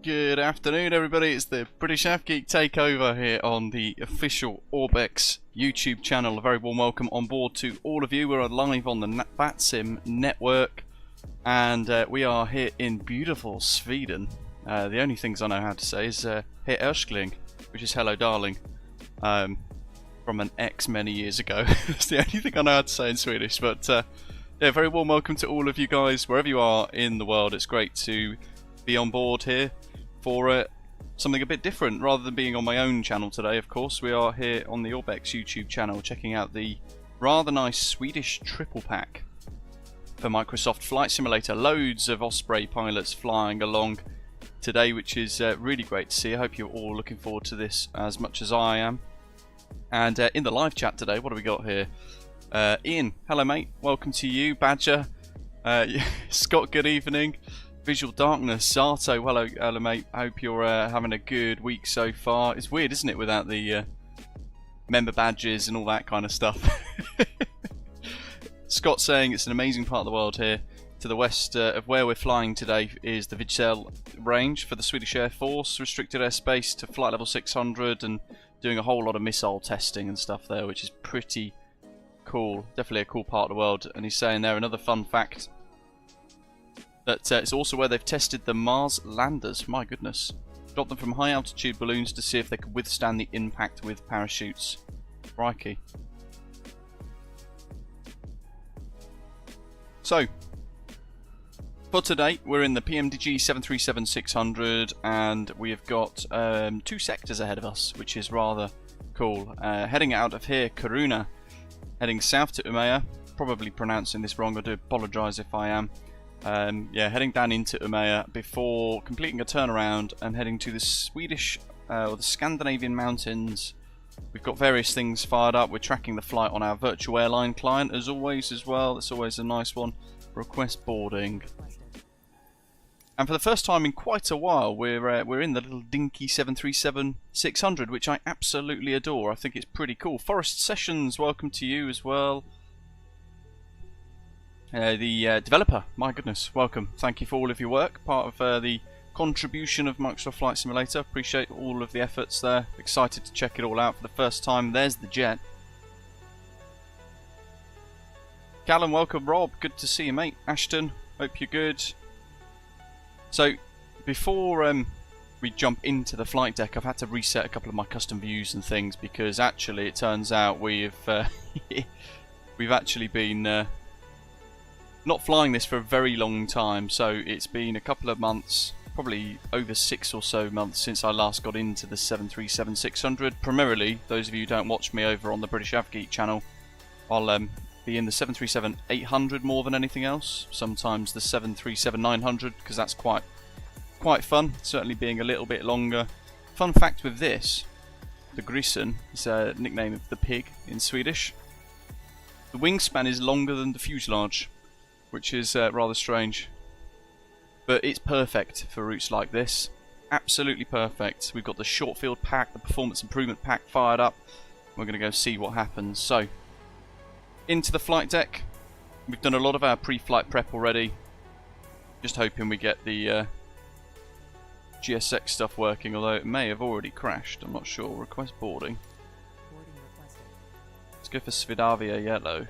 Good afternoon, everybody. It's the British Avgeek takeover here on the official Orbx YouTube channel. A very warm welcome on board to all of you. We're live on the flightsim network, and we are here in beautiful Sweden. The only things I know how to say is Hej älskling, which is hello darling, from an ex many years ago. That's the only thing I know how to say in Swedish. But yeah, very warm welcome to all of you guys, wherever you are in the world. It's great to be on board here for something a bit different. Rather than being on my own channel today, of course, we are here on the Orbx YouTube channel checking out the rather nice Swedish Triple Pack for Microsoft Flight Simulator. Loads of Osprey pilots flying along today, which is really great to see. I hope you're all looking forward to this as much as I am. And in the live chat today, what do we got here? Ian, hello mate, welcome to you. Badger, Scott, good evening. Visual Darkness, Zato, hello mate, I hope you're having a good week so far. It's weird, isn't it, without the member badges and all that kind of stuff. Scott saying it's an amazing part of the world here. To the west of where we're flying today is the Arvidsjaur range for the Swedish Air Force, restricted airspace to flight level 600, and doing a whole lot of missile testing and stuff there, which is pretty cool. Definitely a cool part of the world. And he's saying there, another fun fact, that it's also where they've tested the Mars landers. My goodness. Dropped them from high altitude balloons to see if they could withstand the impact with parachutes. Crikey. So, for today, we're in the PMDG 737-600, and we have got 2 sectors ahead of us, which is rather cool. Heading out of here, Kiruna, heading south to Umeå. Probably pronouncing this wrong, I do apologise if I am. Yeah, heading down into Umeå before completing a turnaround and heading to the Swedish or the Scandinavian Mountains. We've got various things fired up. We're tracking the flight on our virtual airline client as always as well. That's always a nice one. Request boarding. And for the first time in quite a while, we're in the little dinky 737-600, which I absolutely adore. I think it's pretty cool. Forest Sessions, welcome to you as well. The developer, my goodness, welcome. Thank you for all of your work, part of the contribution of Microsoft Flight Simulator. Appreciate all of the efforts there. Excited to check it all out for the first time. There's the jet. Callum, welcome. Rob, good to see you, mate. Ashton, hope you're good. So, before we jump into the flight deck, I've had to reset a couple of my custom views and things, because actually it turns out we've actually been not flying this for a very long time. So it's been a couple of months, probably over 6 or so months since I last got into the 737-600. Primarily, those of you who don't watch me over on the British Avgeek channel, I'll be in the 737-800 more than anything else. Sometimes the 737-900, because that's quite fun, certainly being a little bit longer. Fun fact with this, the Grisen is a nickname of the pig in Swedish. The wingspan is longer than the fuselage, which is rather strange, but it's perfect for routes like this. Absolutely perfect. We've got the short field pack, the performance improvement pack fired up. We're going to go see what happens. So, into the flight deck. We've done a lot of our pre-flight prep already. Just hoping we get the GSX stuff working, although it may have already crashed. I'm not sure. Request boarding. Let's go for Swedavia yellow.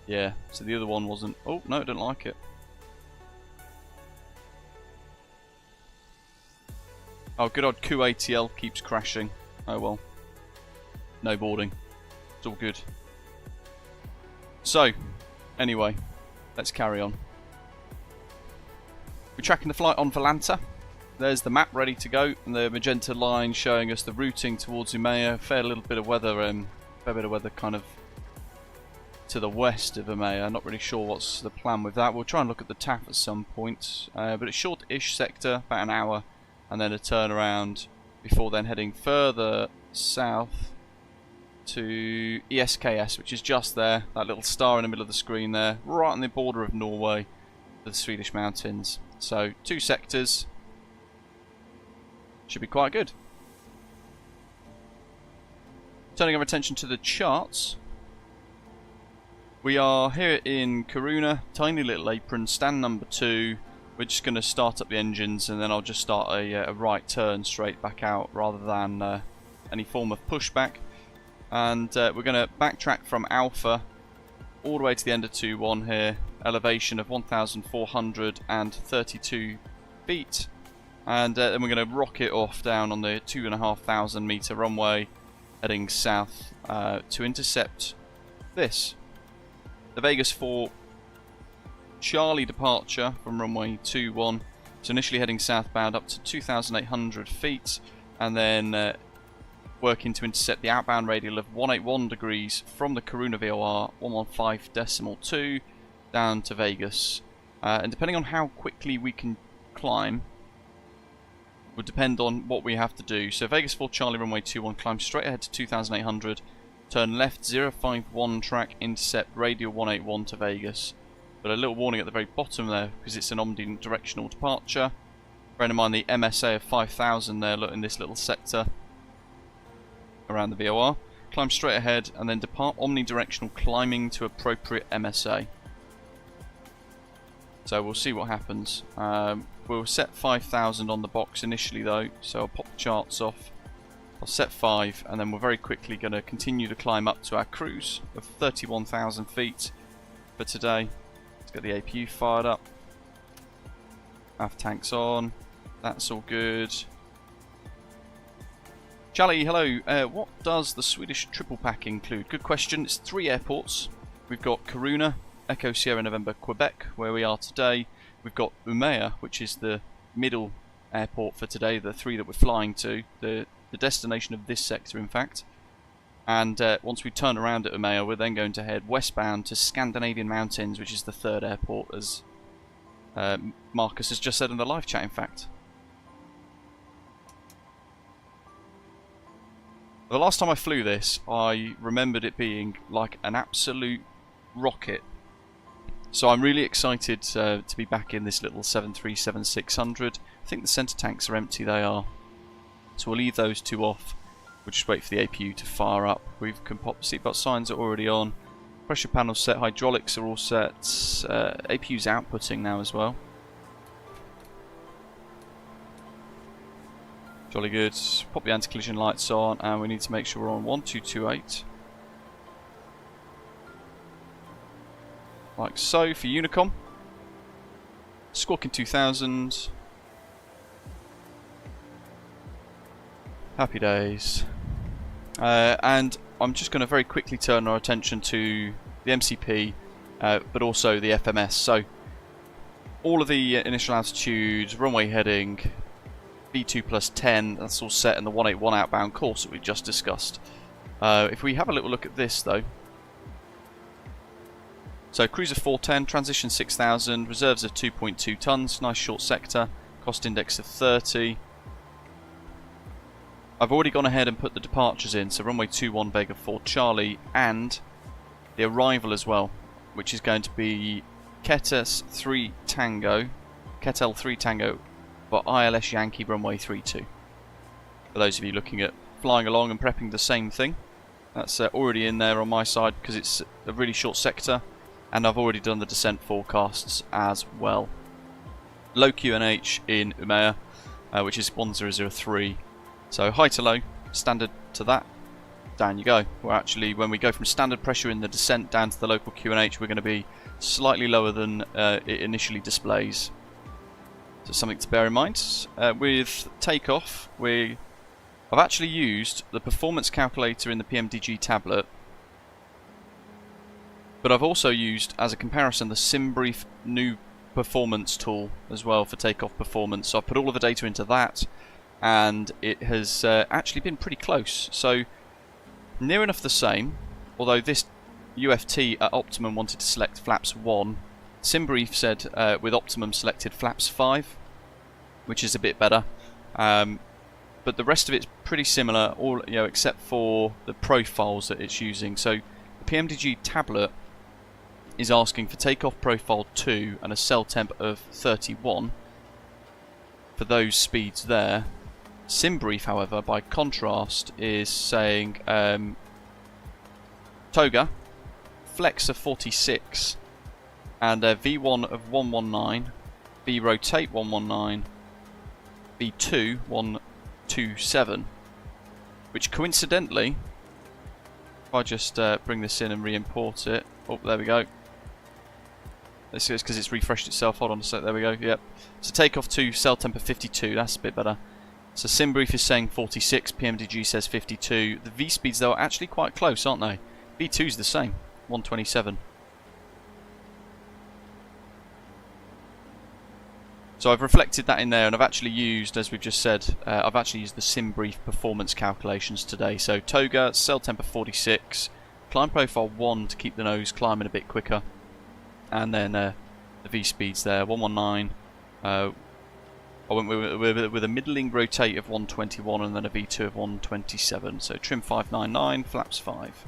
Yeah, so the other one wasn't. Oh, no, I don't like it. Oh, good old QATL keeps crashing. Oh well. No boarding. It's all good. So, anyway, let's carry on. We're tracking the flight on Volanta. There's the map ready to go, and the magenta line showing us the routing towards Umeå. Fair little bit of weather, kind of to the west of Umeå. Not really sure what's the plan with that. We'll try and look at the TAF at some point, but it's short-ish sector, about an hour, and then a turnaround before then heading further south to ESKS, which is just there, that little star in the middle of the screen there, right on the border of Norway, the Swedish mountains. So 2 sectors, should be quite good. Turning our attention to the charts, we are here in Kiruna, tiny little apron, stand number 2, we're just going to start up the engines, and then I'll just start a right turn straight back out rather than any form of pushback. And we're going to backtrack from Alpha all the way to the end of 2-1 here, elevation of 1,432 feet, and then we're going to rocket off down on the 2,500 meter runway heading south to intercept this. The Vegas 4 Charlie departure from runway 21, so initially heading southbound up to 2,800 feet, and then working to intercept the outbound radial of 181 degrees from the Corona VOR 115.2 down to Vegas. And depending on how quickly we can climb would depend on what we have to do. So Vegas 4 Charlie runway 21, climb straight ahead to 2,800, turn left 051 track, intercept radial 181 to Vegas. But a little warning at the very bottom there, because it's an omnidirectional departure. Bearing in mind the MSA of 5,000 there, look in this little sector around the VOR. Climb straight ahead and then depart omnidirectional, climbing to appropriate MSA. So we'll see what happens. We'll set 5,000 on the box initially though, so I'll pop the charts off. I'll set 5, and then we're very quickly going to continue to climb up to our cruise of 31,000 feet for today. Let's get the APU fired up. Aft tanks on. That's all good. Charlie, hello. What does the Swedish Triple Pack include? Good question. It's 3 airports. We've got Kiruna, Echo Sierra November, Quebec, where we are today. We've got Umeå, which is the middle airport for today, the 3 that we're flying to, the destination of this sector, in fact. And once we turn around at Umeå, we're then going to head westbound to Scandinavian Mountains, which is the 3rd airport, as Marcus has just said in the live chat, in fact. The last time I flew this, I remembered it being like an absolute rocket. So I'm really excited to be back in this little 737-600. I think the centre tanks are empty, they are. So we'll leave those 2 off. We'll just wait for the APU to fire up. We can pop the seatbelt signs are already on. Pressure panel set, hydraulics are all set. APU's outputting now as well. Jolly good. Pop the anti-collision lights on, and we need to make sure we're on 1228. Like so for Unicom. Squawking 2000. Happy days. And I'm just going to very quickly turn our attention to the MCP, but also the FMS. So all of the initial altitude, runway heading, V2 plus 10, that's all set in the 181 outbound course that we just discussed. If we have a little look at this though. So cruiser 410, transition 6000, reserves of 2.2 tons, nice short sector, cost index of 30. I've already gone ahead and put the departures in, so runway 21 Vega 4 Charlie, and the arrival as well, which is going to be Ketel 3 Tango for ILS Yankee runway 32. For those of you looking at flying along and prepping the same thing, that's already in there on my side because it's a really short sector, and I've already done the descent forecasts as well. Low QNH in Umeå, which is 1003. So high to low, standard to that, down you go. We're actually, when we go from standard pressure in the descent down to the local QNH, we're going to be slightly lower than it initially displays. So something to bear in mind. With takeoff, I've actually used the performance calculator in the PMDG tablet, but I've also used, as a comparison, the SimBrief new performance tool as well for takeoff performance. So I put all of the data into that, and it has actually been pretty close. So near enough the same, although this UFT at Optimum wanted to select flaps 1. SimBrief said with Optimum selected flaps 5, which is a bit better. But the rest of it's pretty similar, all except for the profiles that it's using. So the PMDG tablet is asking for takeoff profile 2 and a cell temp of 31 for those speeds there. SimBrief, however, by contrast, is saying Toga, flex of 46, and a V1 of 119, V rotate 119, V2 127, which coincidentally, if I just bring this in and re-import it, oh there we go. Let's see, it's because it's refreshed itself. Hold on a sec. There we go. Yep. So takeoff to cell temper 52. That's a bit better. So SimBrief is saying 46. PMDG says 52. The V speeds though are actually quite close, aren't they? V2 is the same, 127. So I've reflected that in there, and I've actually used, as we've just said, I've actually used the SimBrief performance calculations today. So Toga, cell temper 46, climb profile 1 to keep the nose climbing a bit quicker. And then the V speeds there, 119. I went with a middling rotate of 121 and then a V2 of 127. So trim 599, flaps 5.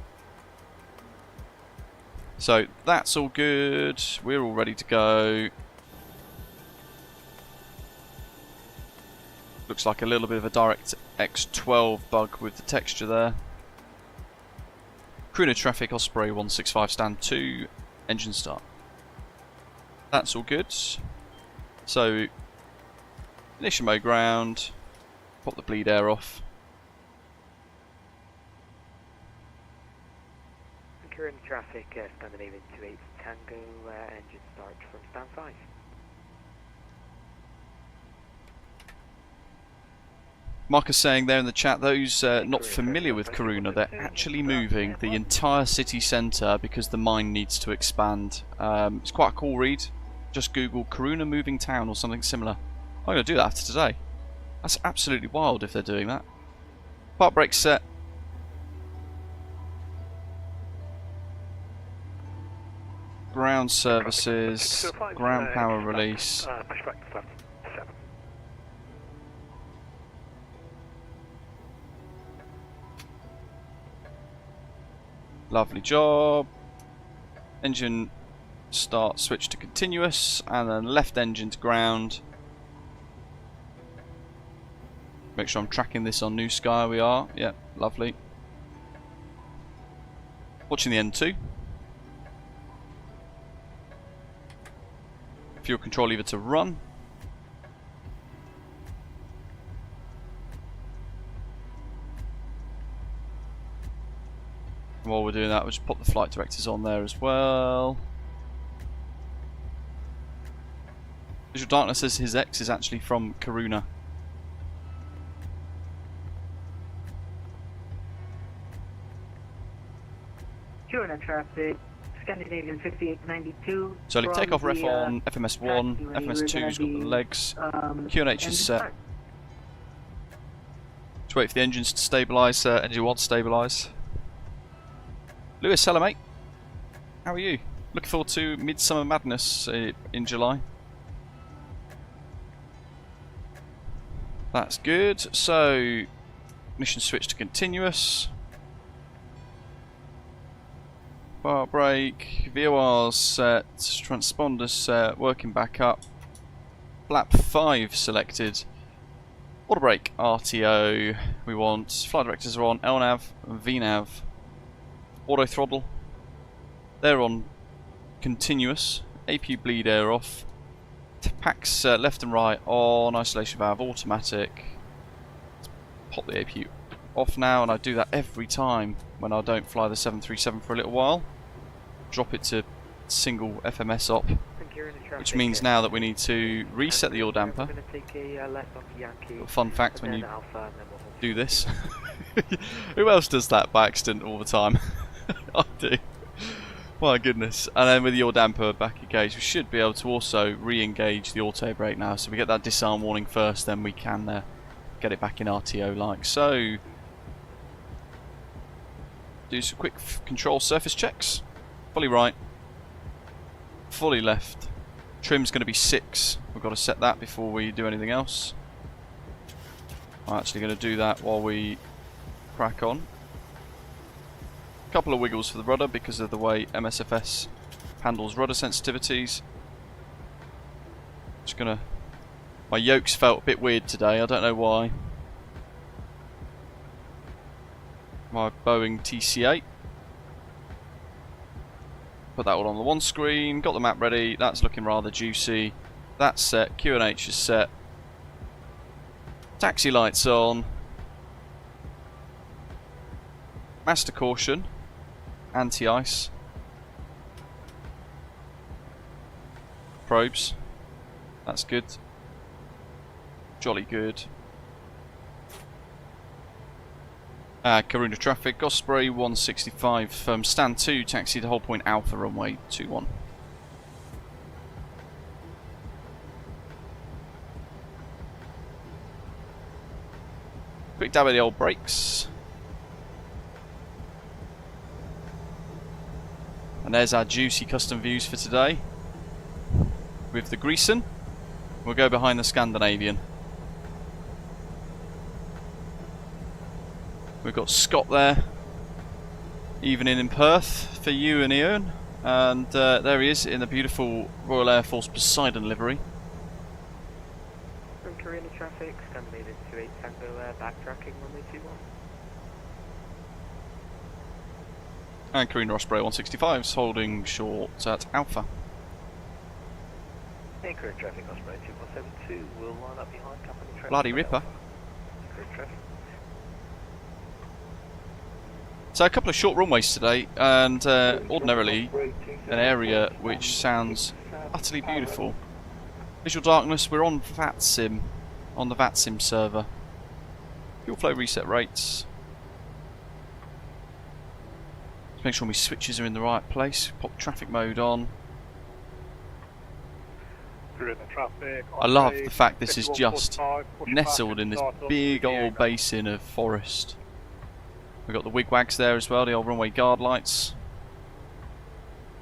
So that's all good. We're all ready to go. Looks like a little bit of a DirectX 12 bug with the texture there. Karuna traffic, Osprey 165 stand 2, engine start. That's all good. So, ignition mode ground, pop the bleed air off. Current traffic, Scandinavian 28 Tango, engine start from stand 5. Marcus saying there in the chat, those not familiar with Karuna, they're actually moving the entire city centre because the mine needs to expand. It's quite a cool read. Just Google Karuna moving town or something similar. I'm going to do that after today. That's absolutely wild if they're doing that. Park brake set. Ground services. Ground power release. Lovely job. Engine start, switch to continuous, and then left engine to ground. Make sure I'm tracking this on New Sky. We are. Yep, lovely. Watching the N2. Fuel control lever to run. While we're doing that, we'll just pop the flight directors on there as well. Visual Darkness says his X is actually from Karuna. Karuna traffic, Scandinavian 5892. So takeoff ref on, FMS 1, FMS 2's got the legs. QNH is set. Just wait for the engines to stabilise, engine 1 to stabilise. Lewis, hello mate. How are you? Looking forward to Midsummer Madness in July. That's good. So, ignition switch to continuous. Bar brake, VOR's set, transponders set, working back up. Flap 5 selected. Auto brake, RTO. We want flight directors are on, LNAV, VNAV. Auto throttle. They're on continuous. APU bleed air off. Packs left and right on. Isolation valve automatic. Let's pop the APU off now, and I do that every time when I don't fly the 737 for a little while. Drop it to single FMS op, which means now that we need to reset the yaw damper. Fun fact when you do this. Who else does that by accident all the time? I do. My goodness. And then with the yaw damper back engaged, we should be able to also re-engage the auto brake now. So we get that disarm warning first, then we can get it back in RTO like so. Do some quick control surface checks. Fully right. Fully left. Trim's going to be 6. We've got to set that before we do anything else. I'm actually going to do that while we crack on. Couple of wiggles for the rudder because of the way MSFS handles rudder sensitivities. Just gonna. My yokes felt a bit weird today. I don't know why. My Boeing TC8. Put that all on the one screen. Got the map ready. That's looking rather juicy. That's set. QNH is set. Taxi lights on. Master caution. Anti-ice. Probes. That's good. Jolly good. Karuna traffic. Osprey 165 from stand 2. Taxi to hold point Alpha runway 21. Quick dab at the old brakes. And there's our juicy custom views for today. With the Greason, we'll go behind the Scandinavian. We've got Scott there, evening in Perth for you and Ian. And there he is in the beautiful Royal Air Force Poseidon livery. From Karuna traffic, Scandinavian 28 Tango, backtracking runway 21. And Karuna Osprey 165's holding short at Alpha. Hey, Karuna traffic, Osprey 2172, we'll line up behind company traffic. Bloody ripper. Karuna traffic. So a couple of short runways today, and ordinarily an area which sounds utterly beautiful. Visual darkness, we're on VATSIM, on the VATSIM server. Fuel flow reset rates. Let's make sure my switches are in the right place. Pop traffic mode on. I love the fact this is just nestled in this big old basin of forest. We've got the wigwags there as well, the old runway guard lights.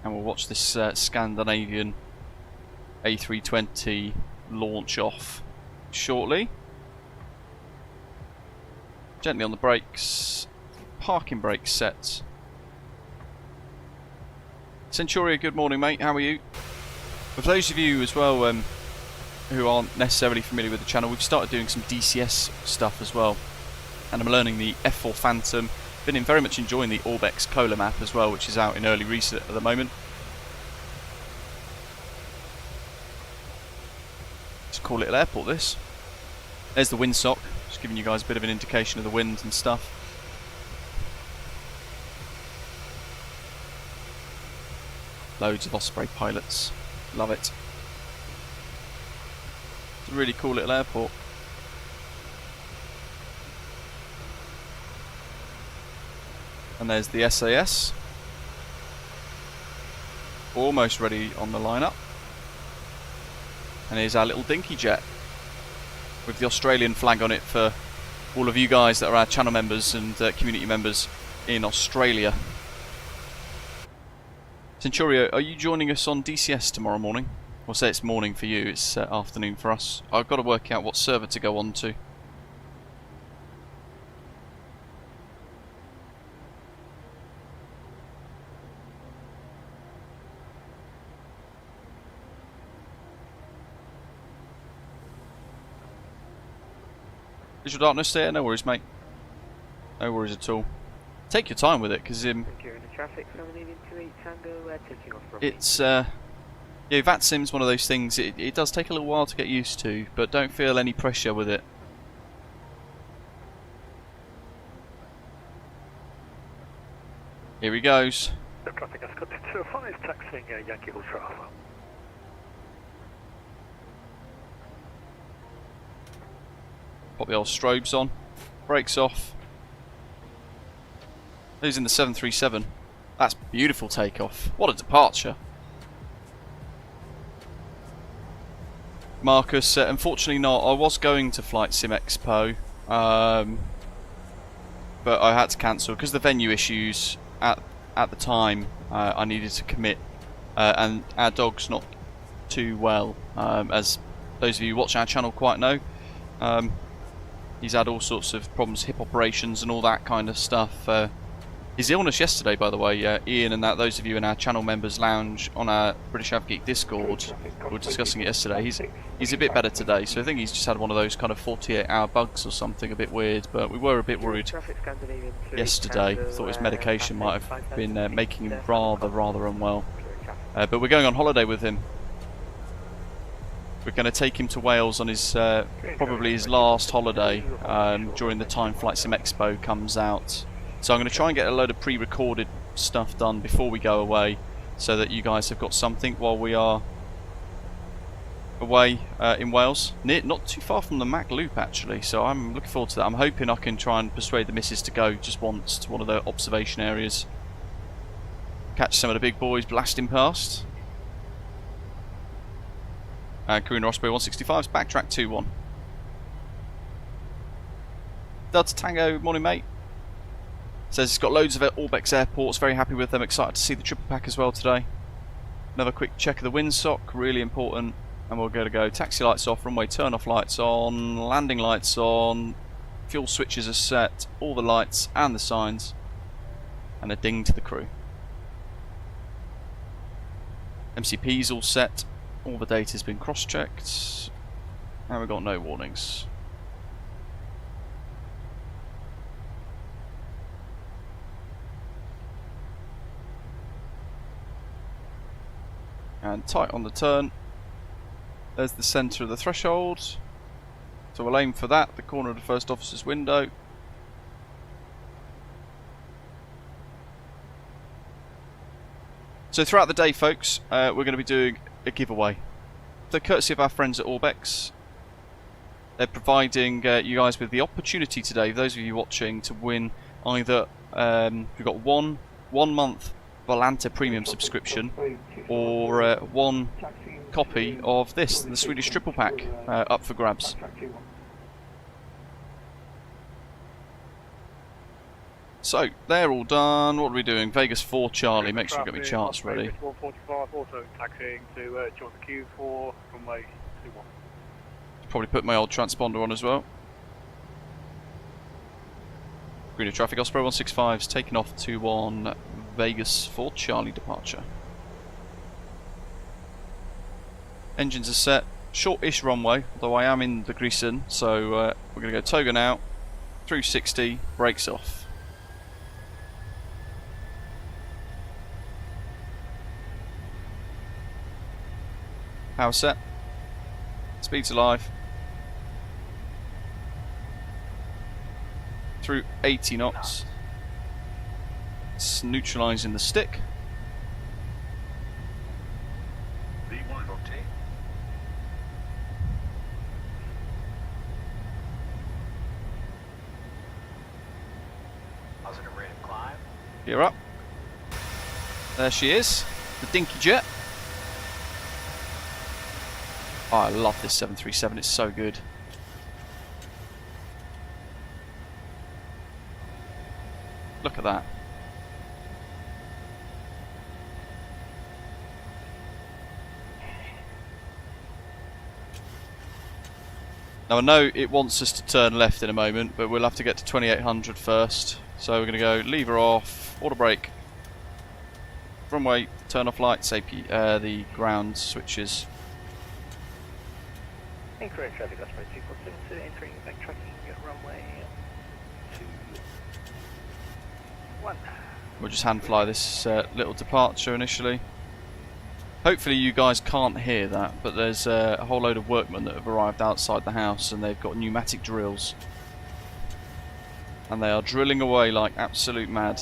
And we'll watch this Scandinavian A320 launch off shortly. Gently on the brakes. Parking brakes set. Centuria, good morning mate, how are you? For those of you as well who aren't necessarily familiar with the channel, we've started doing some DCS stuff as well. And I'm learning the F4 Phantom. Been very much enjoying the Orbx Cola map as well, which is out in early reset at the moment. It's a cool little airport this. There's the windsock, just giving you guys a bit of an indication of the wind and stuff. Loads of Osprey pilots, love it. It's a really cool little airport. And there's the SAS. Almost ready on the lineup. And here's our little dinky jet with the Australian flag on it for all of you guys that are our channel members and community members in Australia. Centurio, are you joining us on DCS tomorrow morning? We'll say it's morning for you, it's afternoon for us. I've got to work out what server to go on to. Visual darkness there, no worries mate. No worries at all. Take your time with it, because it's yeah, VATSIM's one of those things, it does take a little while to get used to, but don't feel any pressure with it. Here he goes. The traffic has got to 205, taxiing Yankee Ultra Alpha. Pop the old strobes on, brakes off. He's in the 737. That's beautiful takeoff. What a departure. Marcus, unfortunately not. I was going to FlightSim Expo, but I had to cancel because of the venue issues at the time. I needed to commit, and our dog's not too well, as those of you who watch our channel quite know. He's had all sorts of problems, hip operations and all that kind of stuff. His illness yesterday, by the way, Ian and those of you in our channel members lounge on our British Avgeek Discord were discussing it yesterday. He's a bit better today, so I think he's just had one of those kind of 48-hour bugs or something, a bit weird. But we were a bit worried yesterday. Thought his medication might have been making him rather unwell. But we're going on holiday with him. We're going to take him to Wales on his probably his last holiday during the time flightsim Expo comes out. So I'm going to try and get a load of pre-recorded stuff done before we go away, so that you guys have got something while we are away in Wales. Not too far from the Mac Loop actually, so I'm looking forward to that. I'm hoping I can try and persuade the missus to go just once to one of the observation areas. Catch some of the big boys blasting past. Karuna Osprey 165's backtrack 2-1. Delta Tango, morning mate. Says it's got loads of Orbx airports, very happy with them, excited to see the Triple Pack as well today. Another quick check of the windsock, really important. And we're going to go taxi lights off, runway turn off lights on, landing lights on, fuel switches are set, all the lights and the signs, and a ding to the crew. MCP's all set. All the data's been cross-checked, and we've got no warnings. And tight on the turn. There's the centre of the threshold, so we'll aim for that, the corner of the first officer's window. So throughout the day, folks, we're going to be doing a giveaway. So courtesy of our friends at Orbx, they're providing you guys with the opportunity today, those of you watching, to win either we've got one month Volanta premium subscription, or one copy of this, the Swedish Triple Pack, up for grabs. So, they're all done. What are we doing? Vegas 4 Charlie. Make sure you've got your charts ready. 145, also taxiing to join the queue for runway 21. Probably put my old transponder on as well. Green of traffic, Osprey 165's taking off to 1 Vegas 4 Charlie departure. Engines are set. Short-ish runway, although I am in the Grisen, so we're going to go toga now. Through 60, brakes off. Power set. Speed's alive. Through 80 knots. It's neutralising the stick. Gear up. There she is, the dinky jet. Oh, I love this 737, it's so good. Look at that. Now I know it wants us to turn left in a moment, but we'll have to get to 2800 first. So we're going to go lever off, auto brake, runway, turn off lights, the ground switches. Incorrect traffic, Osprey 242, entering backtracking runway 21. We'll just hand fly this little departure initially. Hopefully you guys can't hear that, but there's a whole load of workmen that have arrived outside the house and they've got pneumatic drills. And they are drilling away like absolute mad.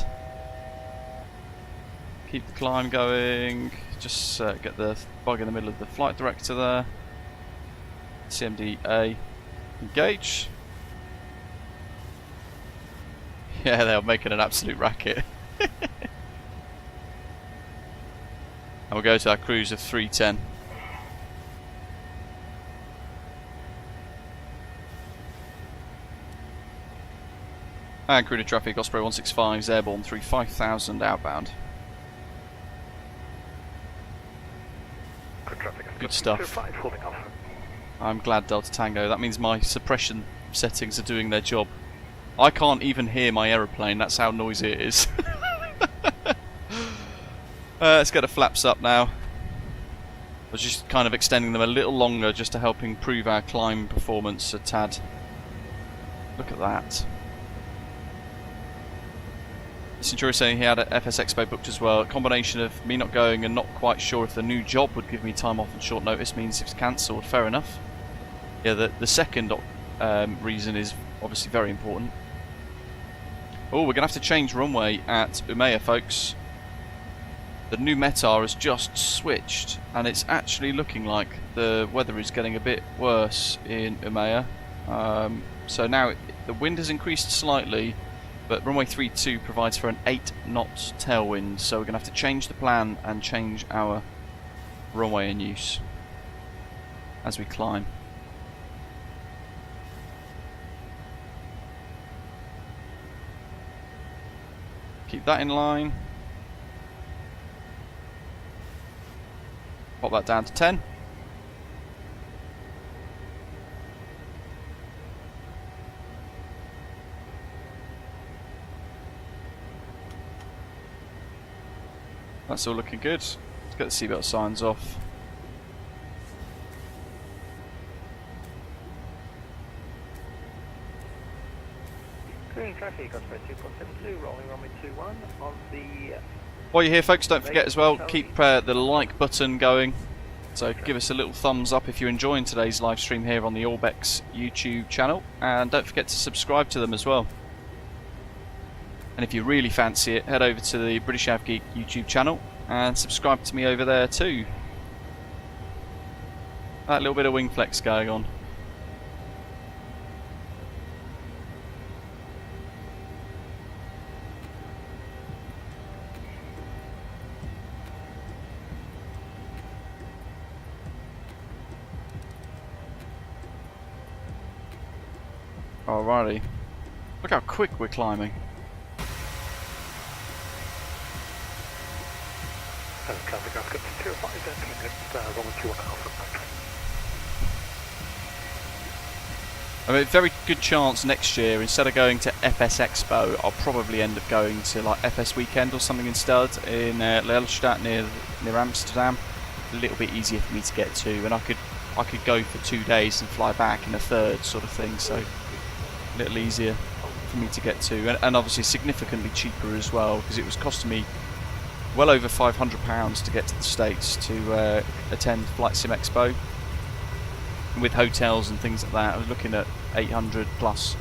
Keep the climb going, just get the bug in the middle of the flight director there. CMD-A, engage. Yeah, they are making an absolute racket. And we'll go to our cruise of 310. And crew to traffic, Osprey 165's airborne through 5000 outbound. Good stuff. I'm glad, Delta Tango. That means my suppression settings are doing their job. I can't even hear my aeroplane, that's how noisy it is. Let's get the flaps up now. I was just kind of extending them a little longer just to help improve our climb performance a tad. Look at that. Centuri saying he had an FS Expo booked as well. A combination of me not going and not quite sure if the new job would give me time off on short notice means it's cancelled. Fair enough. Yeah, the second reason is obviously very important. Oh, we're going to have to change runway at Umeå, folks. The new METAR has just switched, and it's actually looking like the weather is getting a bit worse in Umeå. So now the wind has increased slightly, but runway 32 provides for an 8 knots tailwind, so we're going to have to change the plan and change our runway in use as we climb. Keep that in line. Pop that down to 10. That's all looking good. Let's get the seatbelt signs off. Green traffic, Osprey 2.72, rolling runway 21 on the... While you're here, folks, don't forget as well, keep the like button going. So give us a little thumbs up if you're enjoying today's live stream here on the Orbx YouTube channel. And don't forget to subscribe to them as well. And if you really fancy it, head over to the British Avgeek YouTube channel and subscribe to me over there too. That little bit of wing flex going on. Alrighty. Look how quick we're climbing. I mean, very good chance next year, instead of going to FS Expo, I'll probably end up going to like FS Weekend or something instead in Lelystad near Amsterdam. A little bit easier for me to get to, and I could go for 2 days and fly back in a third sort of thing. So a little easier for me to get to, and obviously significantly cheaper as well, because it was costing me well over £500 to get to the States to attend flightsim Expo. And with hotels and things like that, I was looking at £800 plus,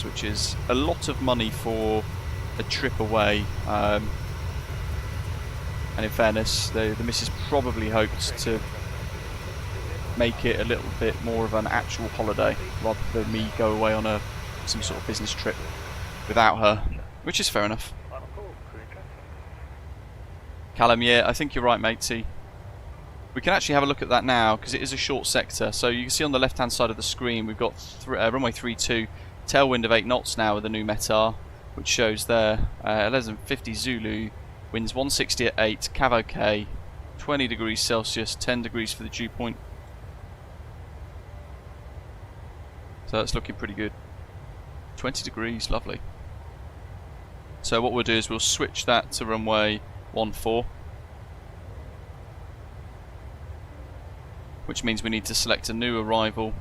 which is a lot of money for a trip away. And in fairness, the missus probably hoped to make it a little bit more of an actual holiday rather than me go away on some sort of business trip without her, which is fair enough. Callum, yeah, I think you're right, matey. We can actually have a look at that now because it is a short sector. So you can see on the left hand side of the screen we've got runway 32, tailwind of 8 knots now with the new METAR, which shows there 1150 Zulu, winds 160 at 8, cav OK, 20 degrees Celsius, 10 degrees for the dew point. So that's looking pretty good. 20 degrees, lovely. So what we'll do is we'll switch that to runway 14, which means we need to select a new arrival,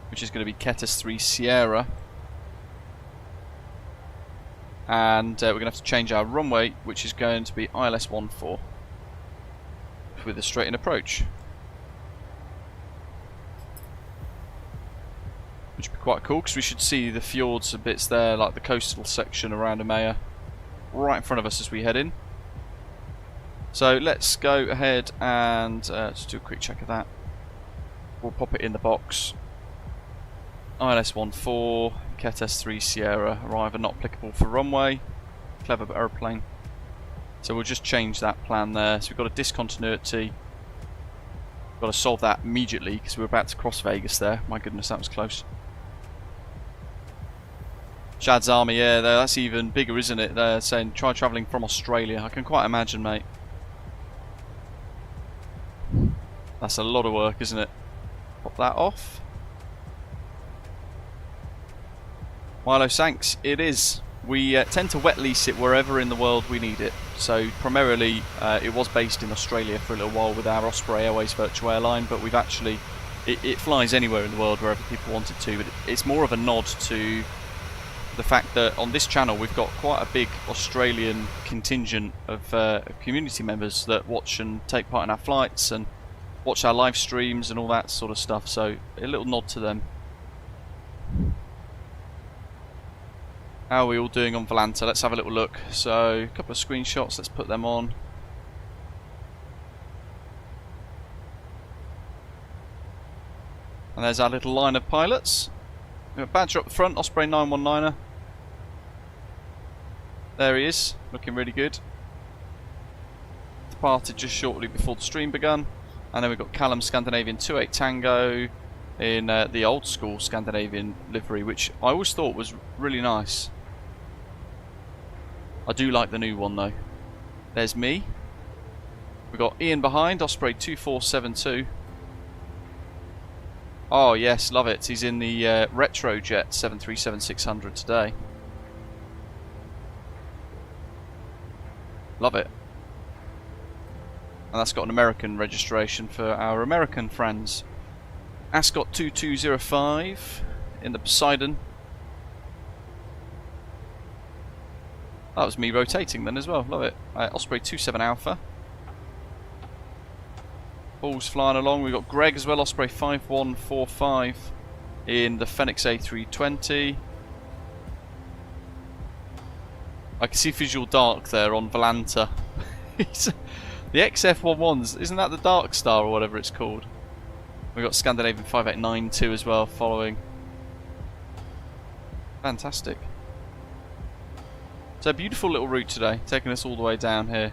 which is going to be Ketes 3 Sierra, and we're going to have to change our runway, which is going to be ILS 14 with a straight-in approach, which would be quite cool because we should see the fjords and bits there, like the coastal section around Umeå, right in front of us as we head in. So let's go ahead and just do a quick check of that. We'll pop it in the box. ILS 14, Ketes 3 Sierra, arrival not applicable for runway. Clever aeroplane. So we'll just change that plan there. So we've got a discontinuity. We've got to solve that immediately because we're about to cross Vegas there. My goodness, that was close. Shad's Army, yeah, that's even bigger, isn't it? They're saying try travelling from Australia. I can quite imagine, mate. That's a lot of work, isn't it? Pop that off. Milo Sanks, it is. We tend to wet lease it wherever in the world we need it. So primarily it was based in Australia for a little while with our Osprey Airways virtual airline, but we've actually, it flies anywhere in the world wherever people want it to, but it's more of a nod to the fact that on this channel we've got quite a big Australian contingent of community members that watch and take part in our flights and watch our live streams and all that sort of stuff, so a little nod to them. How are we all doing on Volanta? Let's have a little look. So, a couple of screenshots, let's put them on. And there's our little line of pilots. We have a Badger up the front, Osprey 919er. There he is, looking really good. Departed just shortly before the stream begun. And then we've got Callum Scandinavian 28 Tango in the old school Scandinavian livery, which I always thought was really nice. I do like the new one though. There's me. We've got Ian behind, Osprey 2472. Oh yes, love it. He's in the Retrojet 737-600 today. Love it. And that's got an American registration for our American friends. Ascot 2205 in the Poseidon. That was me rotating then as well, love it. Osprey 27 Alpha. Ball's flying along. We've got Greg as well, Osprey 5145 in the Fenix A320. I can see Visual Dark there on Volanta. The XF11s, isn't that the Dark Star or whatever it's called? We've got Scandinavian 5892 as well following. Fantastic. So a beautiful little route today, taking us all the way down here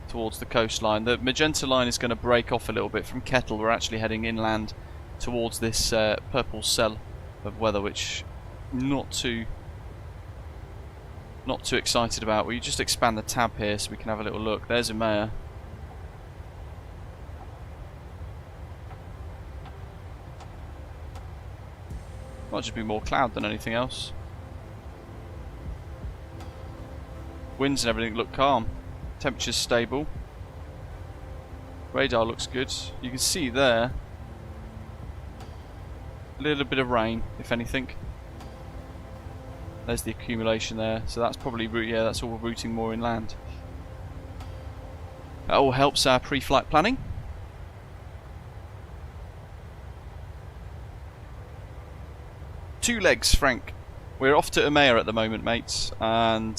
towards the coastline. The magenta line is going to break off a little bit from Kettle. We're actually heading inland towards this purple cell of weather, which not too excited about. Will you just expand the tab here so we can have a little look? There's Umea. Might just be more cloud than anything else. Winds and everything look calm. Temperature's stable. Radar looks good. You can see there a little bit of rain, if anything. There's the accumulation there. So that's probably, yeah, that's all routing more inland. That all helps our pre-flight planning. Two legs, Frank. We're off to Umea at the moment, mates, and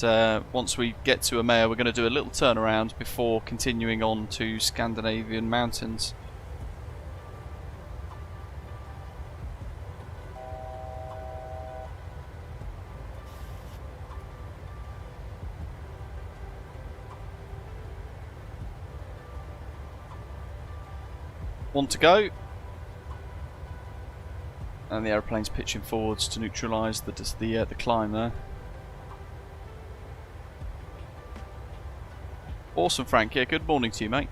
once we get to Umea we're going to do a little turnaround before continuing on to Scandinavian Mountains. One to go. And the aeroplane's pitching forwards to neutralise the climb there. Awesome, Frank. Yeah, good morning to you, mate.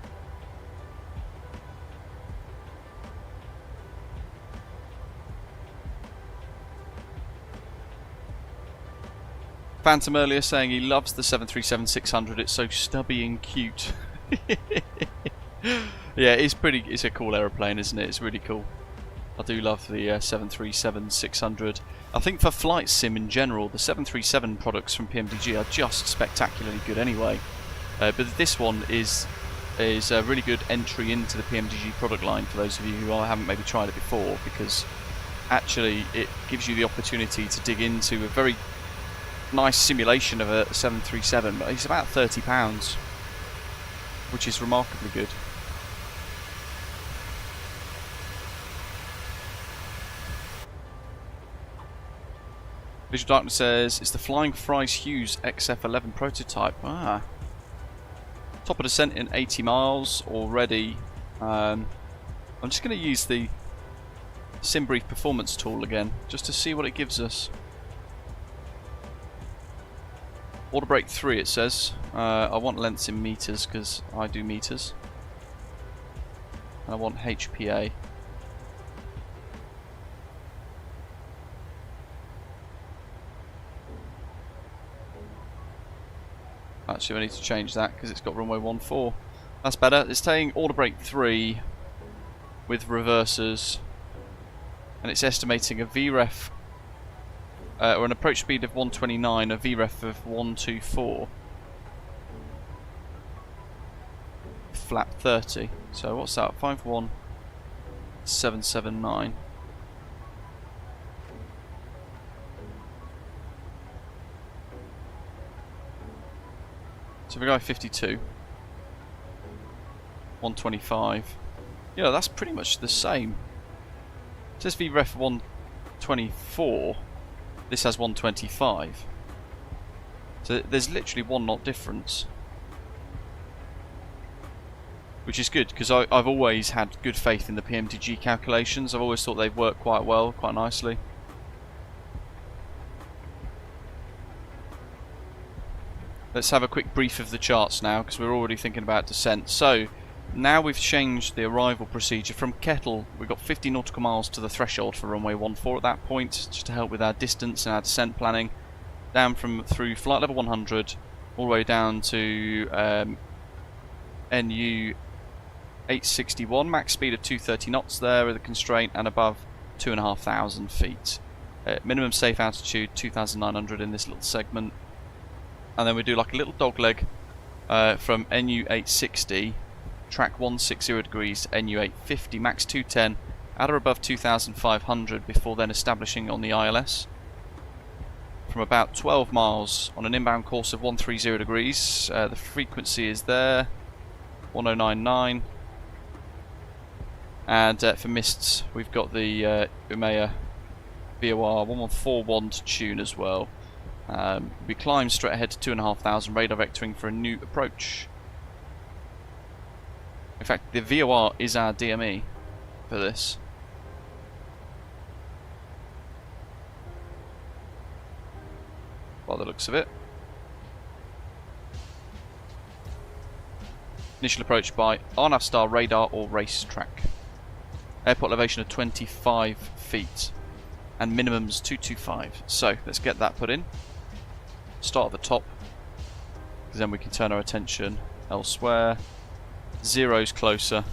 Phantom earlier saying he loves the 737-600. It's so stubby and cute. Yeah, it's a cool aeroplane, isn't it? It's really cool. I do love the 737-600. I think for flight sim in general, the 737 products from PMDG are just spectacularly good anyway. But this one is a really good entry into the PMDG product line for those of you who haven't maybe tried it before, because actually it gives you the opportunity to dig into a very nice simulation of a 737, but it's about £30, which is remarkably good. Visual Darkness says it's the Flying Fries Hughes XF11 prototype. Ah. Top of descent in 80 miles already. I'm just going to use the SimBrief performance tool again, just to see what it gives us. Order break 3 it says. I want lengths in meters because I do meters. And I want HPA. Actually, I need to change that because it's got runway 14. That's better. It's saying order break 3 with reversers, and it's estimating a VREF or an approach speed of 129, a VREF of 124. Flap 30. So what's that? 51779. So we go 52. 125. Yeah, that's pretty much the same. It says VREF 124. This has 125. So there's literally 1 knot difference. Which is good, because I've always had good faith in the PMTG calculations. I've always thought they've worked quite well, quite nicely. Let's have a quick brief of the charts now, because we're already thinking about descent. So, now we've changed the arrival procedure. From Kettle, we've got 50 nautical miles to the threshold for runway 14 at that point, just to help with our distance and our descent planning. Down through flight level 100, all the way down to NU 861, max speed of 230 knots there with a constraint, and above 2,500 feet. Minimum safe altitude 2,900 in this little segment. And then we do like a little dog leg from NU 860, track 160 degrees to NU 850, max 210, at or above 2,500 before then establishing on the ILS. From about 12 miles on an inbound course of 130 degrees, the frequency is there, 1099. And for mists, we've got the Umea VOR 1141 to tune as well. We climb straight ahead to 2,500, radar vectoring for a new approach. In fact, the VOR is our DME for this. By the looks of it. Initial approach by Arnavstar radar or racetrack. Airport elevation of 25 feet. And minimums 225. So let's get that put in. Start at the top, because then we can turn our attention elsewhere. Zero's closer.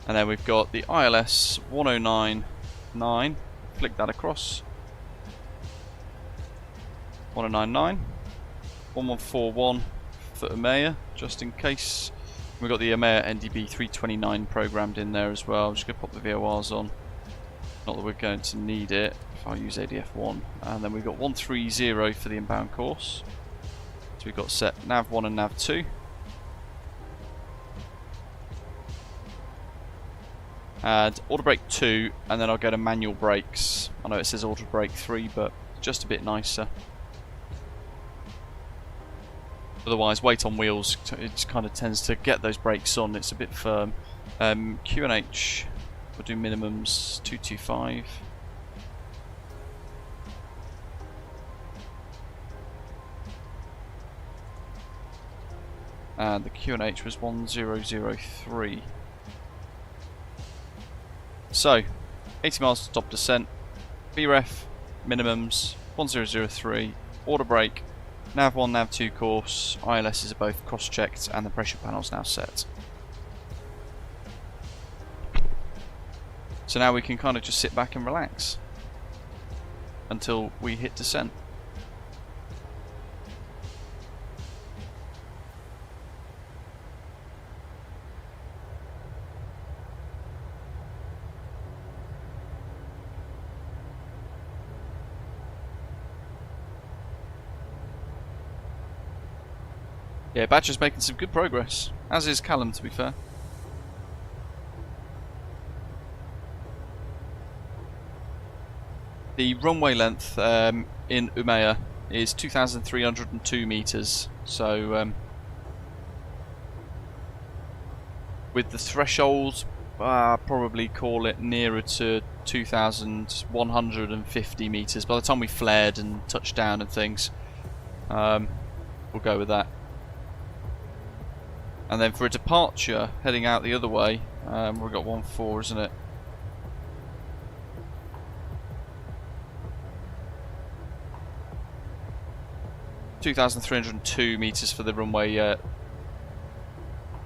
And then we've got the ILS 1099. Flick that across. 1099. 1141 for EMEA, just in case. We've got the EMEA NDB 329 programmed in there as well. I'm just going to pop the VORs on. Not that we're going to need it if I use ADF1. And then we've got 130 for the inbound course. So we've got set nav1 and nav2. And auto brake 2, and then I'll go to manual brakes. I know it says auto brake 3, but just a bit nicer. Otherwise, weight on wheels, it kind of tends to get those brakes on. It's a bit firm. QNH, we'll do minimums 225. And the QNH was 1003. So, 80 miles to top descent. VREF, minimums 1003. Auto brake. Nav1, Nav2 course, ILSs are both cross-checked and the pressure panel's now set. So now we can kind of just sit back and relax until we hit descent. Yeah, Badger's making some good progress, as is Callum, to be fair. The runway length in Umea is 2,302 meters, so with the threshold, probably call it nearer to 2,150 meters by the time we flared and touched down and things. We'll go with that. And then for a departure, heading out the other way, we've got 1-4, isn't it? (2,302 meters for the runway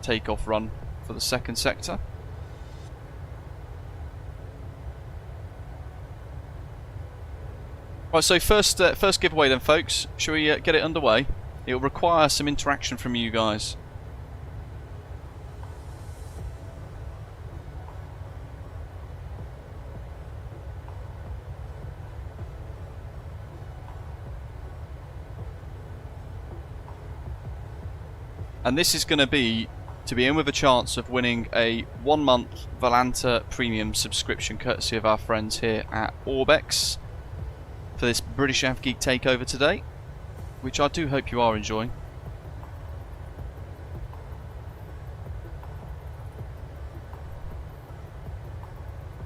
takeoff run for the second sector. Right, so first giveaway then, folks. Shall we get it underway? It'll require some interaction from you guys. And this is going to be in with a chance of winning a 1-month Volanta premium subscription courtesy of our friends here at Orbx for this British Avgeek takeover today, which I do hope you are enjoying.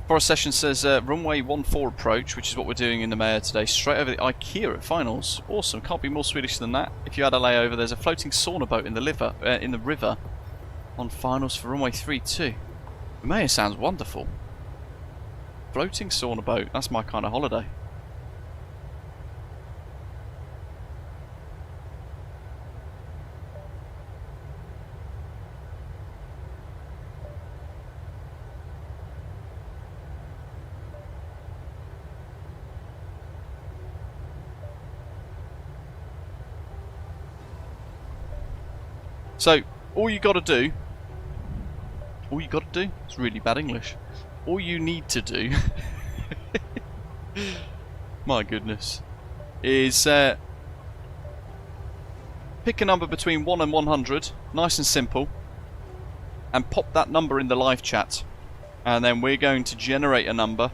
Forest Session says runway 14 approach, which is what we're doing in the Maya today, straight over the IKEA at finals. Awesome, can't be more Swedish than that. If you had a layover, there's a floating sauna boat in the river on finals for runway 32. Maya sounds wonderful. Floating sauna boat, that's my kind of holiday. So, all you got to do, it's really bad English, all you need to do, my goodness, is pick a number between 1 and 100, nice and simple, and pop that number in the live chat, and then we're going to generate a number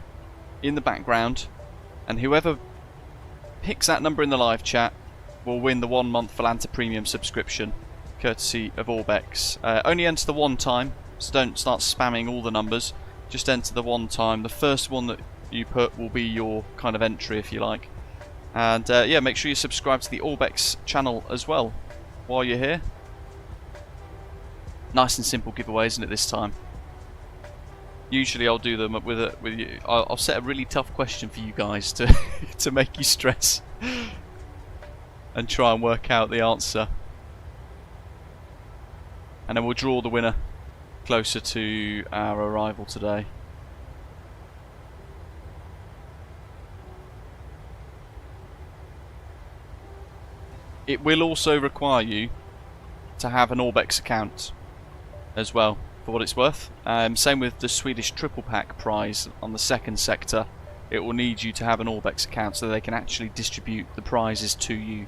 in the background, and whoever picks that number in the live chat will win the 1-month Volanta premium subscription courtesy of Orbx. Only enter the one time, so don't start spamming all the numbers, just enter the one time. The first one that you put will be your kind of entry, if you like. And yeah, make sure you subscribe to the Orbx channel as well while you're here. Nice and simple giveaway, isn't it, this time? Usually I'll do them with you. I'll set a really tough question for you guys to to make you stress and try and work out the answer. And then we'll draw the winner closer to our arrival today. It will also require you to have an Orbx account as well, for what it's worth. Same with the Swedish Triple Pack prize on the second sector. It will need you to have an Orbx account so they can actually distribute the prizes to you.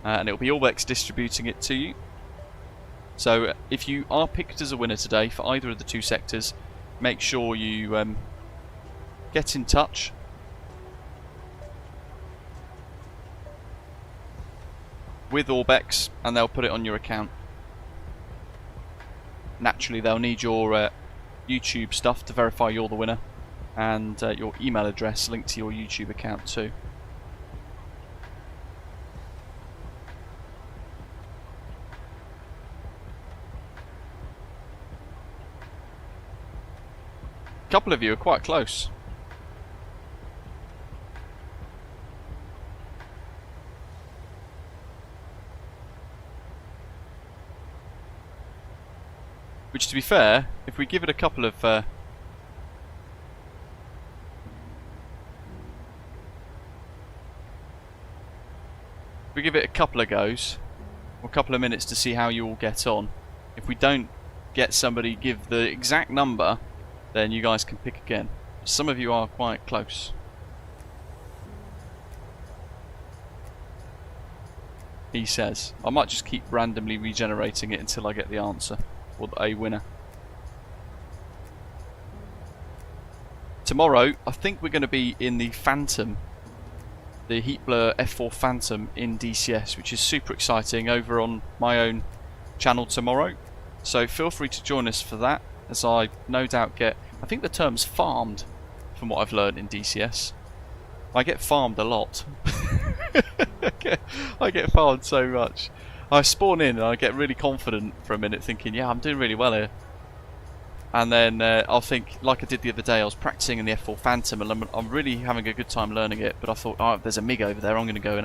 And it will be Orbx distributing it to you. So if you are picked as a winner today for either of the two sectors, make sure you get in touch with Orbx and they'll put it on your account. Naturally they'll need your YouTube stuff to verify you're the winner, and your email address linked to your YouTube account too. A couple of you are quite close. Which, to be fair, if we give it a couple of we give it a couple of goes, or a couple of minutes to see how you all get on. If we don't get somebody give the exact number, then you guys can pick again. Some of you are quite close. He says. I might just keep randomly regenerating it until I get the answer, or a winner. Tomorrow, I think we're going to be in the Phantom, the Heat Blur F4 Phantom in DCS, which is super exciting, over on my own channel tomorrow. So feel free to join us for that, as I no doubt get, I think the term's farmed, from what I've learned in DCS. I get farmed a lot. I get farmed so much. I spawn in and I get really confident for a minute, thinking, yeah, I'm doing really well here. And then I'll think, like I did the other day, I was practicing in the F4 Phantom and I'm really having a good time learning it, but I thought, oh, there's a MiG over there, I'm going to go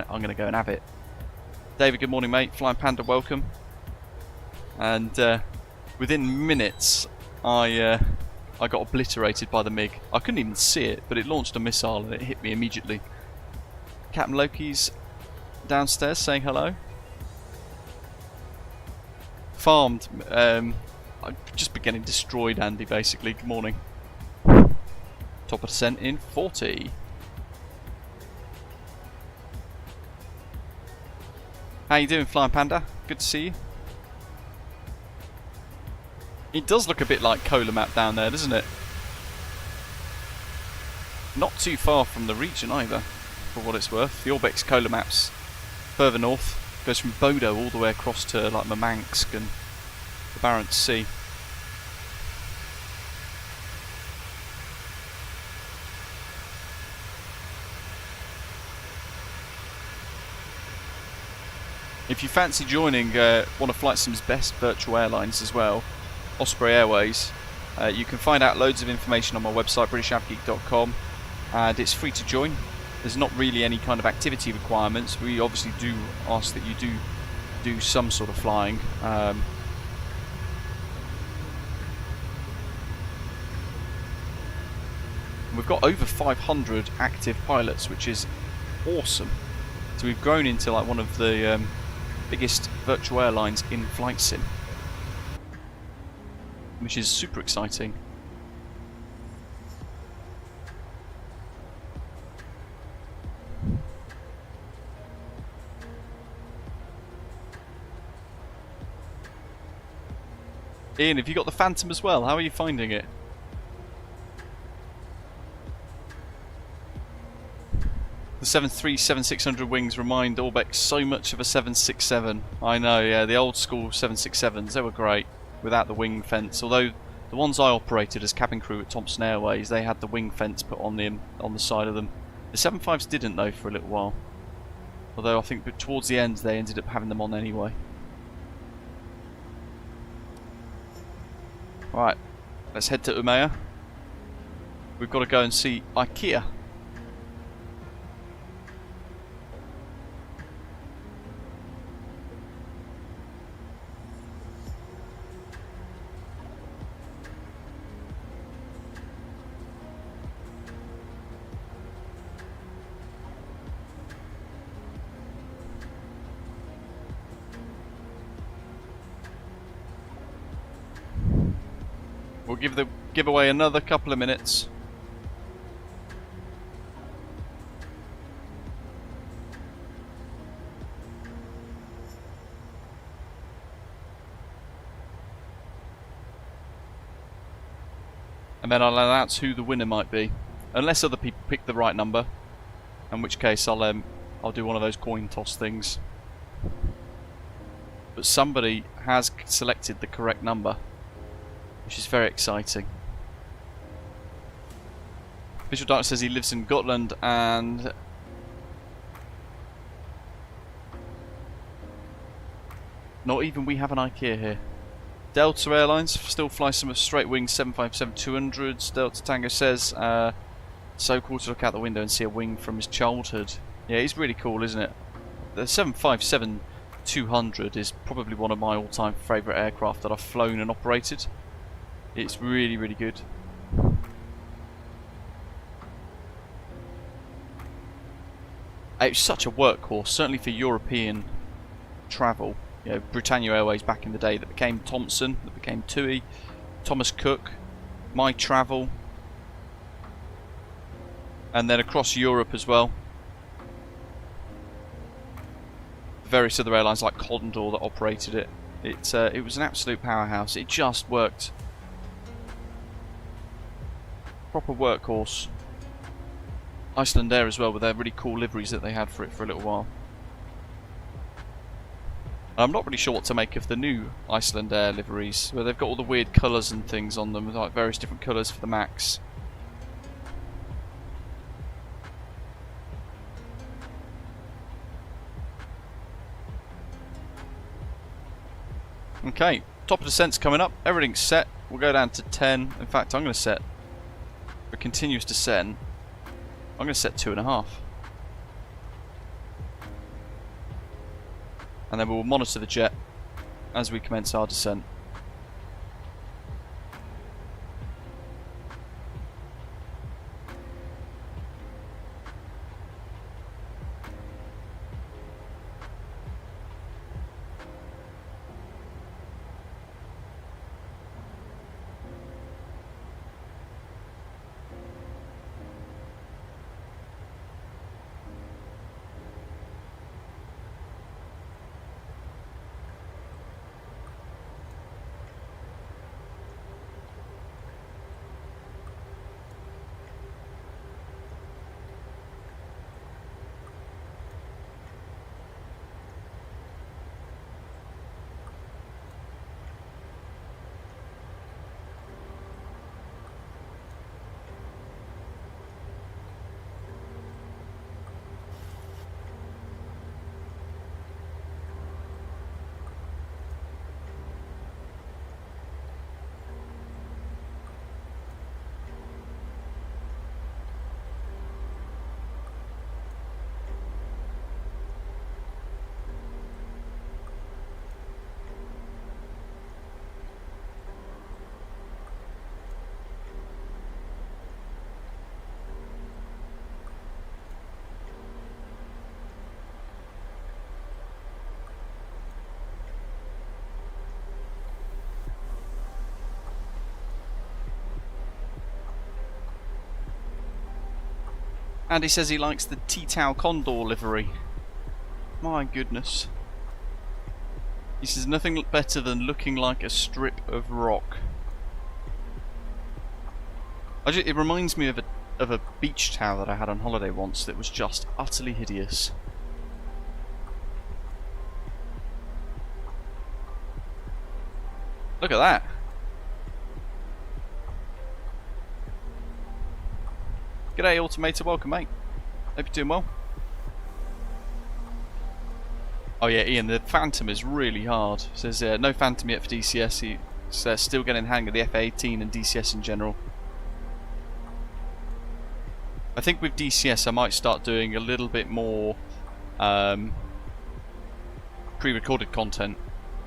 and have it. David, good morning, mate. Flying Panda, welcome. And within minutes, I got obliterated by the MiG. I couldn't even see it, but it launched a missile and it hit me immediately. Captain Loki's downstairs saying hello. Farmed. I'm just been getting destroyed, Andy, basically. Good morning. Top of descent in 40. How you doing, Flying Panda? Good to see you. It does look a bit like Kola Map down there, doesn't it? Not too far from the region either, for what it's worth. The Orbx Kola Map's further north. Goes from Bodo all the way across to like Murmansk and the Barents Sea. If you fancy joining one of FlightSim's best virtual airlines as well, Osprey Airways, you can find out loads of information on my website, BritishAvgeek.com, and it's free to join. There's not really any kind of activity requirements. We obviously do ask that you do some sort of flying. We've got over 500 active pilots, which is awesome. So we've grown into like one of the biggest virtual airlines in flight sim, which is super exciting. Ian, have you got the Phantom as well? How are you finding it? The 737-600 wings remind Orbx so much of a 767. I know, yeah, the old school 767s, they were great without the wing fence. Although the ones I operated as cabin crew at Thomson Airways, they had the wing fence put on the side of them. The 75s didn't though for a little while. Although I think towards the end they ended up having them on anyway. Right, let's head to Umeå. We've got to go and see IKEA. We'll give the giveaway another couple of minutes. And then I'll announce who the winner might be, unless other people pick the right number, in which case I'll do one of those coin toss things. But somebody has selected the correct number, which is very exciting. Visual Dark says he lives in Gotland, and not even we have an IKEA here. Delta Airlines still fly some of straight wing 757-200s. Delta Tango says, so cool to look out the window and see a wing from his childhood. Yeah, it's really cool, isn't it? The 757-200 is probably one of my all-time favourite aircraft that I've flown and operated. It's really, really good. It's such a workhorse, certainly for European travel. You know, Britannia Airways back in the day that became Thomson, that became TUI, Thomas Cook, My Travel, and then across Europe as well. Various other airlines like Condor that operated it. It was an absolute powerhouse. It just worked. Proper workhorse. Iceland Air as well, with their really cool liveries that they had for it for a little while. I'm not really sure what to make of the new Iceland Air liveries, where they've got all the weird colours and things on them, like various different colours for the Max. Okay, top of descent's coming up, everything's set. We'll go down to 10. In fact, I'm going to set for continuous descent. I'm going to set 2.5. And then we'll monitor the jet as we commence our descent. Andy says he likes the T-Tau Condor livery. My goodness. He says nothing better than looking like a strip of rock. It reminds me of a beach towel that I had on holiday once that was just utterly hideous. Look at that. G'day Automator, welcome mate. Hope you're doing well. Oh yeah, Ian, the Phantom is really hard. It says no Phantom yet for DCS. He's still getting the hang of the F-18 and DCS in general. I think with DCS I might start doing a little bit more pre-recorded content,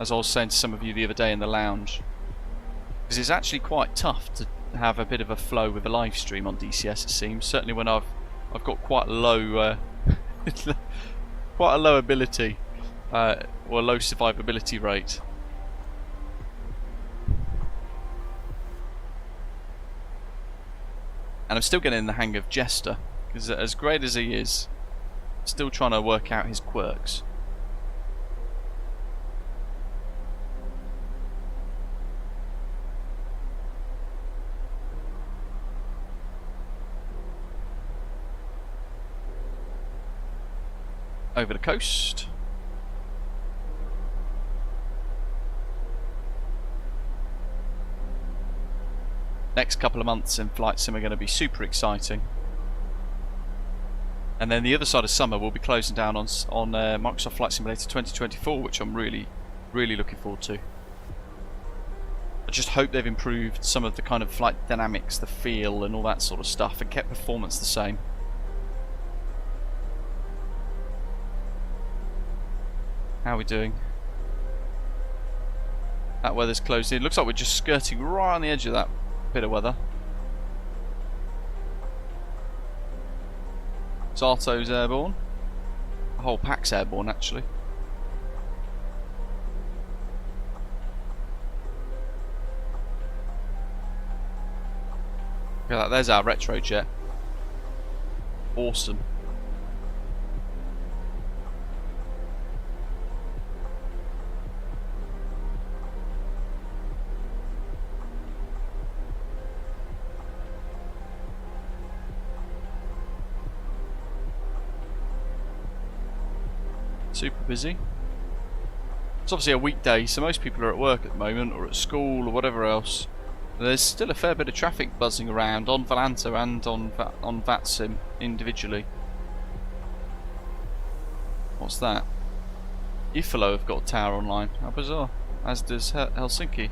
as I was saying to some of you the other day in the lounge. Because it's actually quite tough to have a bit of a flow with a live stream on DCS, it seems. Certainly when I've got quite low quite a low ability or low survivability rate. And I'm still getting the hang of Jester, because as great as he is, still trying to work out his quirks. Over the coast. Next couple of months in flight sim are going to be super exciting. And then the other side of summer we'll be closing down on Microsoft Flight Simulator 2024, which I'm really looking forward to. I just hope they've improved some of the kind of flight dynamics, the feel and all that sort of stuff, and kept performance the same. How are we doing? That weather's closed in. Looks like we're just skirting right on the edge of that bit of weather. Zarto's airborne. The whole pack's airborne actually. Look at that, there's our retro jet. Awesome. Super busy. It's obviously a weekday, so most people are at work at the moment, or at school, or whatever else. There's still a fair bit of traffic buzzing around on Volanta and on VATSIM individually. What's that? Ifalo have got a tower online. How bizarre. As does Helsinki.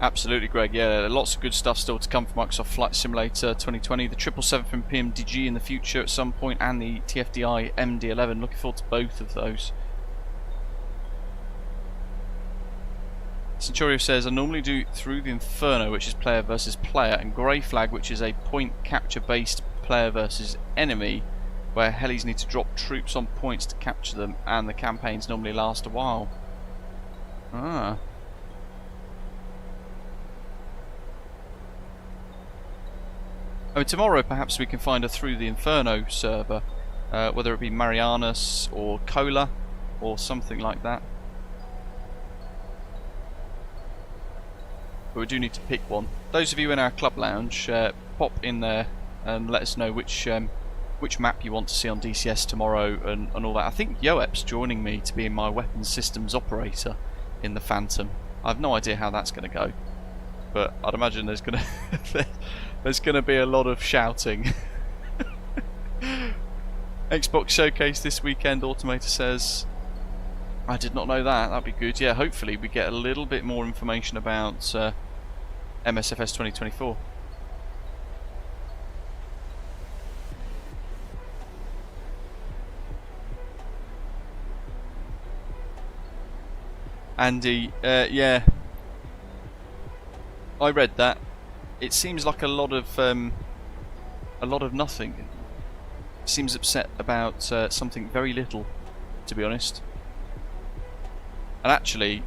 Absolutely, Greg. Yeah, lots of good stuff still to come from Microsoft Flight Simulator 2020. The 777 from PMDG in the future at some point, and the TFDI MD-11. Looking forward to both of those. Centurio says, I normally do Through the Inferno, which is player versus player, and Grey Flag, which is a point capture based player versus enemy, where helis need to drop troops on points to capture them, and the campaigns normally last a while. Ah. I mean, tomorrow perhaps we can find a Through the Inferno server, whether it be Marianus or Cola or something like that. But we do need to pick one. Those of you in our club lounge, pop in there and let us know which map you want to see on DCS tomorrow and all that. I think Yoep's joining me to be my weapons systems operator in the Phantom. I have no idea how that's going to go, but I'd imagine there's going to there's going to be a lot of shouting. Xbox Showcase this weekend, Automator says. I did not know that. That'd be good. Yeah, hopefully we get a little bit more information about MSFS 2024. Andy, yeah, I read that. It seems like a lot of nothing. Seems upset about something very little, to be honest. And actually,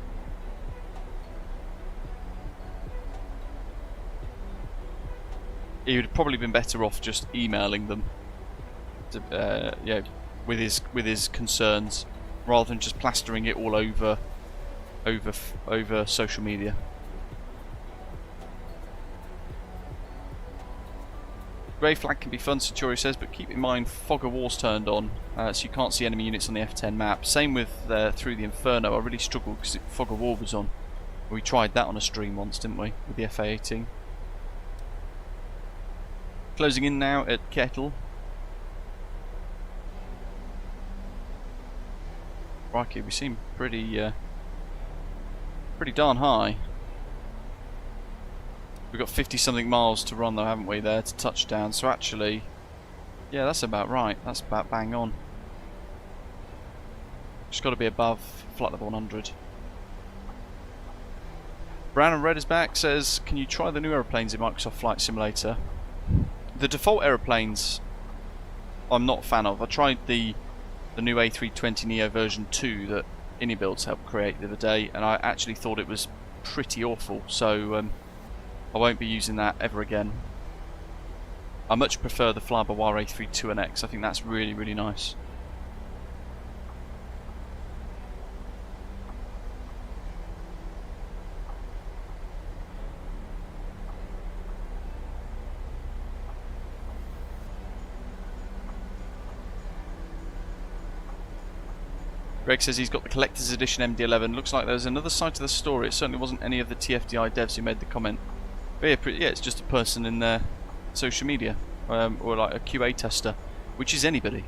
he would have probably been better off just emailing them, to, with his concerns, rather than just plastering it all over social media. Grey flag can be fun, Centuri says, but keep in mind fog of war's turned on, so you can't see enemy units on the F10 map. Same with through the Inferno. I really struggled because fog of war was on. We tried that on a stream once, didn't we, with the FA-18. Closing in now at Kettle. Crikey, we seem pretty darn high. We've got 50 something miles to run though, haven't we, there to touchdown, so actually, yeah, that's about right, that's about bang on. Just got to be above flight level 100. Brown and Red is back, says, can you try the new aeroplanes in Microsoft Flight Simulator? The default aeroplanes I'm not a fan of. I tried the new A320neo version 2 that InniBuilds helped create the other day, and I actually thought it was pretty awful, so I won't be using that ever again. I much prefer the Flyby A32NX. I think that's really, really nice. Greg says he's got the collector's edition MD-11. Looks like there's another side to the story. It certainly wasn't any of the TFDI devs who made the comment. But yeah, it's just a person in their social media, or like a QA tester, which is anybody.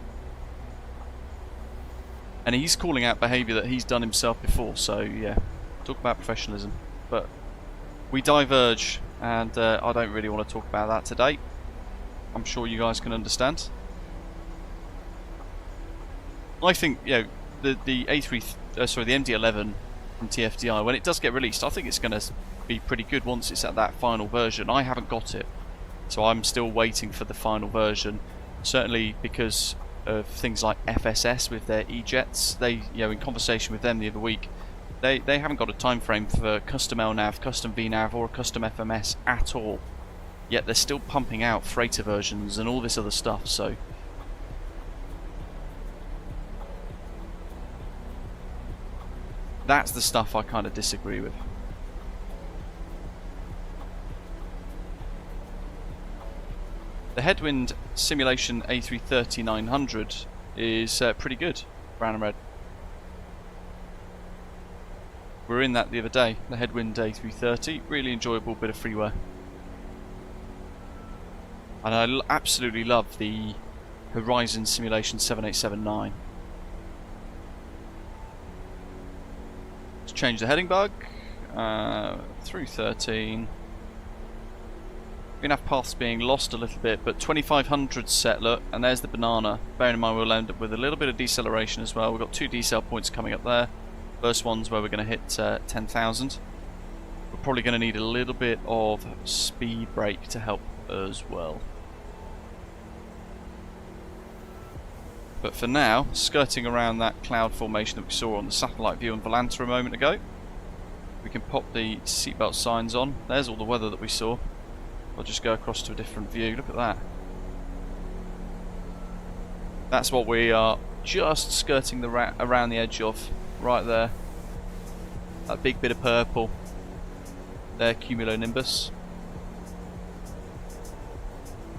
And he's calling out behaviour that he's done himself before, so yeah, talk about professionalism. But we diverge, and I don't really want to talk about that today. I'm sure you guys can understand. I think, you know, the MD-11 from TFDI, when it does get released, I think it's going to be pretty good once it's at that final version. I haven't got it, so I'm still waiting for the final version. Certainly because of things like FSS with their E-jets. They, you know, in conversation with them the other week, they haven't got a time frame for custom LNAV, custom VNAV, or a custom FMS at all. Yet they're still pumping out freighter versions and all this other stuff. So that's the stuff I kind of disagree with. The headwind simulation A330-900 is pretty good, brown and red. We were in that the other day, the headwind A330, really enjoyable bit of freeware. And I absolutely love the Horizon simulation 7879. Let's change the heading bug, through 13. VNAV paths being lost a little bit, but 2500 set, look, and there's the banana. Bearing in mind we'll end up with a little bit of deceleration as well. We've got 2 decel points coming up there. First one's where we're going to hit 10,000. We're probably going to need a little bit of speed brake to help as well. But for now, skirting around that cloud formation that we saw on the satellite view on Volanta a moment ago, we can pop the seatbelt signs on. There's all the weather that we saw. I'll just go across to a different view. Look at that. That's what we are just skirting around the edge of, right there. That big bit of purple. There, cumulonimbus.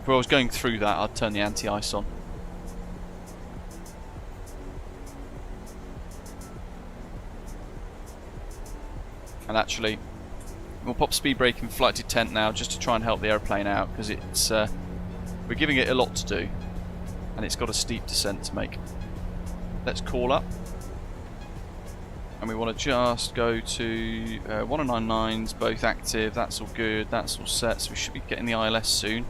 If I was going through that, I'd turn the anti-ice on. And actually, we'll pop speed brake in flight detent now just to try and help the airplane out, because it's we're giving it a lot to do and it's got a steep descent to make. Let's call up, and we want to just go to 1099s, both active. That's all good, that's all set, so we should be getting the ILS soon.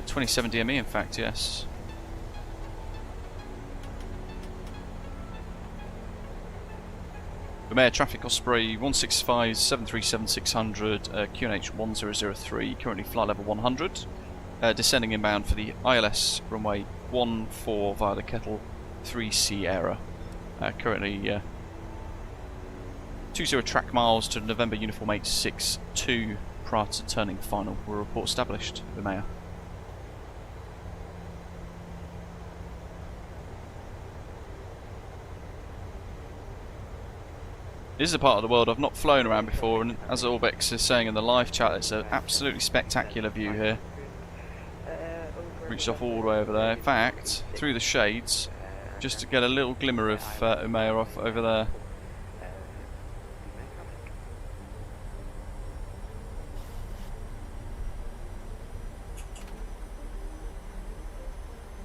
27 DME in fact, yes. Air Traffic Osprey 165 737 600 QNH 1003, currently flight level 100, descending inbound for the ILS runway 14 via the Kettle 3 Sierra. Currently 20 track miles to November Uniform 862 prior to turning final. We'll report established, Vimea. This is a part of the world I've not flown around before, and as Orbx is saying in the live chat, it's an absolutely spectacular view here. Reached off all the way over there. In fact, through the shades, just to get a little glimmer of Umea off over there.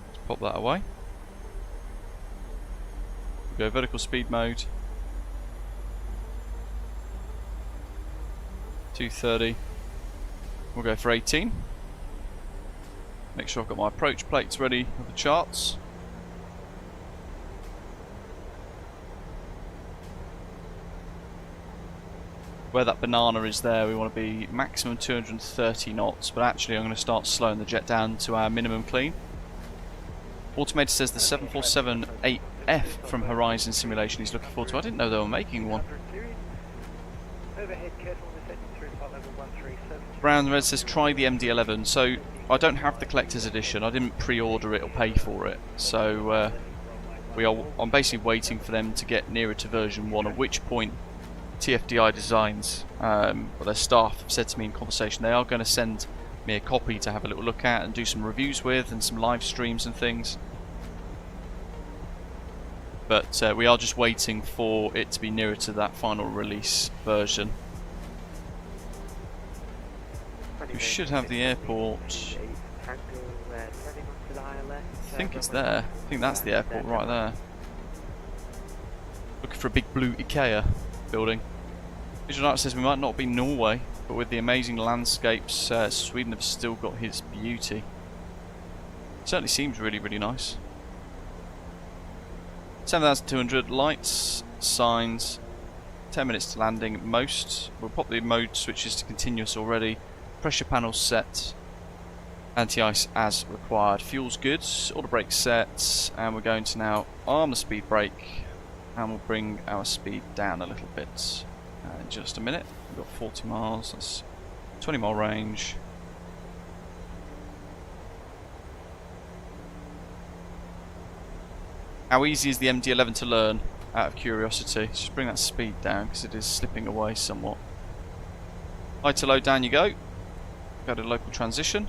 Let's pop that away. We'll go vertical speed mode. 230. We'll go for 18. Make sure I've got my approach plates ready with the charts. Where that banana is there, we want to be maximum 230 knots, but actually I'm going to start slowing the jet down to our minimum clean. Automated says the 747-8F from Horizon Simulation he's looking forward to. I didn't know they were making one. Brown Red says try the MD-11. So I don't have the collector's edition. I didn't pre-order it or pay for it. So I'm basically waiting for them to get nearer to version 1. At which point TFDI Designs, or their staff, have said to me in conversation they are going to send me a copy to have a little look at and do some reviews with and some live streams and things. But we are just waiting for it to be nearer to that final release version. We should have the airport. I think it's there. I think that's the airport right there. Looking for a big blue IKEA building. Visual Art says we might not be Norway, but with the amazing landscapes, Sweden have still got its beauty. Certainly seems really, really nice. 7,200 lights, signs, 10 minutes to landing at most. We'll pop the mode switches to continuous already. Pressure panels set, anti-ice as required. Fuel's good, all the brakes set, and we're going to now arm the speed brake, and we'll bring our speed down a little bit. In just a minute. We've got 40 miles, that's 20 mile range. How easy is the MD-11 to learn, out of curiosity? Just bring that speed down because it is slipping away somewhat. High to low, down you go. Go to local transition.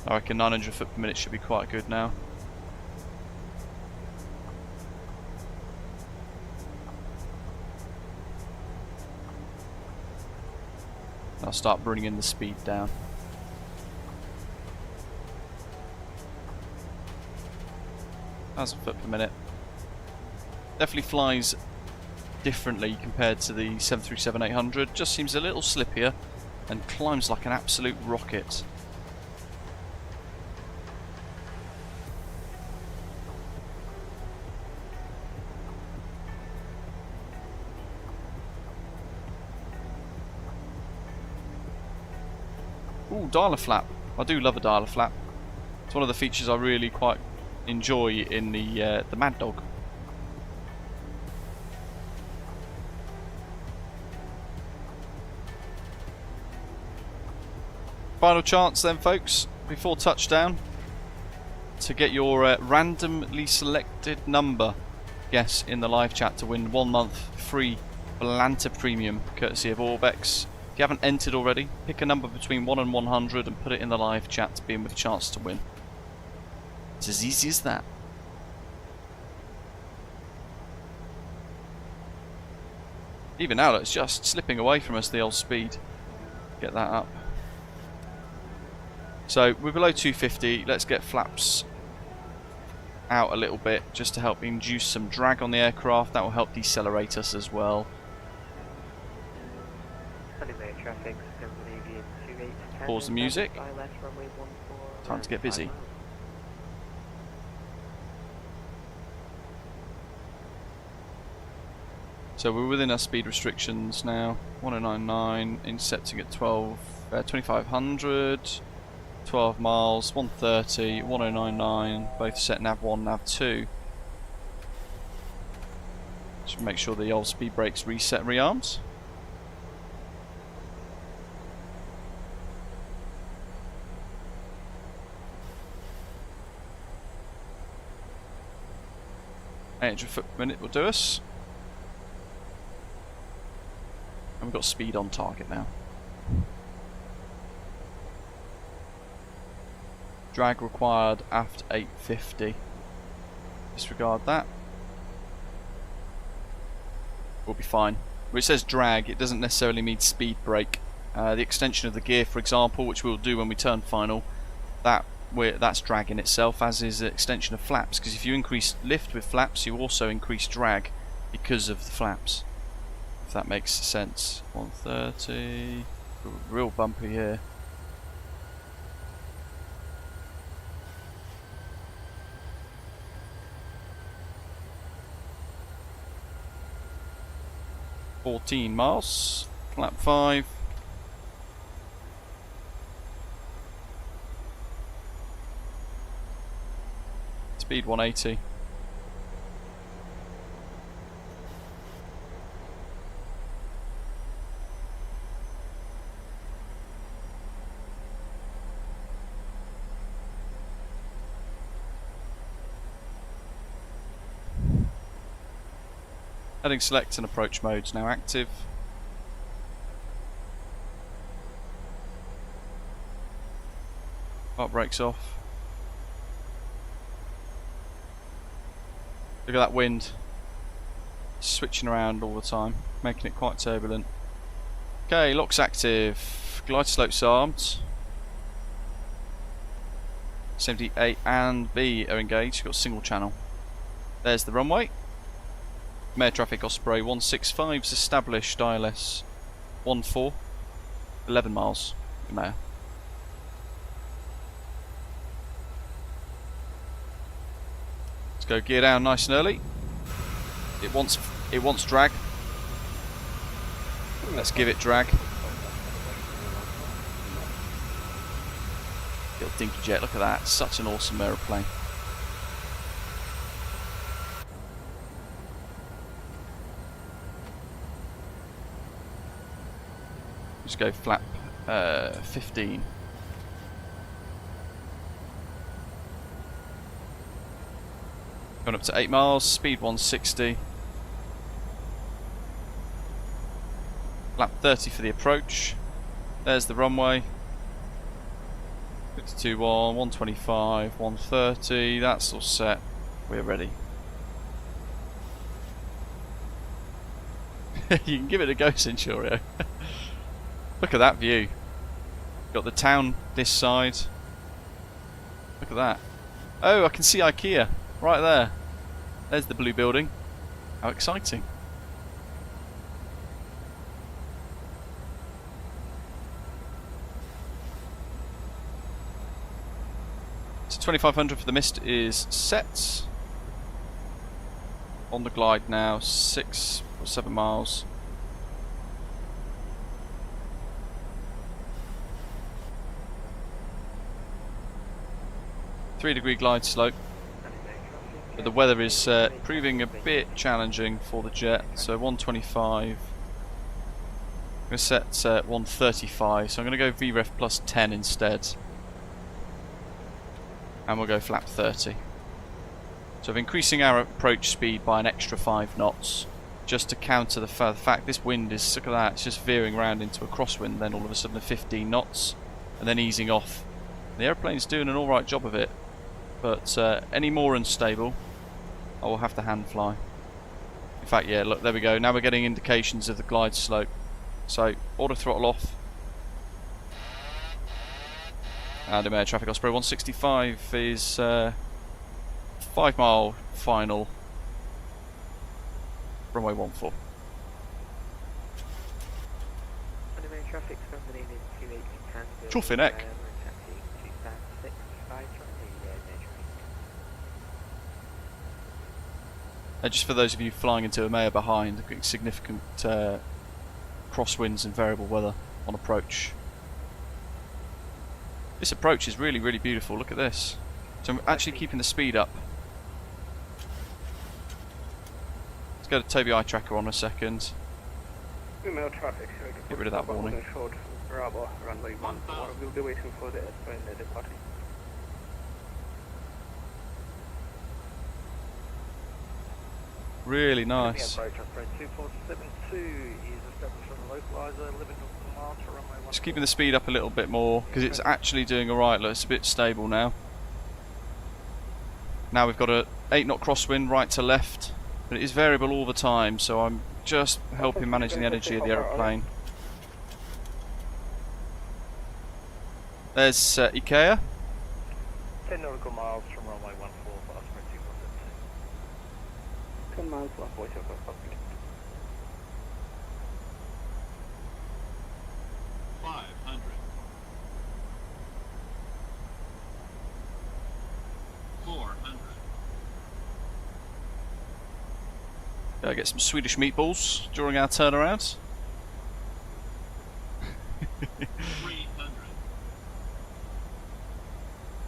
I reckon 900 foot per minute should be quite good now. I'll start bringing the speed down. Thousand foot per minute. Definitely flies differently compared to the 737-800. Just seems a little slippier and climbs like an absolute rocket. Ooh, dialer flap. I do love a dialer flap. It's one of the features I really quite enjoy in the Mad Dog. Final chance then, folks, before touchdown, to get your randomly selected number guess in the live chat to win 1 month free Volanta Premium, courtesy of Orbx. If you haven't entered already, pick a number between 1 and 100 and put it in the live chat to be in with a chance to win. It's as easy as that. Even now, it's just slipping away from us, the old speed. Get that up. So we're below 250. Let's get flaps out a little bit just to help induce some drag on the aircraft. That will help decelerate us as well. Pause the music. Time to get busy. So we're within our speed restrictions now. 1099, intercepting at 2500, 12 miles, 130, 1099, both set nav 1, nav 2. Just make sure the old speed brakes reset rearms. 800 foot per minute will do us. And we've got speed on target now. Drag required aft 850. Disregard that. We'll be fine. When it says drag, it doesn't necessarily mean speed brake. The extension of the gear, for example, which we'll do when we turn final, that's dragging itself, as is the extension of flaps, because if you increase lift with flaps, you also increase drag because of the flaps. If that makes sense. 130, real bumpy here. $14 miles, lap 5. Speed 180. Heading select and approach modes now active. Park brakes off. Look at that wind. Switching around all the time, making it quite turbulent. Okay, locks active. Glide slopes armed. 78 and B are engaged. You've got single channel. There's the runway. Air traffic Osprey 165's established, ILS 14, 11 miles. Mayor. Let's go gear down nice and early. It wants drag. Let's give it drag. Little dinky jet, look at that. Such an awesome aeroplane. Just go flap 15. Going up to 8 miles, speed 160. Flap 30 for the approach. There's the runway. 52 1, 125, 130. That's all set. We're ready. You can give it a go, Centurio. Look at that view. Got the town this side. Look at that. Oh, I can see IKEA right there. There's the blue building. How exciting. So 2500 for the mist is set. On the glide now, 6 or 7 miles. Degree glide slope, but the weather is proving a bit challenging for the jet. So 125. I'm going to set 135. So I'm going to go VREF plus 10 instead, and we'll go flap 30. So we're increasing our approach speed by an extra 5 knots, just to counter the fact this wind is, look at that, it's just veering around into a crosswind. Then all of a sudden 15 knots, and then easing off. The airplane's doing an alright job of it. But any more unstable, I will have to hand fly. In fact, yeah, look, there we go. Now we're getting indications of the glide slope. So, auto throttle off. And air traffic Osprey 165 is 5 mile final. Runway 14. Traffic Scandinavian 280 Tango. Chuffy neck. Just for those of you flying into EMEA behind, significant crosswinds and variable weather on approach. This approach is really, really beautiful. Look at this. So I'm actually keeping the speed up. Let's go to Toby eye tracker on a second. Traffic, Get rid of that warning. Bravo, runway 14. We'll be waiting for the airplane departing. Really nice. Approach on spread 2472 is established on the localizer, 11 miles for runway 14. Just keeping the speed up a little bit more because it's actually doing alright. Look, it's a bit stable now. Now we've got a 8 knot crosswind right to left, but it is variable all the time, so I'm just helping managing the energy of the aeroplane. There's IKEA. 10 nautical miles from runway 14 for spread 2472. 10 miles left, voice over, copy. 500. 400. Gotta get some Swedish meatballs during our turnaround. 300.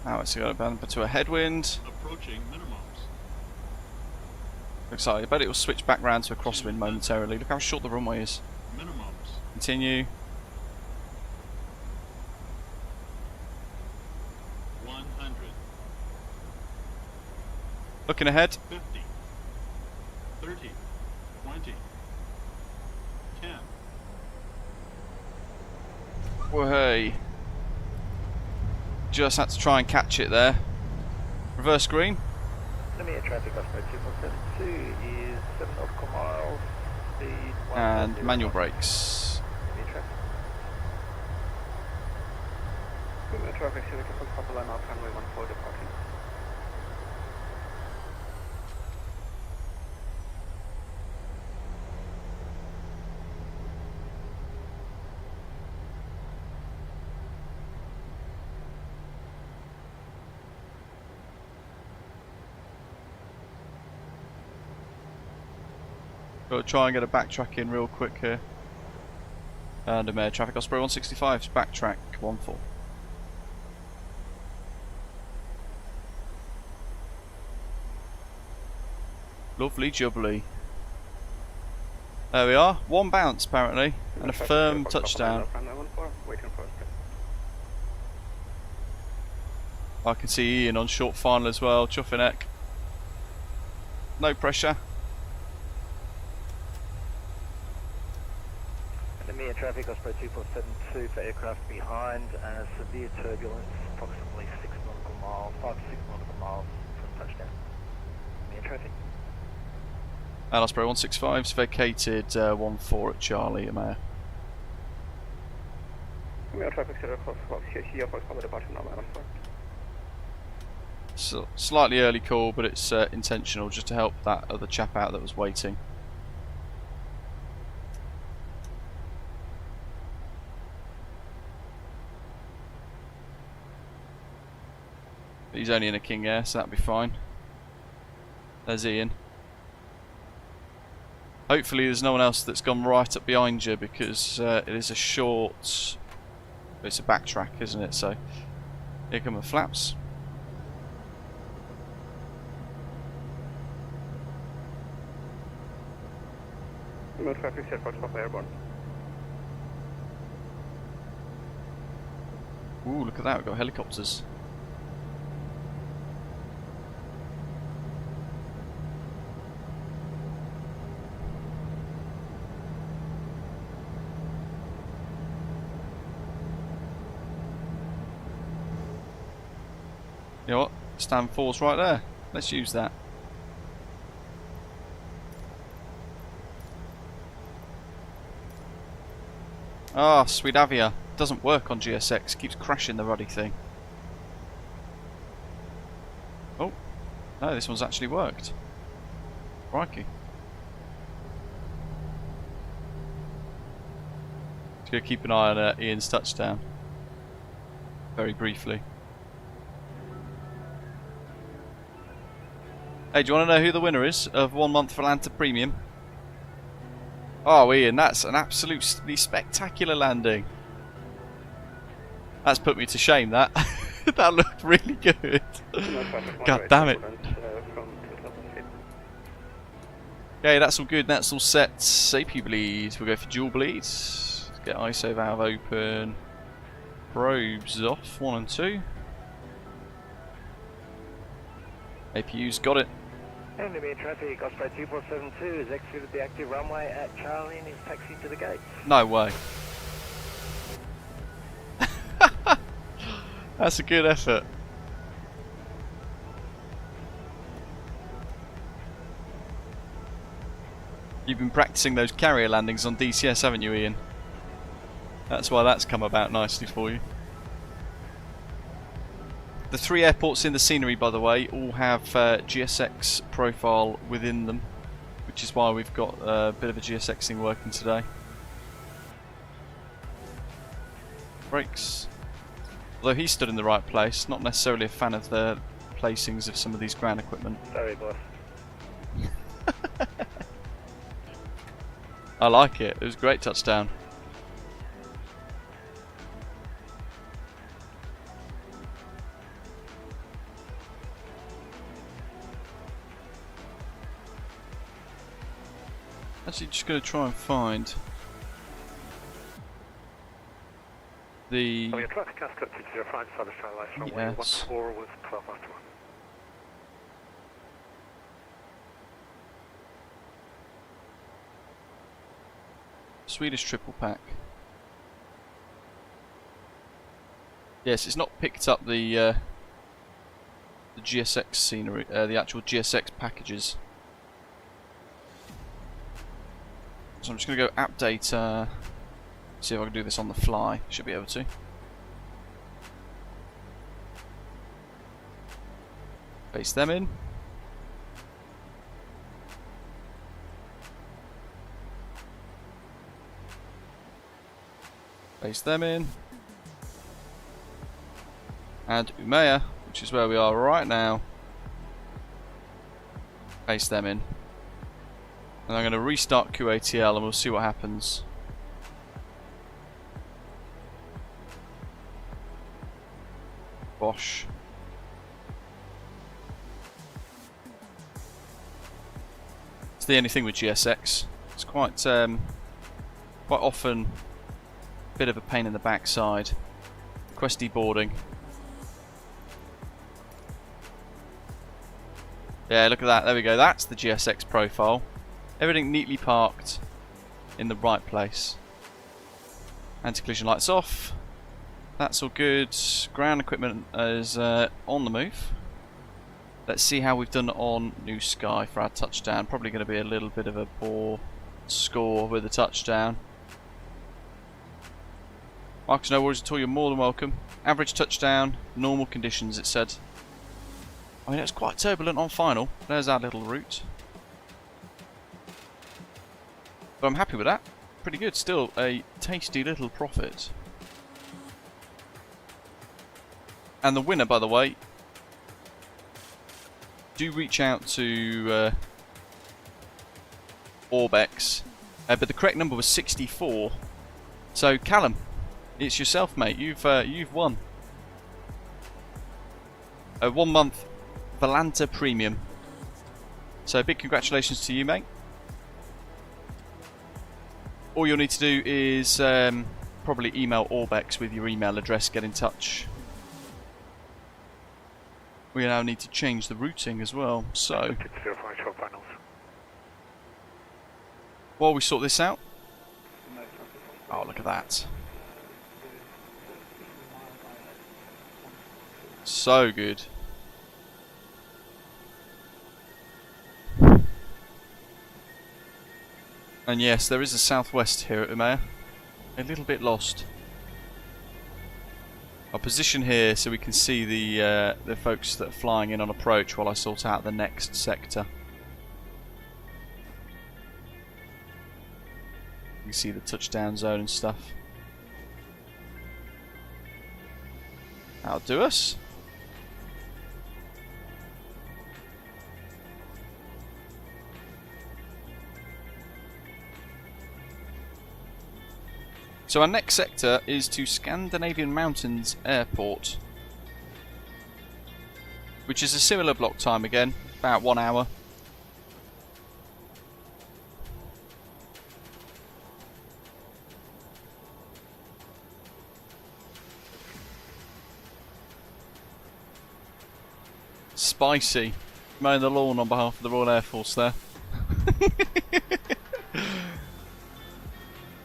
Now it's got to a headwind. Approaching minimums. Looks like I bet it will switch back round to a crosswind momentarily. Look how short the runway is. Minimums. Continue. 100. Looking ahead. 50. 30. 20. 10. Whoa. Just had to try and catch it there. Reverse green. Let me air traffic off spread 2472 is 7 nautical miles, speed 1. And manual brakes. Let me air traffic. Let me air traffic, so we can put Papa Lima off runway 14 departing. Got to try and get a backtrack in real quick here. And a air traffic Osprey 165's backtrack 14. Lovely jubbly. There we are. One bounce apparently, and a firm touchdown. I can see Ian on short final as well, chuffing neck. No pressure. Let me air traffic off spread 2472 for aircraft behind and severe turbulence, approximately 6 nautical miles, 5 to 6 nautical miles from touchdown. Let me air traffic. And Osprey 165's vacated 14 at Charlie, Amaya. Let me air traffic, set across here for combat departure now, man. So, slightly early call, but it's intentional just to help that other chap out that was waiting. He's only in a King Air, so that'll be fine. There's Ian. Hopefully there's no one else that's gone right up behind you, because it is a short... It's a backtrack, isn't it? So, here come the flaps. No traffic set for Papa Airborne. Ooh, look at that, we've got helicopters. You know what? Stand 4's right there. Let's use that. Ah, oh, Swedavia. Doesn't work on GSX. Keeps crashing the ruddy thing. Oh. No, this one's actually worked. Crikey. Just gonna keep an eye on Ian's touchdown. Very briefly. Hey, do you want to know who the winner is of 1 month Volanta Premium? Oh, Ian, that's an absolutely spectacular landing. That's put me to shame, that. That looked really good. God damn it. Okay, that's all good, that's all set. AP bleed, we'll go for dual bleed. Let's get ISO valve open. Probes off, 1 and 2. APU's got it. Enemy in traffic, Osprey 2472 has exited the active runway at Charlie and is taxiing to the gates. No way. That's a good effort. You've been practicing those carrier landings on DCS, haven't you, Ian? That's why that's come about nicely for you. The 3 airports in the scenery, by the way, all have GSX profile within them, which is why we've got a bit of a GSX thing working today. Brakes. Although he stood in the right place, not necessarily a fan of the placings of some of these ground equipment. Sorry, boss. I like it. It was a great touchdown. Actually, just going to try and find the... Oh, your traffic has got 205 South Australia lights runway Yes. 14 with 12 after 1. Swedish Triple Pack. Yes, it's not picked up the GSX scenery, the actual GSX packages. So I'm just going to go update, see if I can do this on the fly. Should be able to. Paste them in. Paste them in. And Umeå, which is where we are right now. Paste them in. And I'm going to restart QATL and we'll see what happens. Bosh. It's the only thing with GSX. It's quite often a bit of a pain in the backside. Request deboarding. Yeah, look at that. There we go. That's the GSX profile. Everything neatly parked in the right place. Anti-collision lights off. That's all good. Ground equipment is on the move. Let's see how we've done on New Sky for our touchdown. Probably going to be a little bit of a poor score with the touchdown. Marcus, no worries at all. You're more than welcome. Average touchdown, normal conditions, it said. I mean, it's quite turbulent on final. There's our little route. But I'm happy with that. Pretty good. Still a tasty little profit. And the winner, by the way, do reach out to Orbx. But the correct number was 64. So, Callum, it's yourself, mate. You've won. A 1 month Volanta Premium. So big congratulations to you, mate. All you'll need to do is probably email Orbx with your email address, get in touch. We now need to change the routing as well, so while we sort this out. Oh, look at that. So good. And yes, there is a southwest here at Umeå. A little bit lost. I'll position here so we can see the folks that are flying in on approach while I sort out the next sector. You can see the touchdown zone and stuff. That'll do us. So our next sector is to Scandinavian Mountains Airport, which is a similar block time again, about 1 hour. Spicy. Mowing the lawn on behalf of the Royal Air Force there.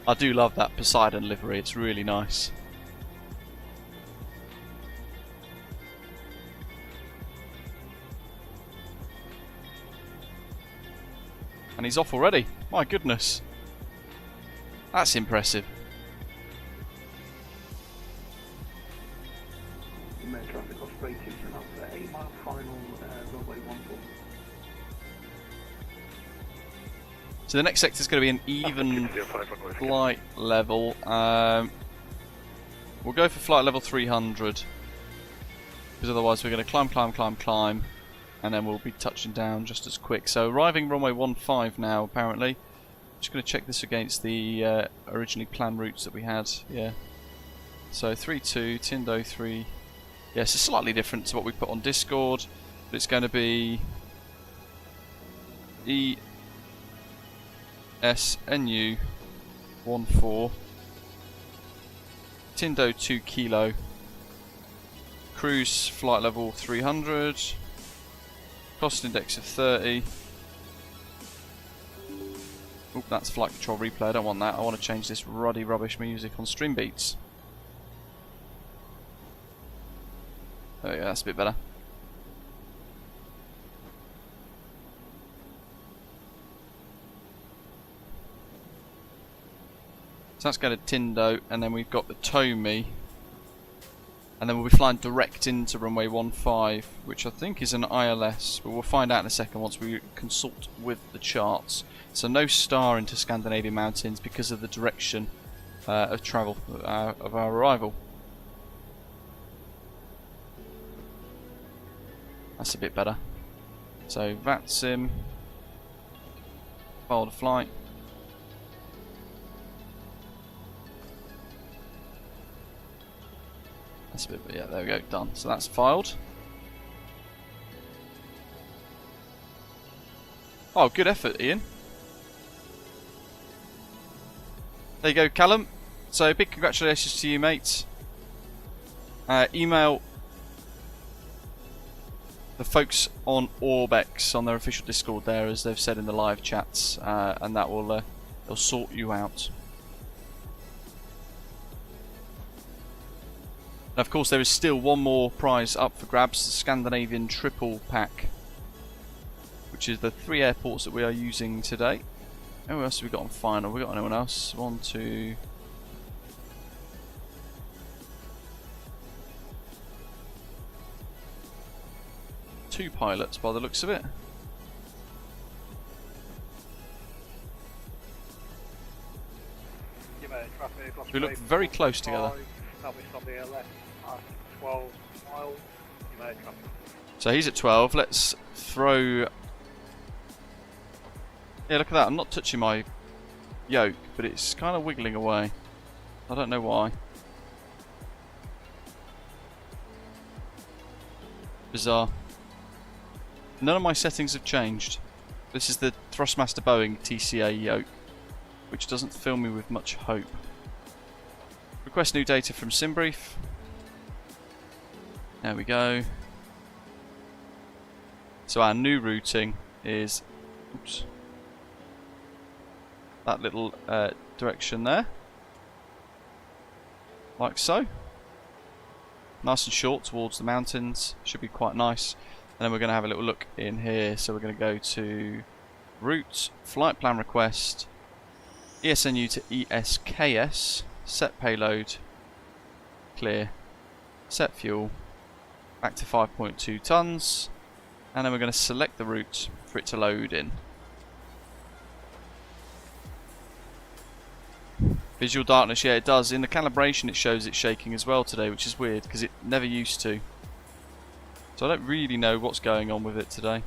I do love that Poseidon livery, it's really nice. And he's off already, my goodness. That's impressive. Traffic off straight to turn up for 8 mile final runway 14. So the next sector is going to be an even flight level. We'll go for flight level 300 because otherwise we're going to climb, and then we'll be touching down just as quick. So arriving runway 15 now apparently. Just going to check this against the originally planned routes that we had. Yeah. So 32 Tindo 3. Yes, it's slightly different to what we put on Discord, but it's going to be ESNU 14 Tindo 2 kilo, cruise flight level 300, cost index of 30. Oop, that's flight control replay, I don't want that, I want to change this ruddy rubbish music on Stream Beats. There we go, that's a bit better. So that's going to Tindo, and then we've got the Tomi. And then we'll be flying direct into runway 15, which I think is an ILS, but we'll find out in a second once we consult with the charts. So no star into Scandinavian Mountains because of the direction of travel of our arrival. That's a bit better. So VATSIM, file to flight. That's a bit, yeah, there we go, done. So that's filed. Oh, good effort, Ian. There you go, Callum. So big congratulations to you, mates. Email the folks on Orbx on their official Discord there, as they've said in the live chats, and that will they'll sort you out. And of course, there is still one more prize up for grabs: the Scandinavian Triple Pack, which is the 3 airports that we are using today. Who else have we got on final? We got anyone else? 1, 2. Two pilots by the looks of it. We look very close together. So he's at 12. Let's throw. Yeah, look at that. I'm not touching my yoke, but it's kind of wiggling away. I don't know why. Bizarre. None of my settings have changed. This is the Thrustmaster Boeing TCA yoke, which doesn't fill me with much hope. Request new data from SimBrief. There we go. So our new routing is, oops, that little direction there, like so. Nice and short towards the mountains, should be quite nice. And then we're going to have a little look in here. So we're going to go to route, flight plan request, ESNU to ESKS, set payload, clear, set fuel, back to 5.2 tons, and then we're going to select the route for it to load in. Visual darkness, yeah, it does. In the calibration it shows it's shaking as well today, which is weird because it never used to. So I don't really know what's going on with it today.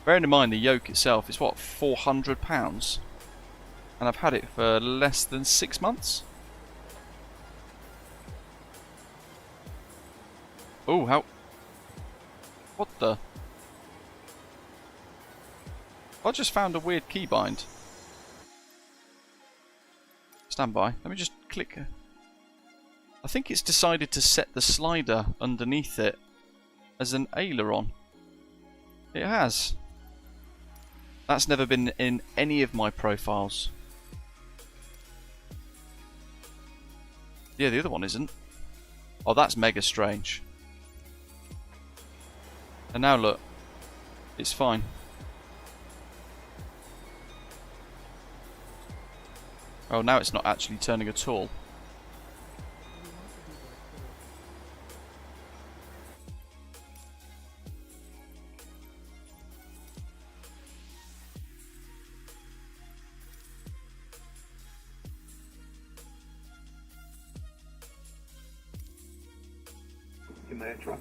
Bearing in mind the yoke itself is what, £400? And I've had it for less than 6 months. Oh, how... What the... I just found a weird keybind. Stand by. Let me just click. I think it's decided to set the slider underneath it as an aileron. It has. That's never been in any of my profiles. Yeah, the other one isn't. Oh, that's mega strange. And now look, it's fine. Oh, now it's not actually turning at all.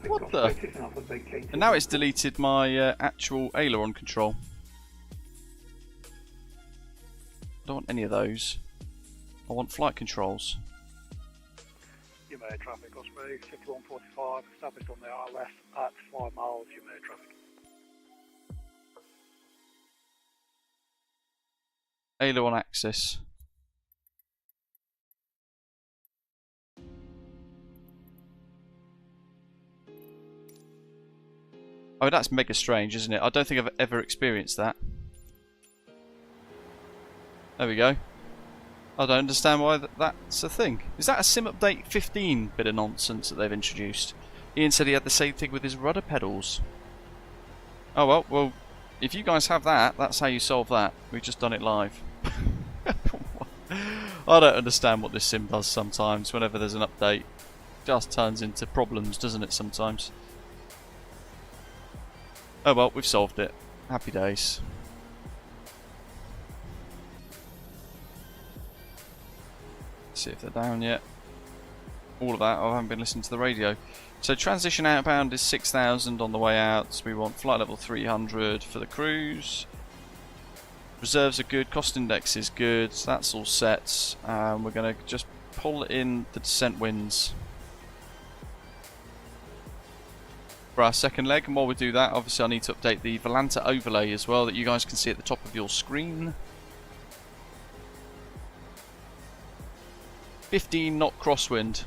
What the? And now it's deleted my actual aileron control. I don't want any of those. I want flight controls. You may traffic, Osprey 6145, established on the ILS at 5 miles, you may traffic. Aileron axis. Oh, that's mega strange, isn't it? I don't think I've ever experienced that. There we go. I don't understand why that's a thing. Is that a Sim Update 15 bit of nonsense that they've introduced? Ian said he had the same thing with his rudder pedals. Oh well, if you guys have that, that's how you solve that. We've just done it live. I don't understand what this sim does sometimes. Whenever there's an update, it just turns into problems, doesn't it, sometimes? Oh well, we've solved it. Happy days. Let's see if they're down yet. All of that, I haven't been listening to the radio. So transition outbound is 6,000 on the way out. So we want flight level 300 for the cruise. Reserves are good, cost index is good, so that's all set. We're going to just pull in the descent winds for our second leg, and while we do that, obviously I need to update the Volanta overlay as well that you guys can see at the top of your screen. 15 knot crosswind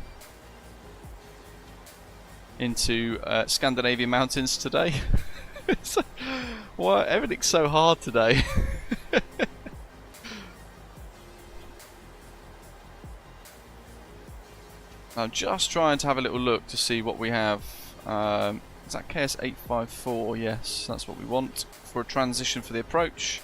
into Scandinavian Mountains today. Why everything's so hard today? I'm just trying to have a little look to see what we have. Is that KS854? Yes, that's what we want for a transition for the approach.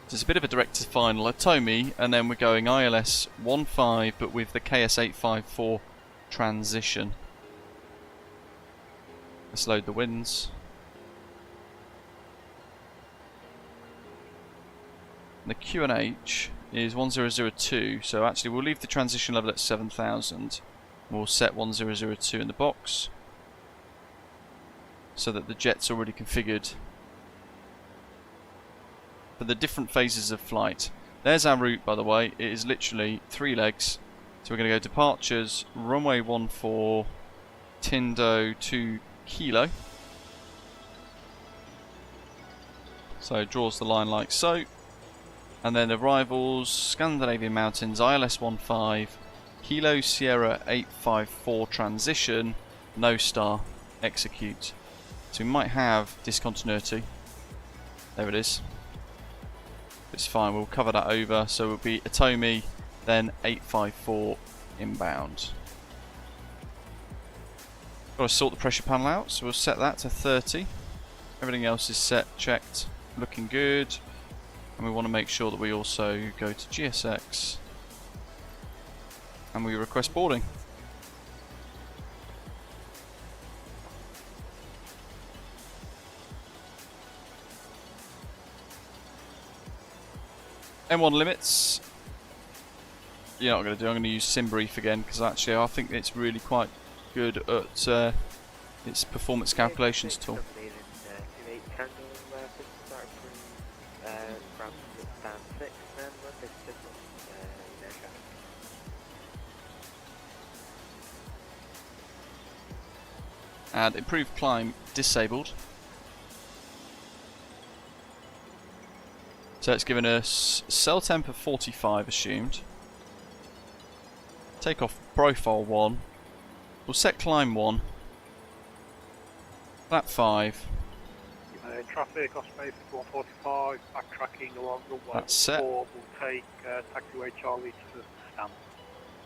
So it's a bit of a direct to final at Tomi, and then we're going ILS 15 but with the KS854 transition. Let's load the winds. The QNH is 1002, so actually we'll leave the transition level at 7,000. We'll set 1002 in the box so that the jet's already configured for the different phases of flight. There's our route, by the way. It is literally 3 legs. So we're going to go departures, runway 14, Tindo 2 Kilo. So it draws the line like so. And then arrivals, Scandinavian Mountains, ILS 15, Kilo Sierra 854 transition, no star, execute. So we might have discontinuity. There it is. It's fine, we'll cover that over. So it will be Atomi, then 854 inbound. Got to sort the pressure panel out, so we'll set that to 30. Everything else is set, checked, looking good. And we want to make sure that we also go to GSX and we request boarding. M1 limits. You're not going to do. I'm going to use SimBrief again because actually I think it's really quite good at its performance calculations tool. And improved climb disabled. So it's given us cell temp of 45 assumed. Take off profile 1. We'll set climb 1. Flat 5. Traffic, Osprey 145, backtracking along runway That's set. 4, we'll take taxiway Charlie to stand.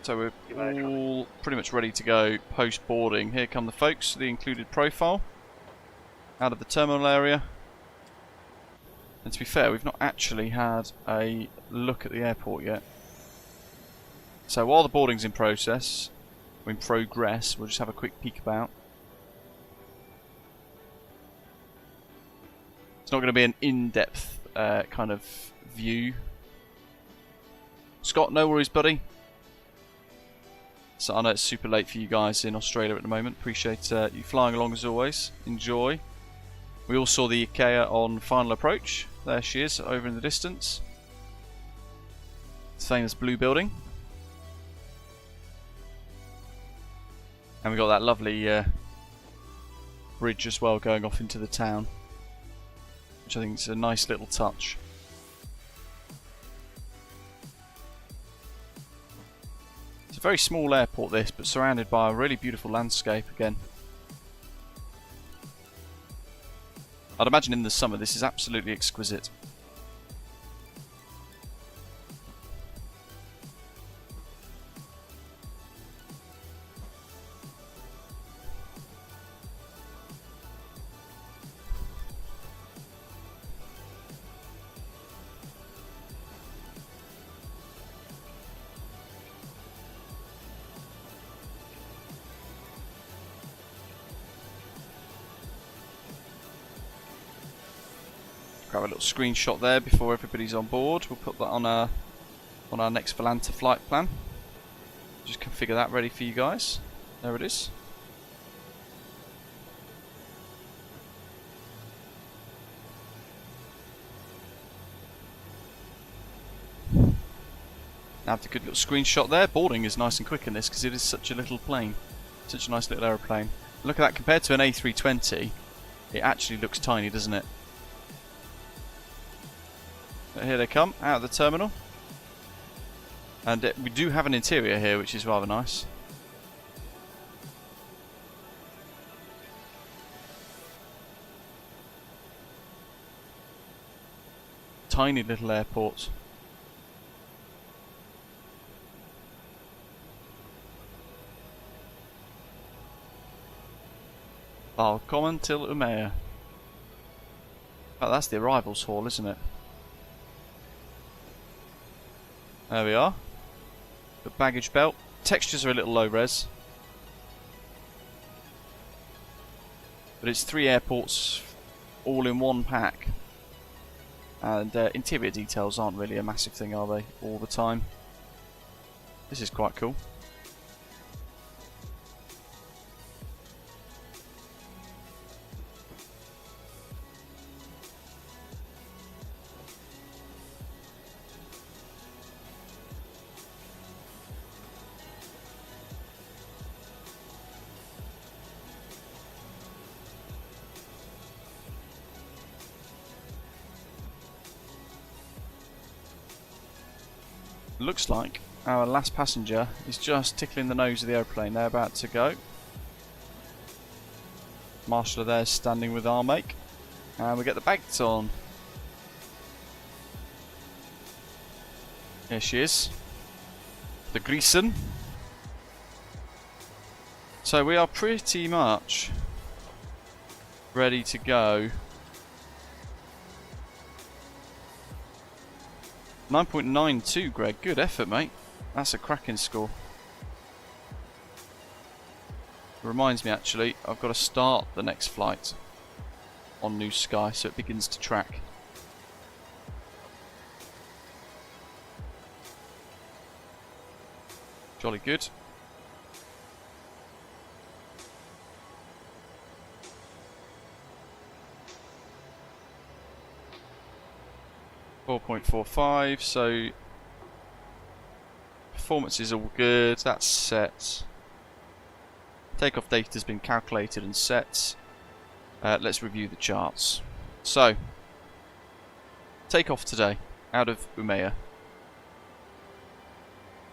So we're all pretty much ready to go post boarding. Here come the folks, the included profile out of the terminal area. And to be fair, we've not actually had a look at the airport yet. So while the boarding's in progress, we'll just have a quick peek about. It's not going to be an in-depth kind of view. Scott, no worries, buddy. So I know it's super late for you guys in Australia at the moment. Appreciate you flying along as always. Enjoy. We all saw the IKEA on final approach. There she is, over in the distance. Famous blue building. And we got that lovely bridge as well going off into the town, which I think is a nice little touch. It's a very small airport this, but surrounded by a really beautiful landscape again. I'd imagine in the summer this is absolutely exquisite. Grab a little screenshot there before everybody's on board. We'll put that on our next Volanta flight plan. Just configure that ready for you guys. There it is. Now the good little screenshot there. Boarding is nice and quick in this because it is such a little plane, such a nice little aeroplane. Look at that, compared to an A320, it actually looks tiny, doesn't it? But here they come, out of the terminal. And we do have an interior here, which is rather nice. Tiny little airport. Välkommen till Umeå. Oh, that's the arrivals hall, isn't it? There we are. The baggage belt. Textures are a little low res. But it's 3 airports all in one pack. And interior details aren't really a massive thing, are they? All the time. This is quite cool. Looks like our last passenger is just tickling the nose of the airplane. They're about to go. Marshall there standing with our make. And we get the bags on. Here she is. The Grisen. So we are pretty much ready to go. 9.92, Greg. Good effort, mate. That's a cracking score. Reminds me, actually, I've got to start the next flight on New Sky, so it begins to track. Jolly good. .45, so performance is all good. That's set. Takeoff data has been calculated and set. Let's review the charts. So, takeoff today out of Umeå.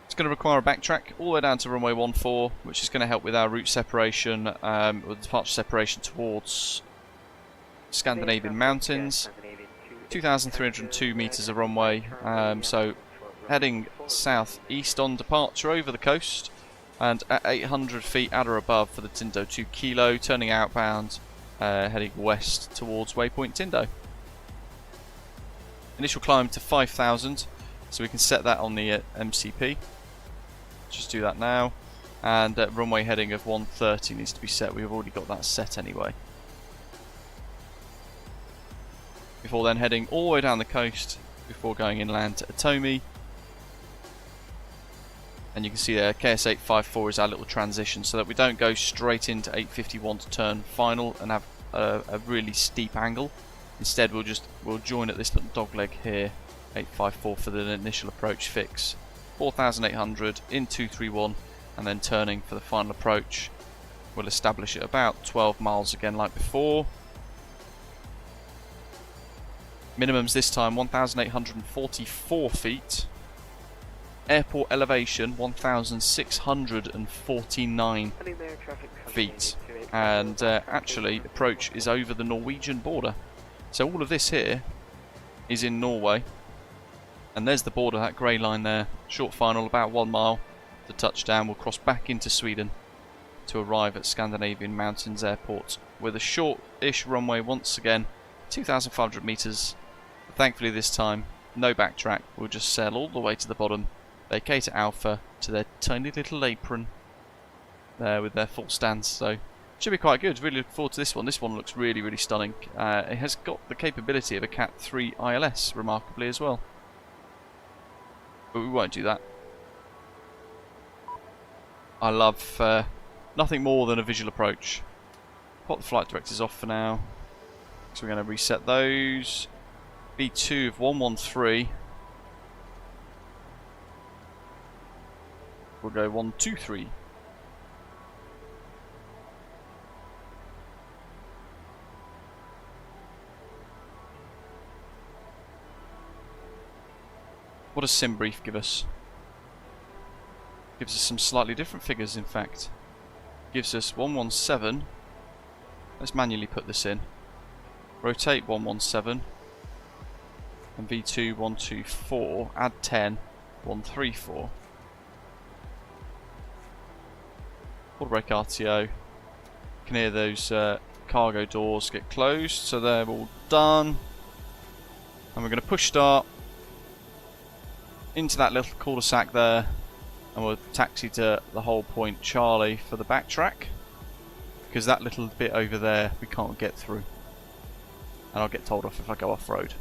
It's going to require a backtrack all the way down to runway 14, which is going to help with our route separation, with departure separation towards Scandinavian Mountains. 2,302 metres of runway, so heading southeast on departure over the coast, and at 800 feet at or above for the Tindo 2 Kilo, turning outbound, heading west towards waypoint Tindo. Initial climb to 5,000, so we can set that on the MCP. Just do that now, and runway heading of 130 needs to be set. We've already got that set anyway. Before then heading all the way down the coast before going inland to Atomi. And you can see there KS854 is our little transition, so that we don't go straight into 851 to turn final and have a really steep angle. Instead we'll join at this little dogleg here, 854 for the initial approach fix. 4,800 in 231, and then turning for the final approach. We'll establish at about 12 miles again like before. Minimums this time 1,844 feet. Airport elevation 1,649 feet. And actually approach is over the Norwegian border. So all of this here is in Norway. And there's the border, that grey line there. Short final, about 1 mile to touchdown. We'll cross back into Sweden to arrive at Scandinavian Mountains Airport with a short-ish runway once again, 2,500 metres. Thankfully this time, no backtrack. We'll just sail all the way to the bottom, vacate at Alpha to their tiny little apron there with their full stance. So should be quite good. Really looking forward to this one. This one looks really, really stunning. It has got the capability of a Cat 3 ILS, remarkably as well. But we won't do that. I love nothing more than a visual approach. Pop the flight directors off for now. So we're going to reset those. B2 of 113. We'll go 123. What does sim brief give us? Gives us some slightly different figures, in fact. Gives us 117. Let's manually put this in. Rotate 117. And V2 124. Add 10. 134. Quarter brake RTO. You can hear those cargo doors get closed, so they're all done. And we're going to push start into that little cul-de-sac there, and we'll taxi to the whole point Charlie for the backtrack, because that little bit over there we can't get through, and I'll get told off if I go off-road.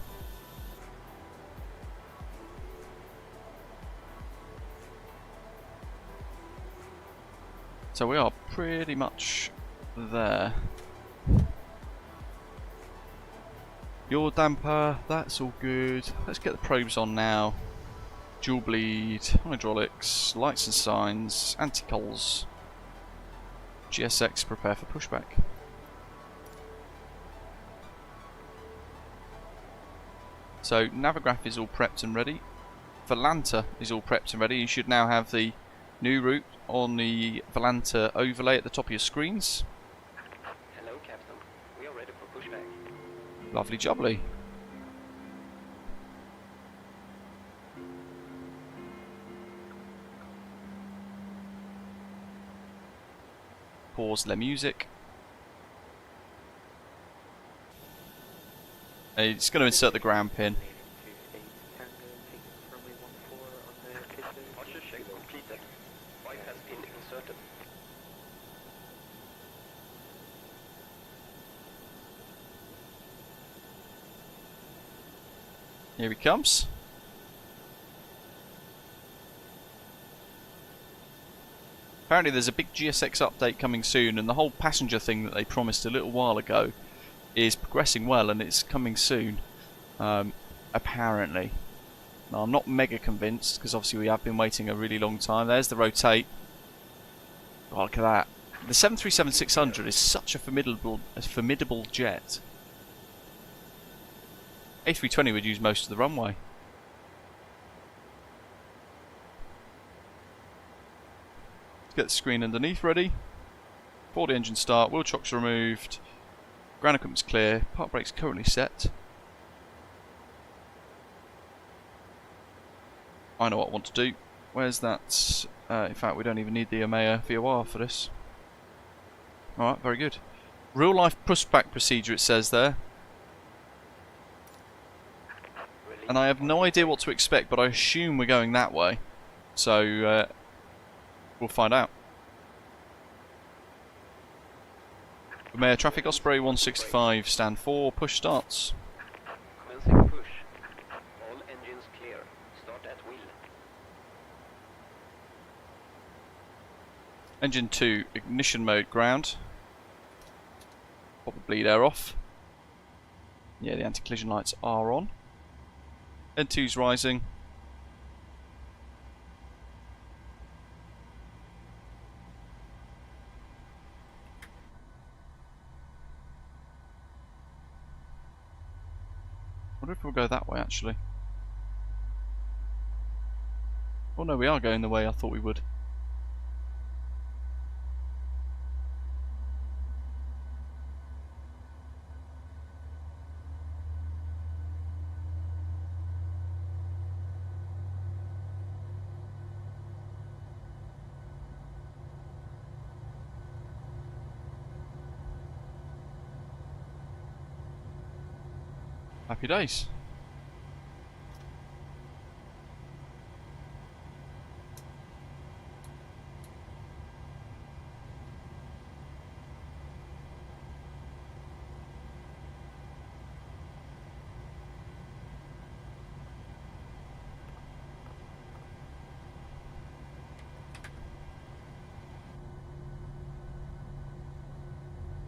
So we are pretty much there. Yaw damper, that's all good. Let's get the probes on now. Dual bleed, hydraulics, lights and signs, anti-cols. GSX, prepare for pushback. So Navigraph is all prepped and ready. Volanta is all prepped and ready. You should now have the new route on the Volanta overlay at the top of your screens. Hello, Captain. We are ready for pushback. Lovely jubbly. Pause the music. It's going to insert the ground pin. Here he comes. Apparently there's a big GSX update coming soon, and the whole passenger thing that they promised a little while ago is progressing well, and it's coming soon. Apparently. Now I'm not mega convinced, because obviously we have been waiting a really long time. There's the rotate. Oh, look at that. The 737-600 is such a formidable jet. A320 would use most of the runway. Get the screen underneath ready. 40 engine start, wheel chocks removed. Ground equipment's clear, park brakes currently set. I know what I want to do. Where's that? In fact, we don't even need the EMEA VOR for this. Alright, very good. Real life pushback procedure, it says there. And I have no idea what to expect, but I assume we're going that way. So, we'll find out. Mayor Traffic Osprey 165, stand 4, push starts. Commencing push. All engines clear. Start at wheel. Engine 2, ignition mode ground. Pop the bleed air off. Yeah, the anti-collision lights are on. N2's rising. I wonder if we'll go that way actually. Oh no, we are going the way I thought we would. Happy days.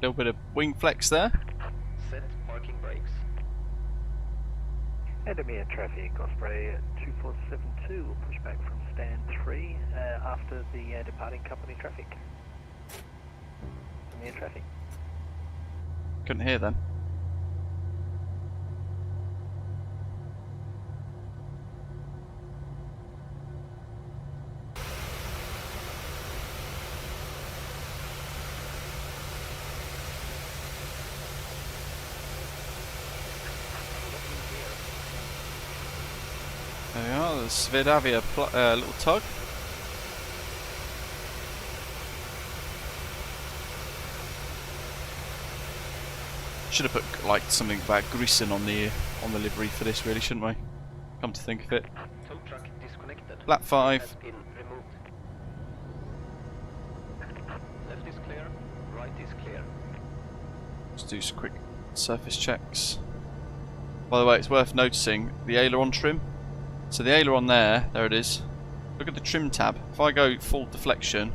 Little bit of wing flex there. Set parking brakes. Scandinavian Traffic Osprey 2472 will push back from stand 3 after the departing company traffic. Scandinavian Traffic. Couldn't hear then. There we are, the Swedavia little tug. Should have put like something about greasing on the livery for this, really, shouldn't we? Come to think of it. Tow truck disconnected. Lap 5. Has been removed. Left is clear. Right is clear. Let's do some quick surface checks. By the way, it's worth noticing the aileron trim. So the aileron there it is. Look at the trim tab. If I go full deflection,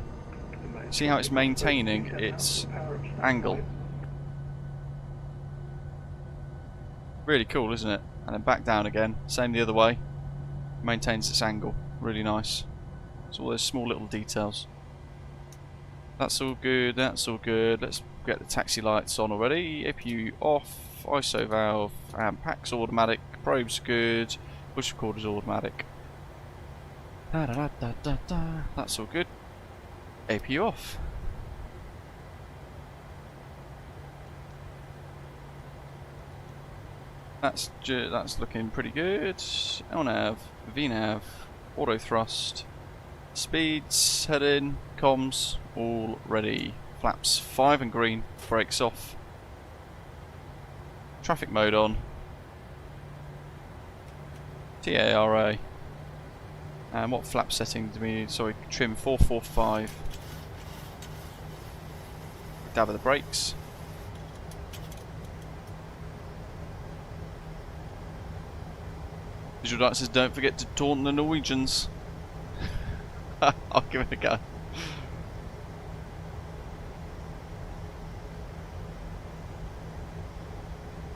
see how it's maintaining its angle. Really cool, isn't it? And then back down again. Same the other way. Maintains its angle. Really nice. So all those small little details. That's all good. That's all good. Let's get the taxi lights on already. APU off. ISO valve. And PAC's automatic. Probe's good. Push recorder's automatic. Da, da, da, da, da, da. That's all good. APU off. That's looking pretty good. LNAV, VNAV, auto thrust, speeds, heading, comms, all ready. Flaps 5 and green, brakes off. Traffic mode on. TARA. And what flap setting do we need? Sorry, trim 445. Dab of the brakes. Visual Light says don't forget to taunt the Norwegians. I'll give it a go.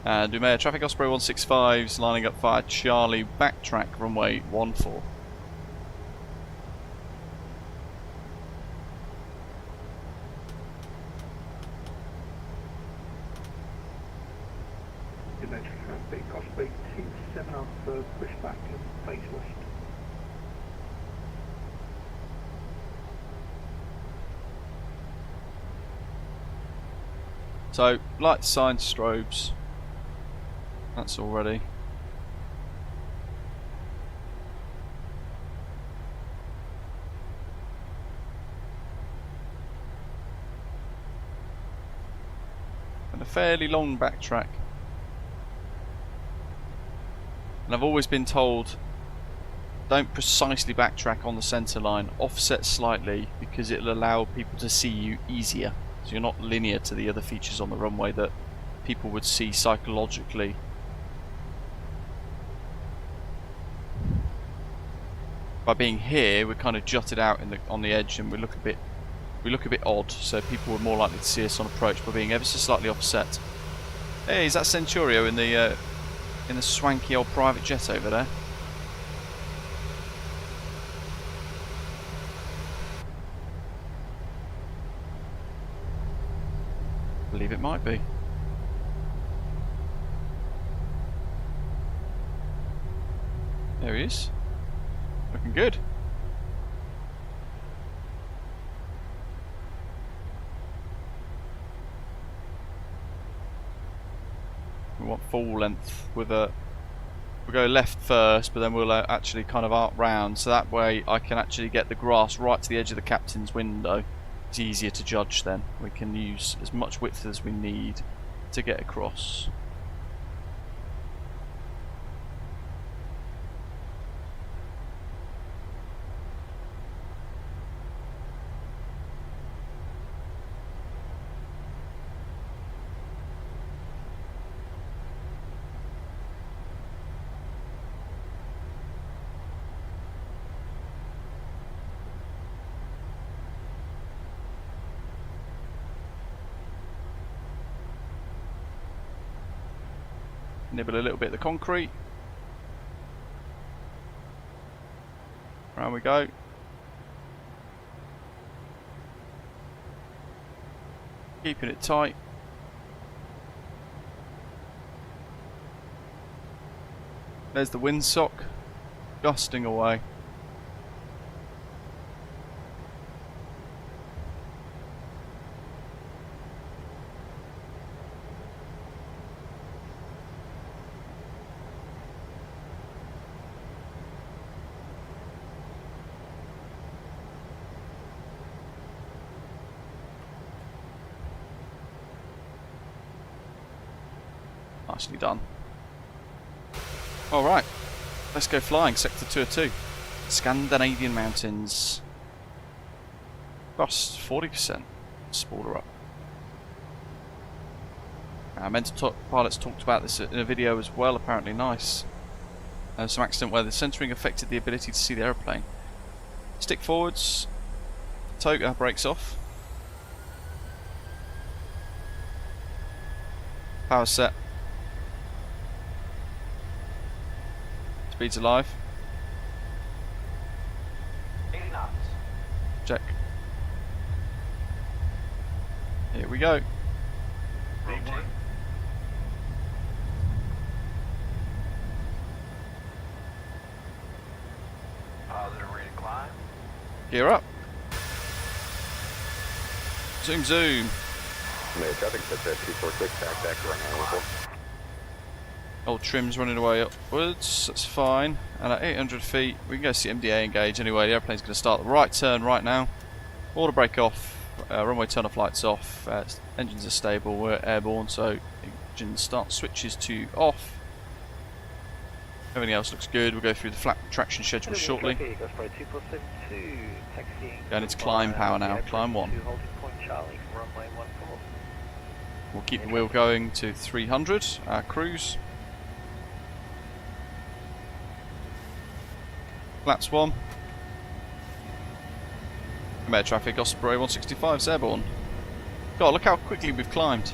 And Dumea Traffic Osprey 165s lining up via Charlie backtrack runway 14. United Traffic Osprey 27 off pushback and face west. So, light signs, strobes. That's all ready. And a fairly long backtrack. And I've always been told, don't precisely backtrack on the centre line, offset slightly because it'll allow people to see you easier. So you're not linear to the other features on the runway that people would see psychologically. By being here, we're kind of jutted out on the edge, and we look a bit odd. So people were more likely to see us on approach by being ever so slightly offset. Hey, is that Centurio in the swanky old private jet over there? I believe it might be. There he is. Looking good. We want full length with a... We'll go left first, but then we'll actually kind of arc round, so that way I can actually get the grass right to the edge of the captain's window. It's easier to judge then. We can use as much width as we need to get across. Nibble a little bit of the concrete. Round we go. Keeping it tight. There's the windsock, gusting away. Nicely done. Alright, let's go flying. Sector 202. Scandinavian Mountains. Bust 40%. Spoiler up. Mental pilots talked about this in a video as well, apparently. Nice. Some accident where the centering affected the ability to see the aeroplane. Stick forwards. Toga breaks off. Power set. Speed's alive. 80 knots. Check. Here we go. Rotate. Positive rate of climb. Gear up. Zoom, zoom. Traffic sets at 246, back running over. Old trim's running away upwards, that's fine. And at 800 feet, we can go see MDA engage anyway. The airplane's going to start the right turn right now. Auto brake off, runway turn off, lights off. Engines are stable, we're airborne, so engine start switches to off. Everything else looks good. We'll go through the flat traction schedule shortly. Going into climb power now, climb 1. We'll keep the wheel going to 300, our cruise. Flaps 1. Air traffic, Osprey 165's airborne. God, look how quickly we've climbed.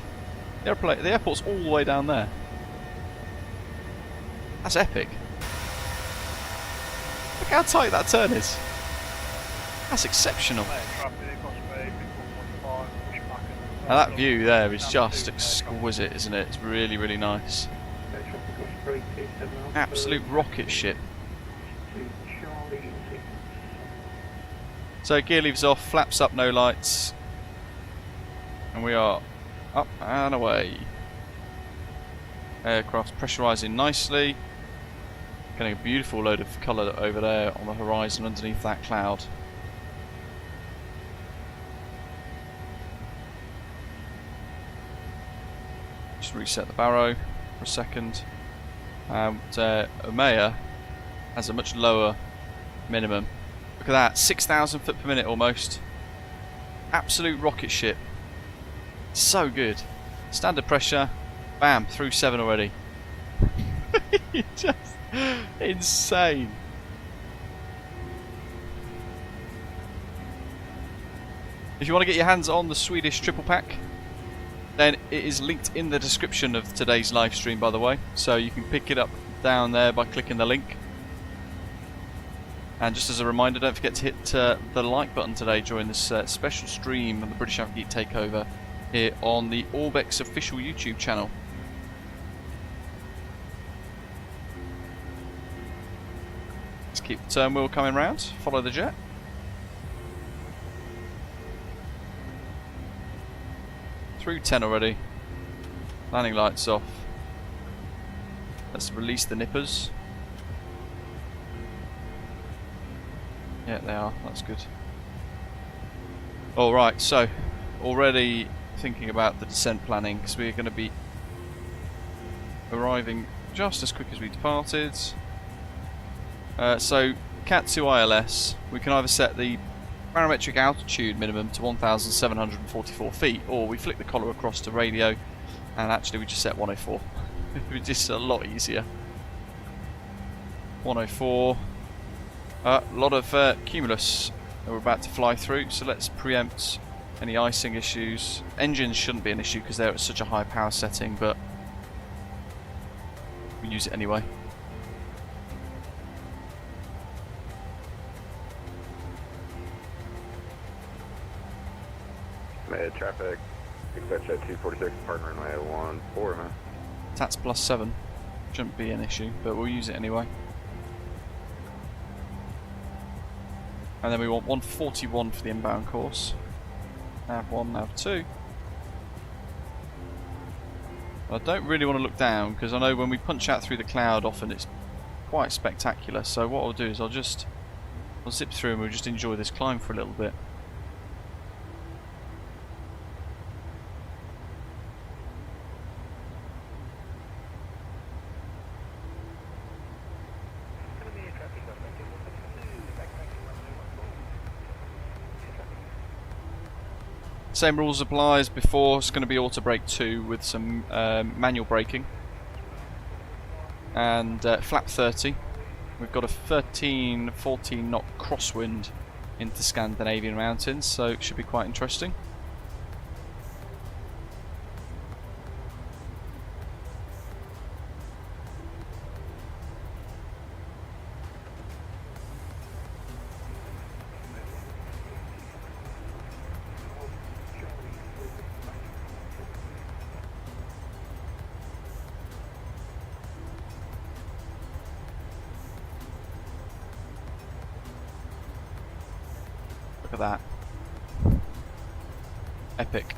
The airport's all the way down there. That's epic. Look how tight that turn is. That's exceptional. Now that view there is just exquisite, isn't it? It's really, really nice. Absolute rocket ship. So gear leaves off, flaps up, no lights. And we are Up and away. Aircraft's pressurising nicely. Getting a beautiful load of colour over there on the horizon underneath that cloud. Just reset the barrow for a second. Omea has a much lower minimum. Look at that, 6,000 foot per minute almost. Absolute rocket ship. So good. Standard pressure, bam, through 7 already. Just insane. If you want to get your hands on the Swedish Triple Pack, then it is linked in the description of today's live stream, by the way, so you can pick it up down there by clicking the link. And just as a reminder, don't forget to hit the like button today during this special stream of the British Avgeek takeover here on the Orbx official YouTube channel. Let's keep the turn wheel coming round, follow the jet. Through 10 already. Landing lights off. Let's release the nippers. Yeah, they are. That's good. Alright, so already thinking about the descent planning because we're going to be arriving just as quick as we departed. So Cat 2 ILS, we can either set the barometric altitude minimum to 1,744 feet, or we flick the collar across to radio, and actually we just set 104. It's just a lot easier. 104. A lot of cumulus that we're about to fly through, so let's preempt any icing issues. Engines shouldn't be an issue because they're at such a high power setting, but we use it anyway. Made traffic, expect jet 246, partner runway 14, man. That's +7. Shouldn't be an issue, but we'll use it anyway. And then we want 141 for the inbound course. Nav 1, Nav 2. I don't really want to look down because I know when we punch out through the cloud often it's quite spectacular. So what I'll do is I'll zip through and we'll just enjoy this climb for a little bit. Same rules apply as before. It's going to be auto brake 2 with some manual braking. And flap 30. We've got a 13-14 knot crosswind into Scandinavian Mountains, so it should be quite interesting. Look at that. Epic.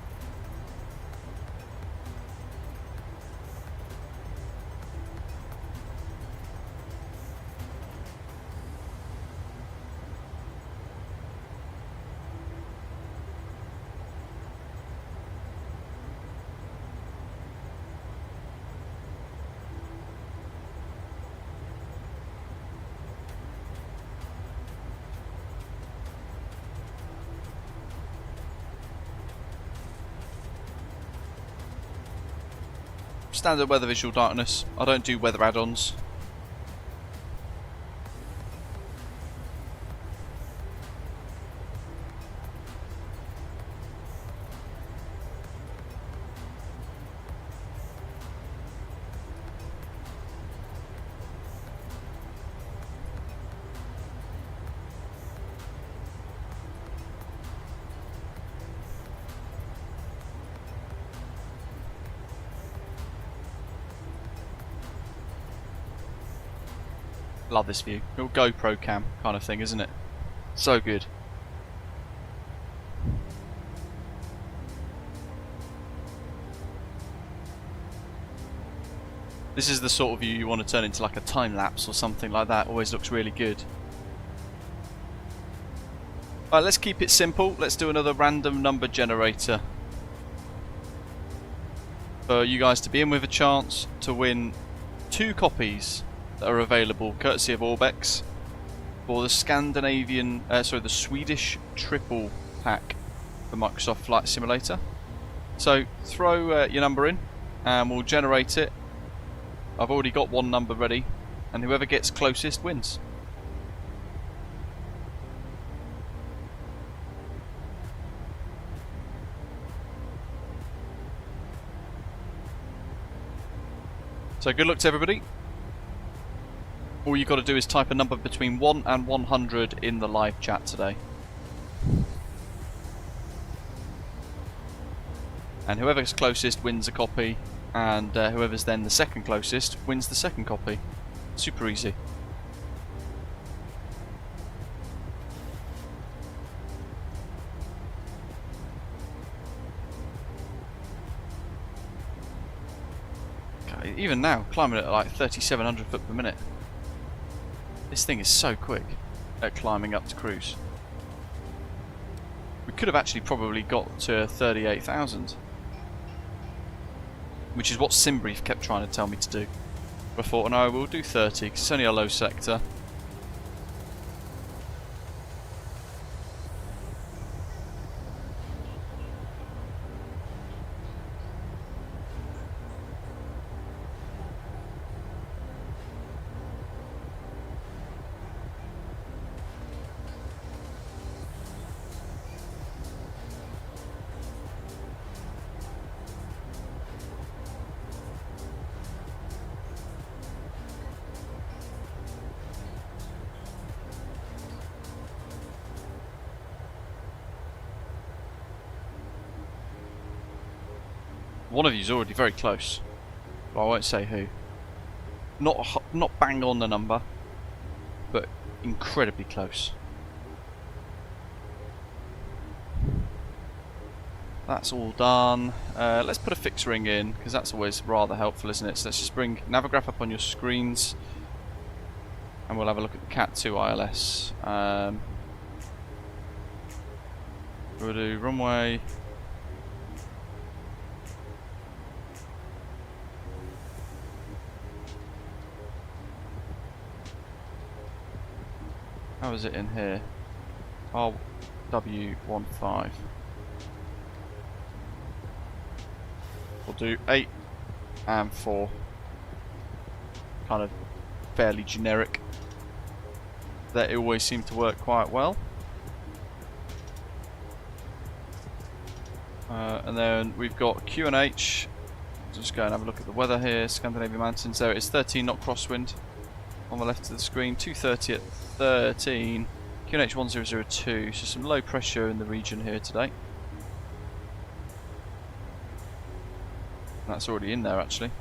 Standard weather visual darkness. I don't do weather add-ons. Love this view. Little GoPro cam kind of thing, isn't it? So good. This is the sort of view you want to turn into like a time lapse or something like that. Always looks really good. Alright, let's keep it simple. Let's do another random number generator for you guys to be in with a chance to win 2 copies that are available courtesy of Orbx for the the Swedish Triple Pack for Microsoft Flight Simulator. So throw your number in and we'll generate it. I've already got one number ready, and whoever gets closest wins. So good luck to everybody. All you got to do is type a number between 1 and 100 in the live chat today. And whoever's closest wins a copy, and whoever's then the second closest wins the second copy. Super easy. Okay, even now, climbing at like 3,700 foot per minute. This thing is so quick at climbing up to cruise. We could have actually probably got to 38,000. Which is what Simbrief kept trying to tell me to do. But I thought, no, we'll do 30 because it's only a low sector. One of you's already very close, but I won't say who. Not bang on the number, but incredibly close. That's all done. Let's put a fixed ring in, because that's always rather helpful, isn't it? So let's just bring Navigraph up on your screens, and we'll have a look at the Cat 2 ILS. We'll do runway. How is it in here? RW15. We'll do 8 and 4. Kind of fairly generic. They always seem to work quite well. And then we've got QNH. Just go and have a look at the weather here. Scandinavian Mountains. There it is, 13 knot crosswind on the left of the screen. 230 at 13. QNH 1002. So some low pressure in the region here today. That's already in there actually.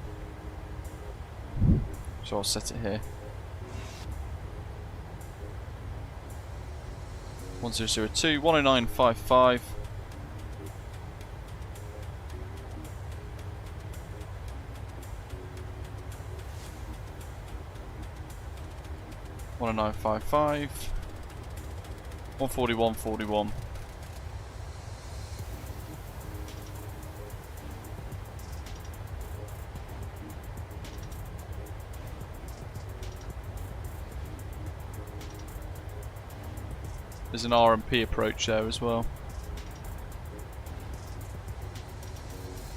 So I'll set it here. 1002, 10955. One 955, 141.41. There's an RMP approach there as well.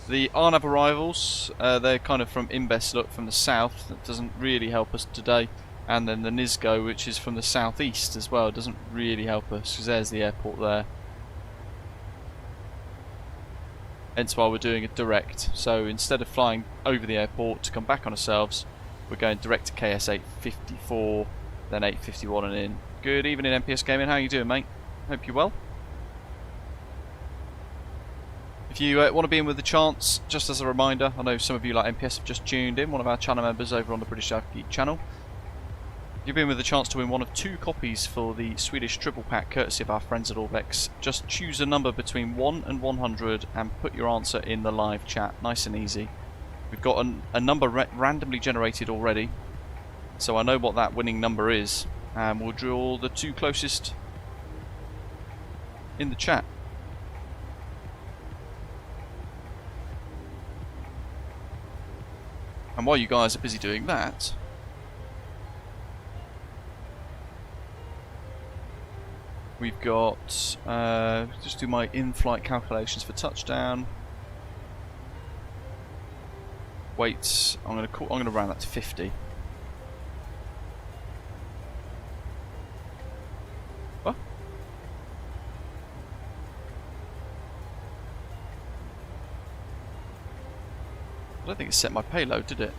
The RNAV arrivals, they're kind of from Imbes look from the south. That doesn't really help us today. And then the NISGO, which is from the southeast as well, doesn't really help us because there's the airport there. Hence why we're doing a direct. So instead of flying over the airport to come back on ourselves, we're going direct to KS 854, then 851 and in. Good evening, MPS Gaming. How you doing, mate? Hope you're well. If you want to be in with a chance, just as a reminder, I know some of you like MPS have just tuned in, one of our channel members over on the British Avgeek channel. You've been with a chance to win one of 2 copies for the Swedish Triple Pack, courtesy of our friends at Orbx. Just choose a number between 1 and 100 and put your answer in the live chat. Nice and easy. We've got a number randomly generated already, so I know what that winning number is, and we'll draw the two closest in the chat. And while you guys are busy doing that, we've got just do my in-flight calculations for touchdown. Weights, I'm gonna round that to 50. What? I don't think it set my payload, did it?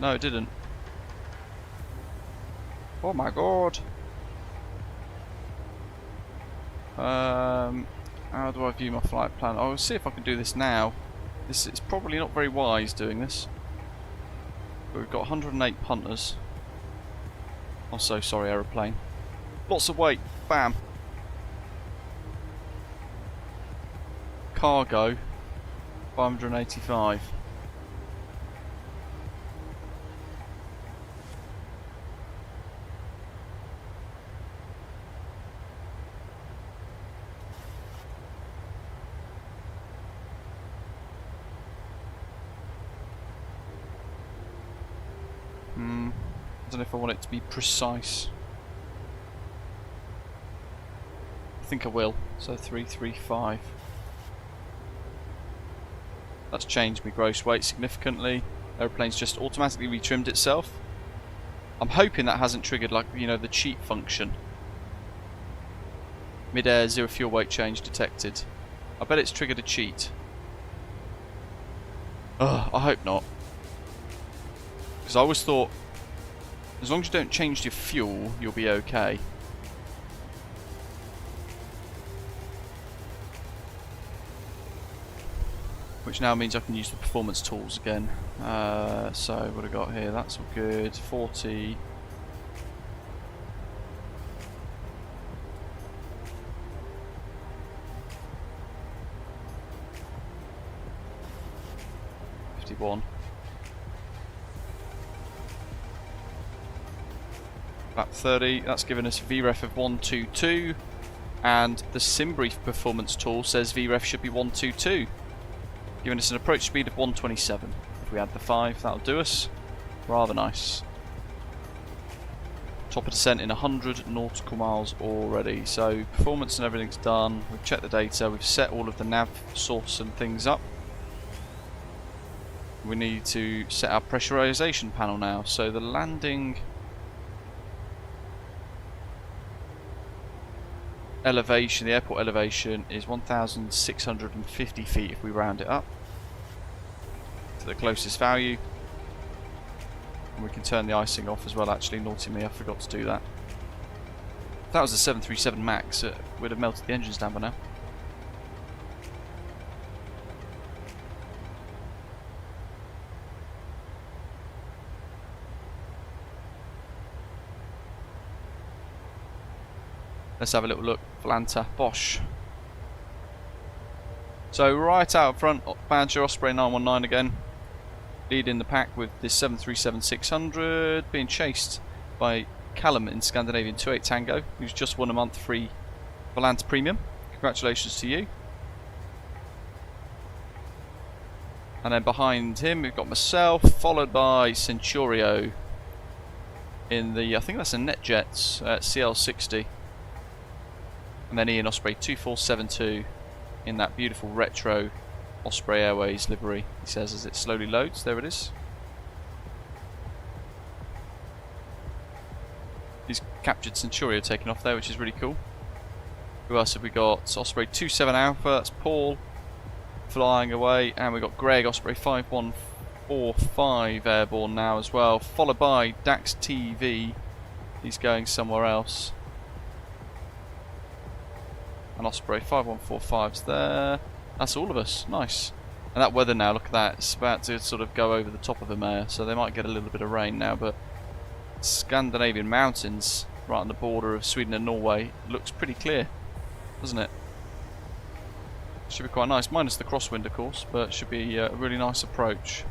No, it didn't. Oh my god. How do I view my flight plan? I'll see if I can do this now. This is probably not very wise doing this. But we've got 108 punters. I'm so sorry, aeroplane. Lots of weight. Bam. Cargo. 585. I don't know if I want it to be precise. I think I will. So 335. That's changed my gross weight significantly. Aeroplane's just automatically retrimmed itself. I'm hoping that hasn't triggered, like, you know, the cheat function. Mid-air, zero fuel weight change detected. I bet it's triggered a cheat. Ugh, I hope not. Because I always thought, as long as you don't change your fuel, you'll be okay. Which now means I can use the performance tools again. So what have I got here? That's all good. 40. Lap 30, that's given us VREF of 122, and the SimBrief performance tool says VREF should be 122, giving us an approach speed of 127. If we add the 5, that'll do us. Rather nice. Top of descent in 100 nautical miles already, so performance and everything's done. We've checked the data, we've set all of the nav source and things up. We need to set our pressurization panel now, so the landing elevation, the airport elevation is 1,650 feet if we round it up to the closest value. And we can turn the icing off as well, actually. Naughty me, I forgot to do that. If that was a 737 MAX, it would have melted the engines down by now. Let's have a little look. Volanta, Bosch. So right out front, Badger Osprey 919 again, leading the pack with this 737-600, being chased by Callum in Scandinavian 28 Tango, who's just won a month free Volanta Premium. Congratulations to you. And then behind him we've got myself, followed by Centurio in the, I think that's a NetJets CL60. And then Ian Osprey 2472 in that beautiful retro Osprey Airways livery, he says, as it slowly loads. There it is. He's captured Centurio taking off there, which is really cool. Who else have we got? Osprey 27 Alpha, that's Paul flying away, and we've got Greg Osprey 5145 airborne now as well, followed by Dax TV. He's going somewhere else. And Osprey 5145's there. That's all of us. Nice. And that weather now, look at that, it's about to sort of go over the top of Umeå, so they might get a little bit of rain now, but Scandinavian Mountains, right on the border of Sweden and Norway, looks pretty clear, doesn't it? Should be quite nice, minus the crosswind of course, but it should be a really nice approach.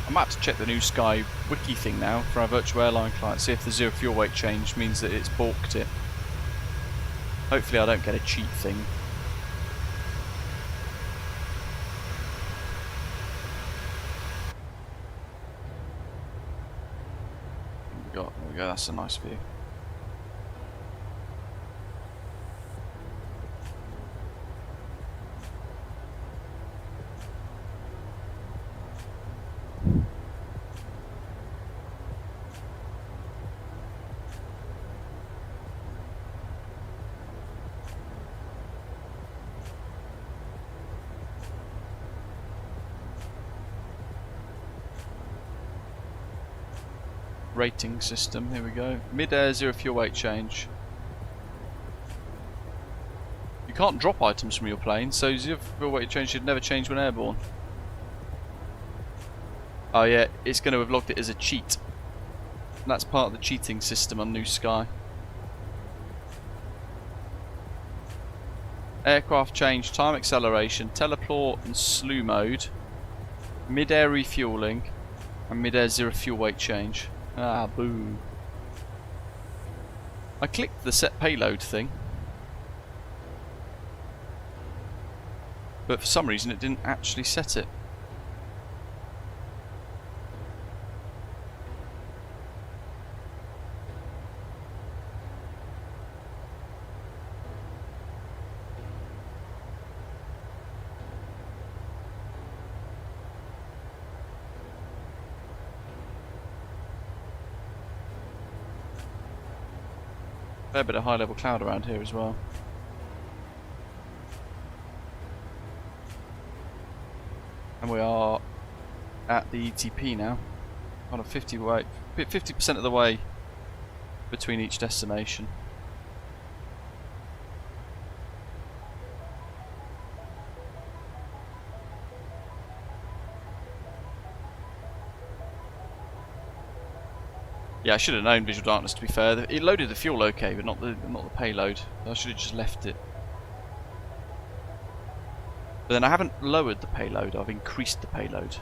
I might have to check the new Sky wiki thing now for our virtual airline client, see if the 0 fuel weight change means that it's balked it. Hopefully I don't get a cheat thing. There we go, that's a nice view. Rating system, here we go. Mid-air 0 fuel weight change. You can't drop items from your plane, so 0 fuel weight change should never change when airborne. Oh yeah, it's going to have logged it as a cheat. And that's part of the cheating system on New Sky. Aircraft change, time acceleration, teleplore and slew mode, mid-air refueling, and mid-air 0 fuel weight change. Ah, boo. I clicked the set payload thing, but for some reason it didn't actually set it. Fair bit of high level cloud around here as well. And we are at the ETP now. On a 50% of the way between each destination. Yeah, I should have known visual darkness, to be fair. It loaded the fuel okay, but not the payload. I should have just left it. But then I haven't lowered the payload, I've increased the payload.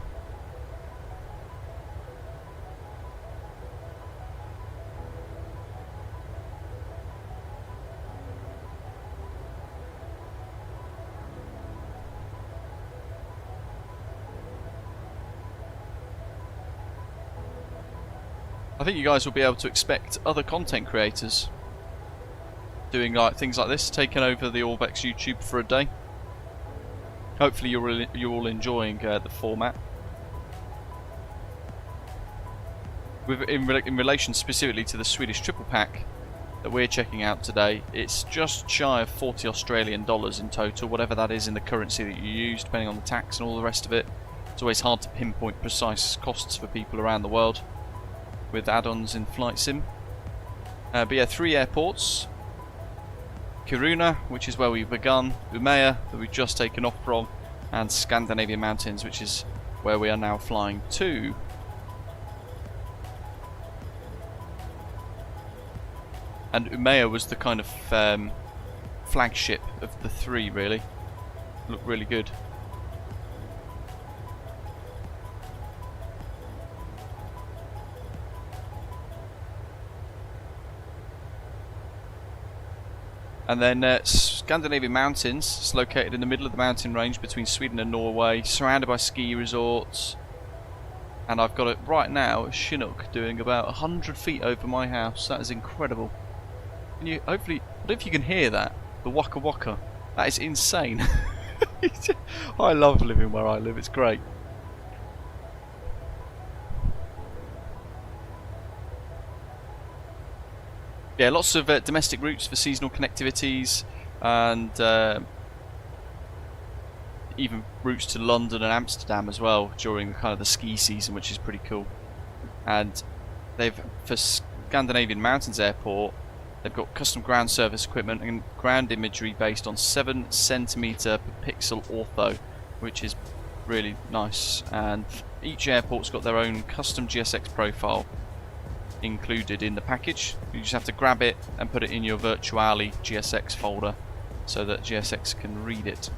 I think you guys will be able to expect other content creators doing things like this, taking over the Orbx YouTube for a day. Hopefully you're all enjoying the format. In relation specifically to the Swedish Triple Pack that we're checking out today, it's just shy of 40 Australian dollars in total, whatever that is in the currency that you use, depending on the tax and all the rest of it. It's always hard to pinpoint precise costs for people around the world with add-ons in flightsim. But yeah, 3 airports. Kiruna, which is where we've begun, Umeå, that we've just taken off from, and Scandinavian Mountains, which is where we are now flying to. And Umeå was the kind of flagship of the 3, really. Looked really good. And then Scandinavian Mountains is located in the middle of the mountain range between Sweden and Norway, surrounded by ski resorts, And I've got it right now, a Chinook doing about 100 feet over my house. That is incredible. Can you, hopefully, I don't know if you can hear that, the waka waka. That is insane. I love living where I live, it's great. Yeah, lots of domestic routes for seasonal connectivities, and even routes to London and Amsterdam as well during kind of the ski season, which is pretty cool. And they've, for Scandinavian Mountains Airport, they've got custom ground service equipment and ground imagery based on 7cm per pixel ortho, which is really nice. And each airport's got their own custom GSX profile included in the package. You just have to grab it and put it in your Virtuali GSX folder so that GSX can read it.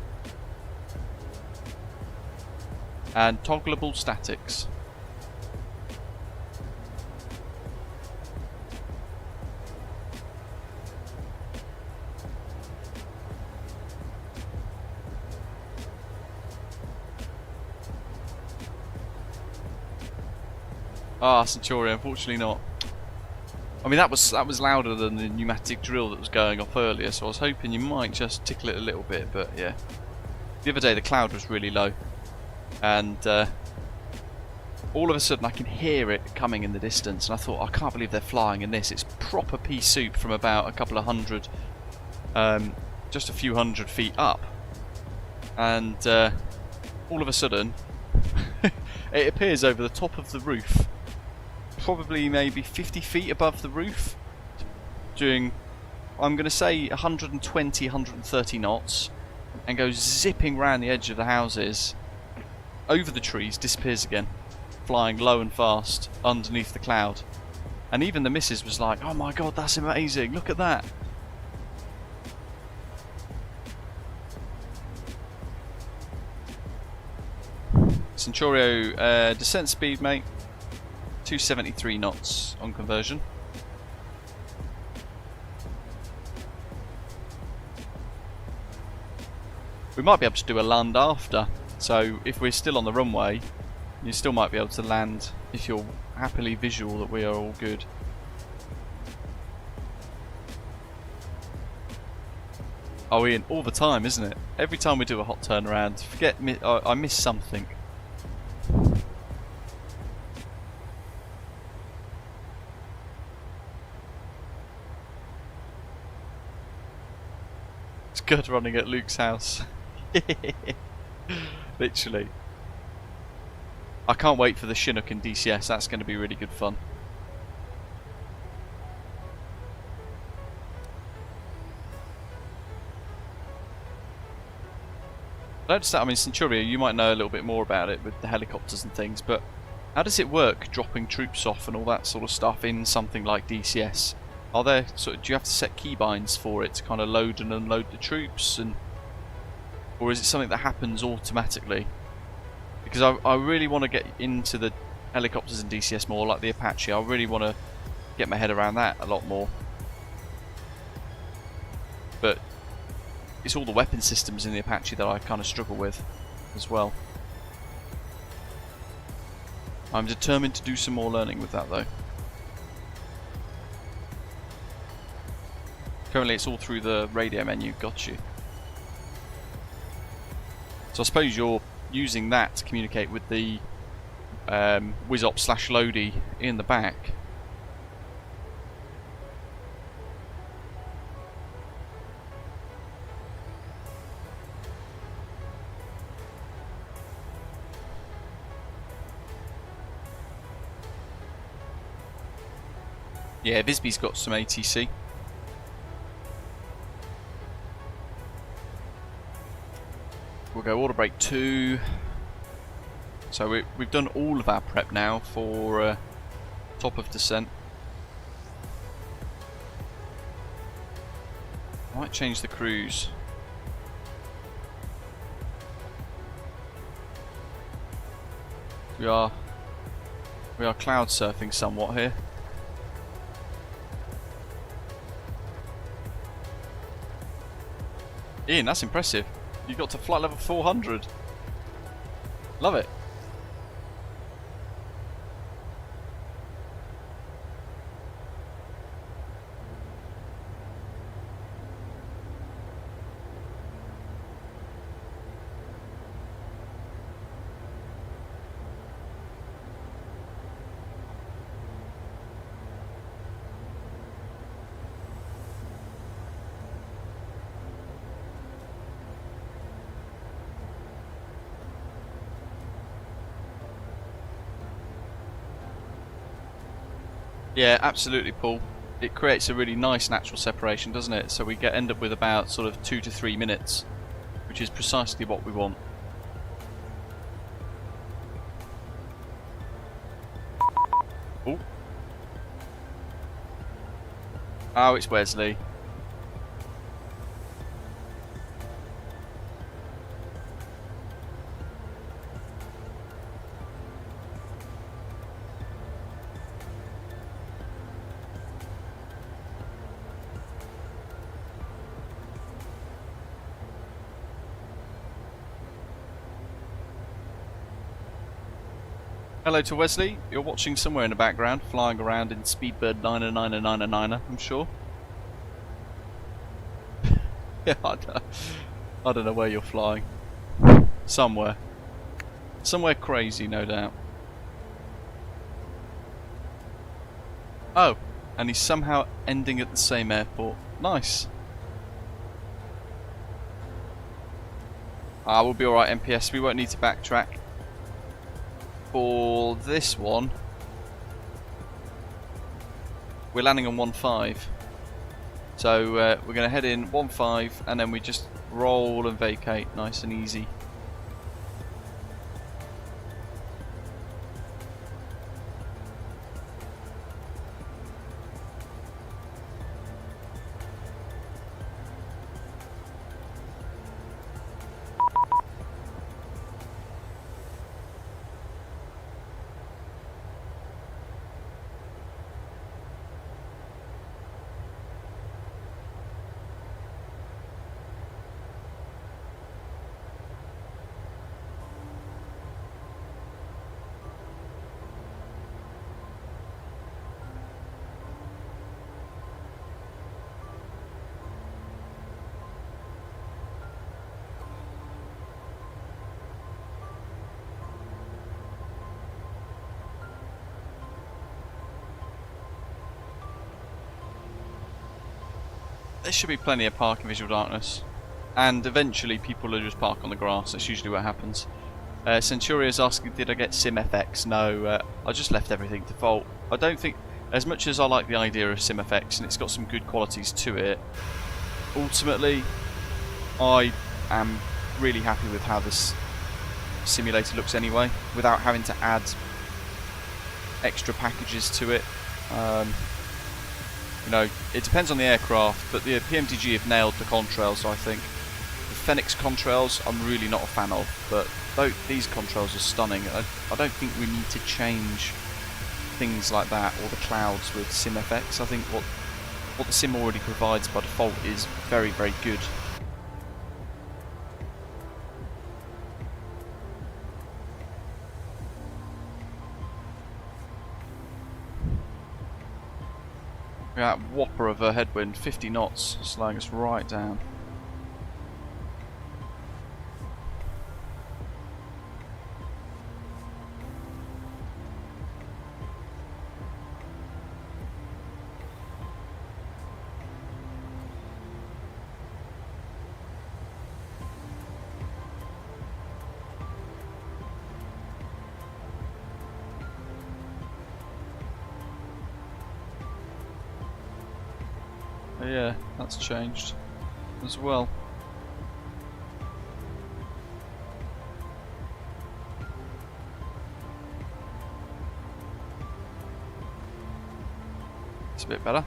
And toggleable statics. Ah, Centurion, unfortunately not. I mean, that was louder than the pneumatic drill that was going off earlier, so I was hoping you might just tickle it a little bit, but yeah. The other day the cloud was really low, and all of a sudden I can hear it coming in the distance, and I thought, I can't believe they're flying in this. It's proper pea soup from about a couple of hundred, just a few hundred feet up, and all of a sudden it appears over the top of the roof, probably maybe 50 feet above the roof, doing, I'm going to say 120, 130 knots, and goes zipping round the edge of the houses, over the trees, disappears again, flying low and fast underneath the cloud. And even the missus was like, oh my god, that's amazing, look at that. Centurio, descent speed, mate, 273 knots on conversion. We might be able to do a land after, so if we're still on the runway, you still might be able to land if you're happily visual that we are all good. Oh, Ian, all the time, isn't it? Every time we do a hot turnaround, I miss something. It's good running at Luke's house. Literally. I can't wait for the Chinook and DCS, that's going to be really good fun. I mean, Centuria, you might know a little bit more about it with the helicopters and things, but how does it work, dropping troops off and all that sort of stuff in something like DCS? Are there do you have to set keybinds for it to kind of load and unload the troops, and or is it something that happens automatically? Because I really want to get into the helicopters in DCS more, like the Apache. I really want to get my head around that a lot more. But it's all the weapon systems in the Apache that I kind of struggle with as well. I'm determined to do some more learning with that though. Currently it's all through the radio menu, got you. So I suppose you're using that to communicate with the WizOp/Lodi in the back. Yeah, Visby's got some ATC. We'll go order break 2. So we've done all of our prep now for top of descent. Might change the cruise. We are cloud surfing somewhat here. Ian, that's impressive. You got to flight level 400. Love it. Yeah, absolutely, Paul. It creates a really nice natural separation, doesn't it? So we end up with about sort of 2 to 3 minutes, which is precisely what we want. Oh. Oh, it's Wesley. Hello to Wesley. You're watching somewhere in the background, flying around in Speedbird 99999, I'm sure. Yeah, I don't know where you're flying. Somewhere. Somewhere crazy, no doubt. Oh, and he's somehow ending at the same airport. Nice. Ah, we'll be alright, MPS. We won't need to backtrack. For this one, we're landing on 1.5. So we're going to head in 1.5 and then we just roll and vacate, nice and easy. There should be plenty of park in visual darkness, and eventually people will just park on the grass. That's usually what happens. Centuria is asking, did I get SimFX? No, I just left everything default. I don't think, as much as I like the idea of SimFX and it's got some good qualities to it, ultimately I am really happy with how this simulator looks anyway, without having to add extra packages to it. You know, it depends on the aircraft, but the PMDG have nailed the contrails, I think. The Phoenix contrails I'm really not a fan of, but these contrails are stunning. I don't think we need to change things like that, or the clouds with SimFX. I think what the sim already provides by default is very, very good. That whopper of a headwind, 50 knots, slowing us right down. Yeah, that's changed as well. It's a bit better.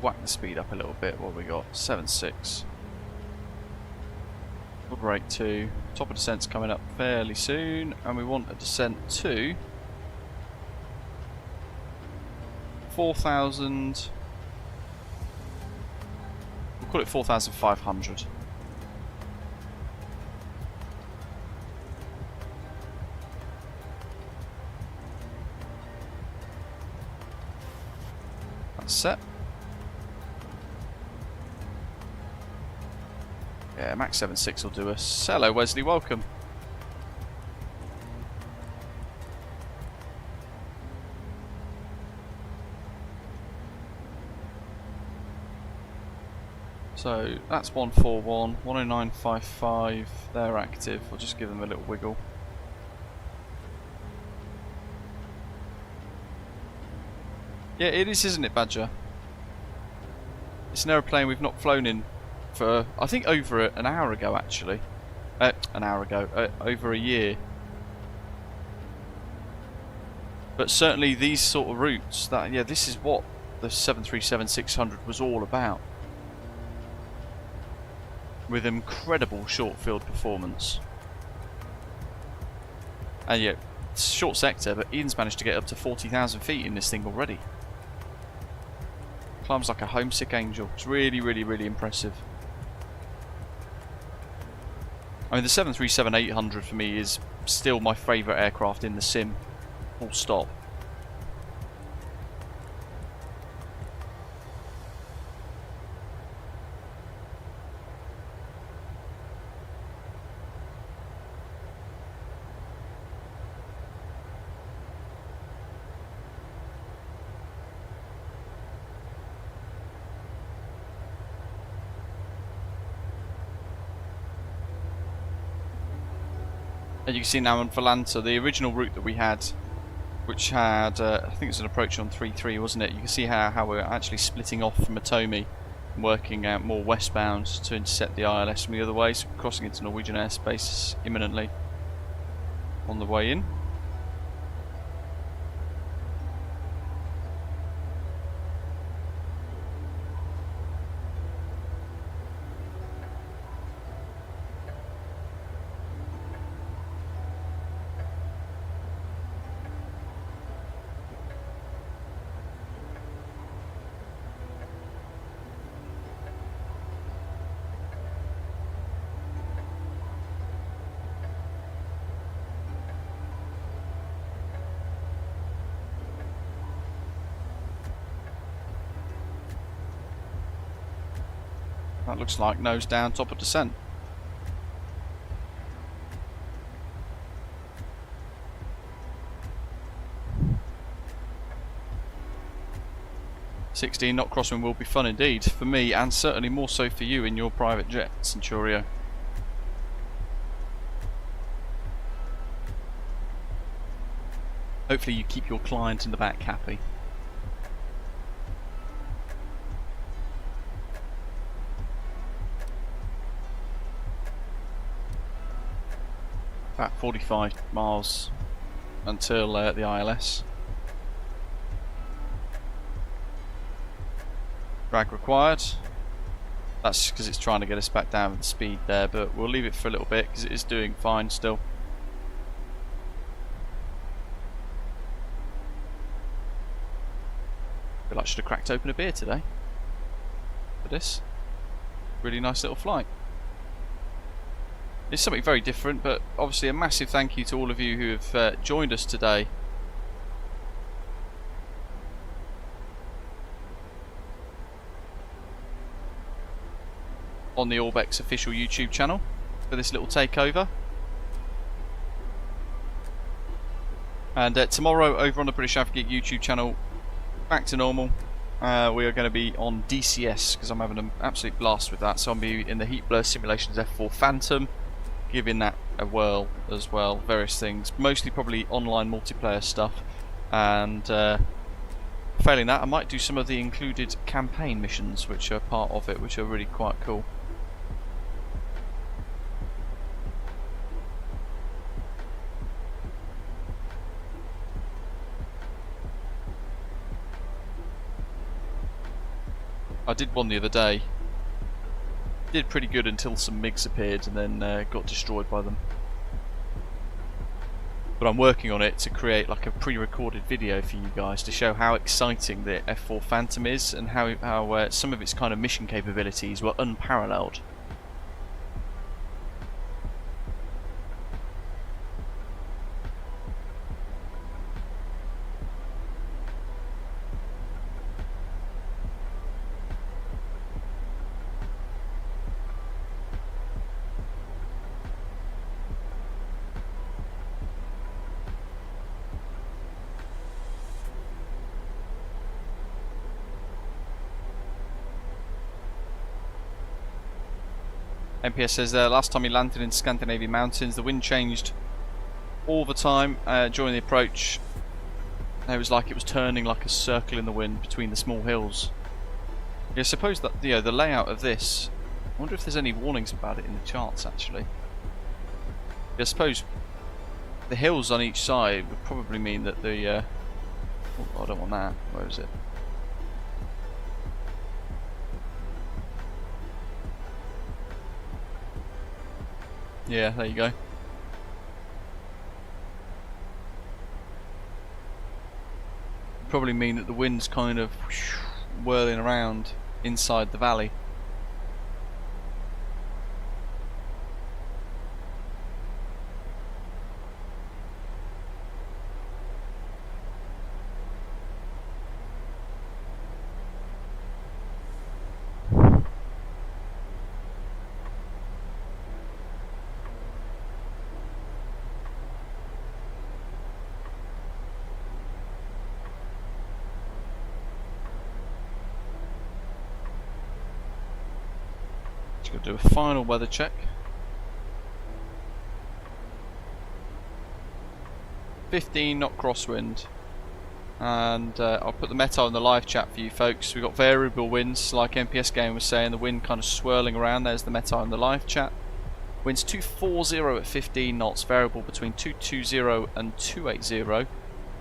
Whack the speed up a little bit. What have we got? 7.6. We'll brake 2. Top of descent's coming up fairly soon, and we want a descent to 4,000. We'll call it 4,500. That's set. Max 76 will do us. Hello Wesley, welcome. So that's 141, 109.55, they're active. We'll just give them a little wiggle. Yeah, it is, isn't it, Badger? It's an aeroplane we've not flown in for, I think, over an hour ago, actually. Over a year. But certainly these sort of routes, this is what the 737-600 was all about. With incredible short field performance. And yeah, it's a short sector, but Ian's managed to get up to 40,000 feet in this thing already. Climbs like a homesick angel. It's really, really, really impressive. I mean, the 737-800 for me is still my favourite aircraft in the sim. Full stop. And you can see now on Volanta, the original route that we had, which had, I think it was an approach on 3-3, wasn't it? You can see how we're actually splitting off from Atomi and working out more westbound to intercept the ILS from the other way, so crossing into Norwegian airspace imminently on the way in. That looks like nose down, top of descent. $16 knot crosswind will be fun indeed for me, and certainly more so for you in your private jet, Centurio. Hopefully you keep your client in the back happy. About 45 miles until the ILS. Drag required. That's because it's trying to get us back down with the speed there, but we'll leave it for a little bit because it is doing fine still. I feel like I should have cracked open a beer today for this. Really nice little flight. It's something very different, but obviously a massive thank you to all of you who have joined us today. On the Orbx official YouTube channel for this little takeover. And tomorrow over on the British Avgeek YouTube channel, back to normal. We are going to be on DCS because I'm having an absolute blast with that. So I'll be in the Heat Blur Simulations F4 Phantom, giving that a whirl as well. Various things, mostly probably online multiplayer stuff, and failing that I might do some of the included campaign missions which are part of it, which are really quite cool. I did one the other day. Did pretty good until some MiGs appeared and then got destroyed by them. But I'm working on it to create like a pre-recorded video for you guys to show how exciting the F4 Phantom is and how some of its kind of mission capabilities were unparalleled. MPS says last time he landed in Scandinavian Mountains, the wind changed all the time during the approach. It was like it was turning like a circle in the wind between the small hills. Yeah, I suppose that the layout of this. I wonder if there's any warnings about it in the charts actually. Yeah, I suppose the hills on each side would probably mean that the. Oh, I don't want that. Where is it? Yeah, there you go. Probably mean that the wind's kind of whirling around inside the valley. Just going to do a final weather check. 15 knot crosswind, and I'll put the meta in the live chat for you folks. We've got variable winds, like MPS Game was saying, the wind kind of swirling around. There's the meta in the live chat. Winds 240 at 15 knots, variable between 220 and 280.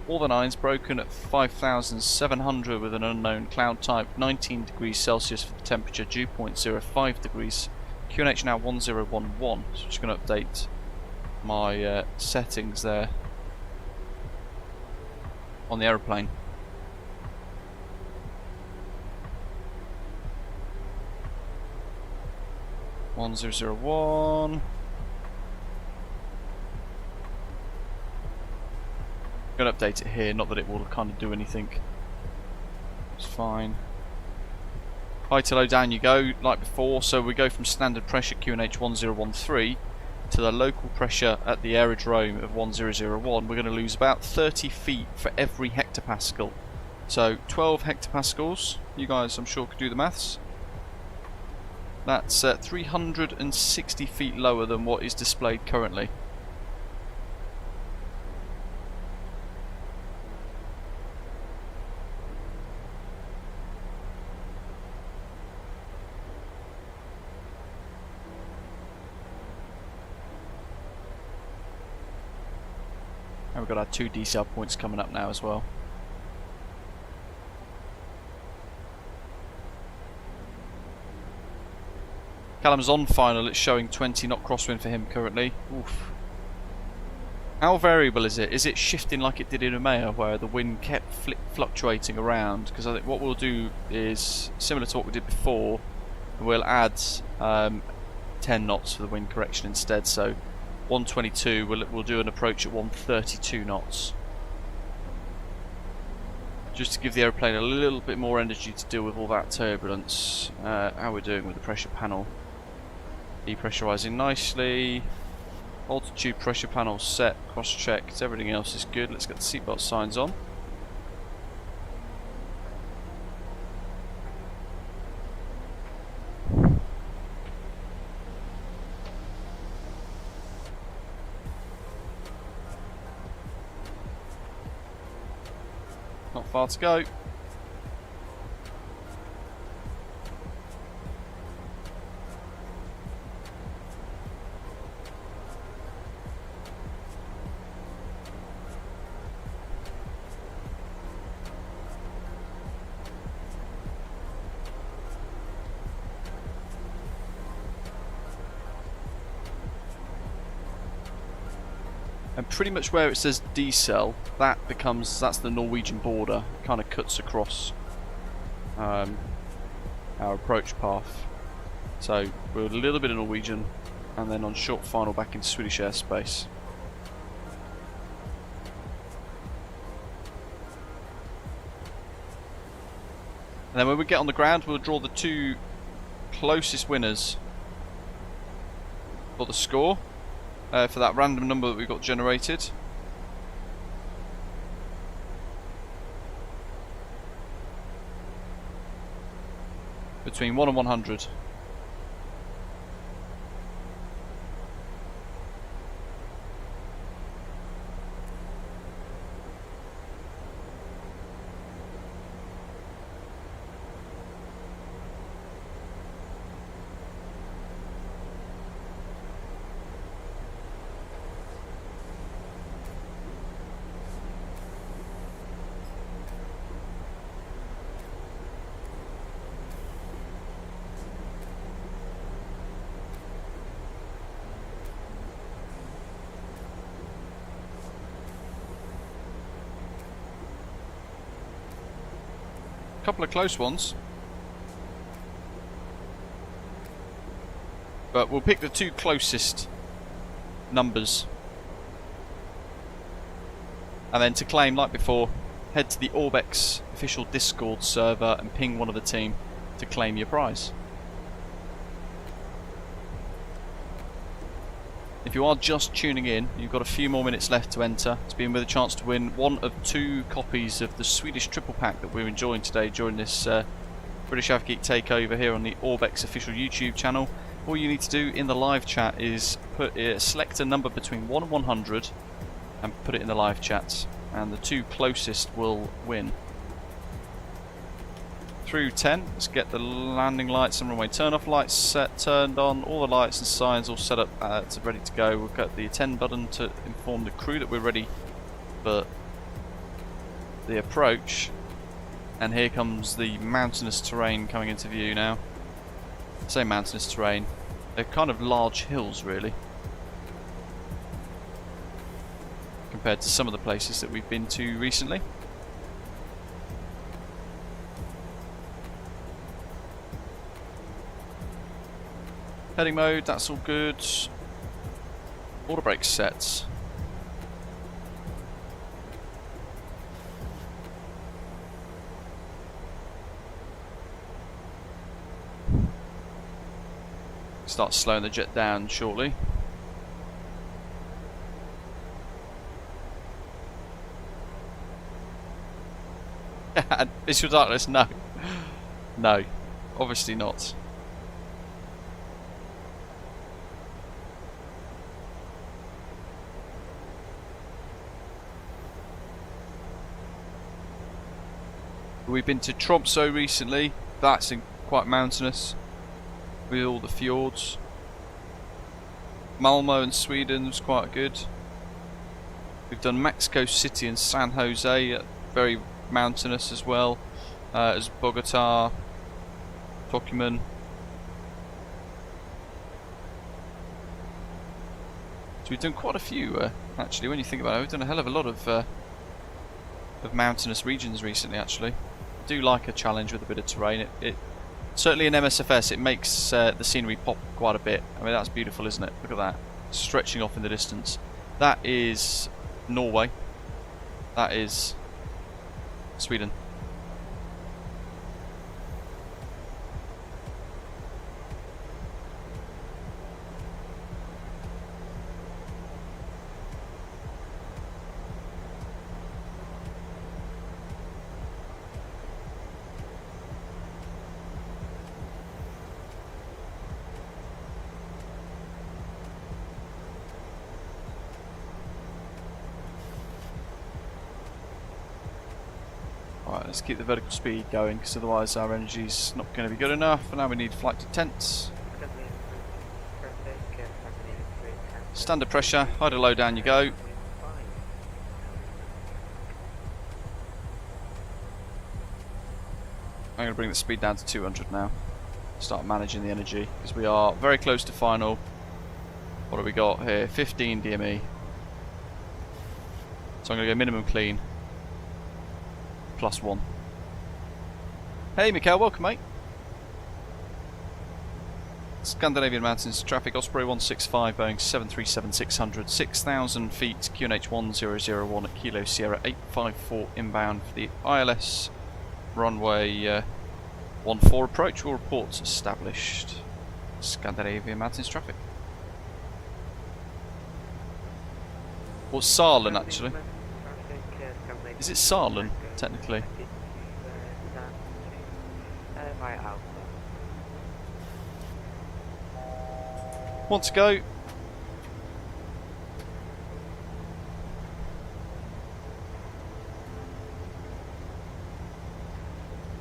All the nines broken at 5,700 with an unknown cloud type, 19 degrees Celsius for the temperature, dew point 0.5 degrees. QNH now 1011, so I'm just going to update my settings there on the aeroplane. One 1001. I'm going to update it here, not that it will kind of do anything. It's fine. High to low, down you go, like before. So we go from standard pressure QNH 1013 to the local pressure at the aerodrome of 1001. We're going to lose about 30 feet for every hectopascal. So 12 hectopascals. You guys, I'm sure, could do the maths. That's 360 feet lower than what is displayed currently. And we've got our 2 decel points coming up now as well. Callum's on final, it's showing 20 knot crosswind for him currently. Oof. How variable is it? Is it shifting like it did in EMEA, where the wind kept fluctuating around? Because I think what we'll do is similar to what we did before. We'll add 10 knots for the wind correction instead. So 122, we'll do an approach at 132 knots. Just to give the aeroplane a little bit more energy to deal with all that turbulence. How we're doing with the pressure panel. Depressurizing nicely. Altitude pressure panel set, cross-checked, everything else is good. Let's get the seatbelt signs on. Not far to go. And pretty much where it says decel, that's the Norwegian border. It kind of cuts across our approach path. So we're a little bit of Norwegian, and then on short final back into Swedish airspace. And then when we get on the ground, we'll draw the 2 closest winners for the score. For that random number that we got generated. Between 1 and 100. couple of close ones. But we'll pick the two closest numbers. And then to claim, like before, head to the Orbx official Discord server and ping one of the team to claim your prize. If you are just tuning in, you've got a few more minutes left to enter to be in with a chance to win one of 2 copies of the Swedish Triple Pack that we're enjoying today during this British Avgeek takeover here on the Orbx official YouTube channel. All you need to do in the live chat is select a number between 1 and 100 and put it in the live chat, and the 2 closest will win. Through 10, let's get the landing lights and runway turn-off lights turned on, all the lights and signs all set up ready to go. We'll get the 10 button to inform the crew that we're ready for the approach. And here comes the mountainous terrain coming into view now. I say mountainous terrain, they're kind of large hills really, compared to some of the places that we've been to recently. Heading mode, that's all good. All the brakes set. Start slowing the jet down shortly. Visual darkness, no. No, obviously not. We've been to Tromsø recently. That's quite mountainous with all the fjords. Malmo in Sweden was quite good. We've done Mexico City and San Jose, very mountainous as well, as Bogota, Tucumán. So we've done quite a few actually. When you think about it, we've done a hell of a lot of mountainous regions recently. Actually, I do like a challenge with a bit of terrain. It certainly in MSFS it makes the scenery pop quite a bit. I mean, that's beautiful, isn't it? Look at that, stretching off in the distance. That is Norway. That is Sweden. Alright, let's keep the vertical speed going, because otherwise our energy's not going to be good enough. And now we need flight detents. Standard pressure, high to low, down you go. I'm going to bring the speed down to 200 now. Start managing the energy, because we are very close to final. What have we got here? 15 DME. So I'm going to go minimum clean. +1. Hey Mikhail, welcome mate. Scandinavian Mountains traffic, Osprey 165, Boeing 737-600, 6,000 feet, QNH 1001 at Kilo Sierra 854 inbound for the ILS runway 14 approach. All reports established. Scandinavian Mountains traffic. Or Saarland actually. Is it Saarland technically? Want to go?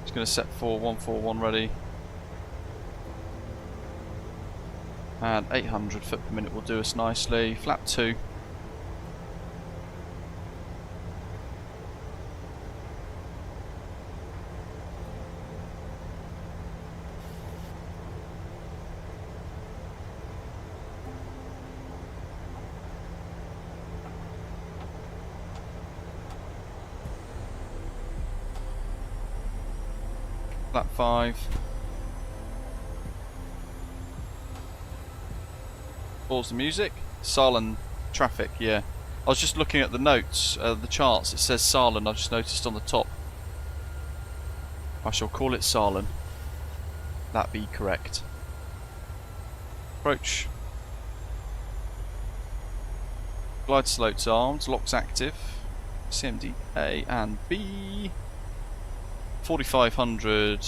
Just going to set for 141 ready. And 800 foot per minute will do us nicely. Flap 2. Flap 5. Pause the music. Silent traffic, yeah. I was just looking at the notes, the charts. It says Salen, I just noticed on the top. I shall call it Salen. That be correct. Approach. Glide slopes armed, locks active. CMD A and B. 4500.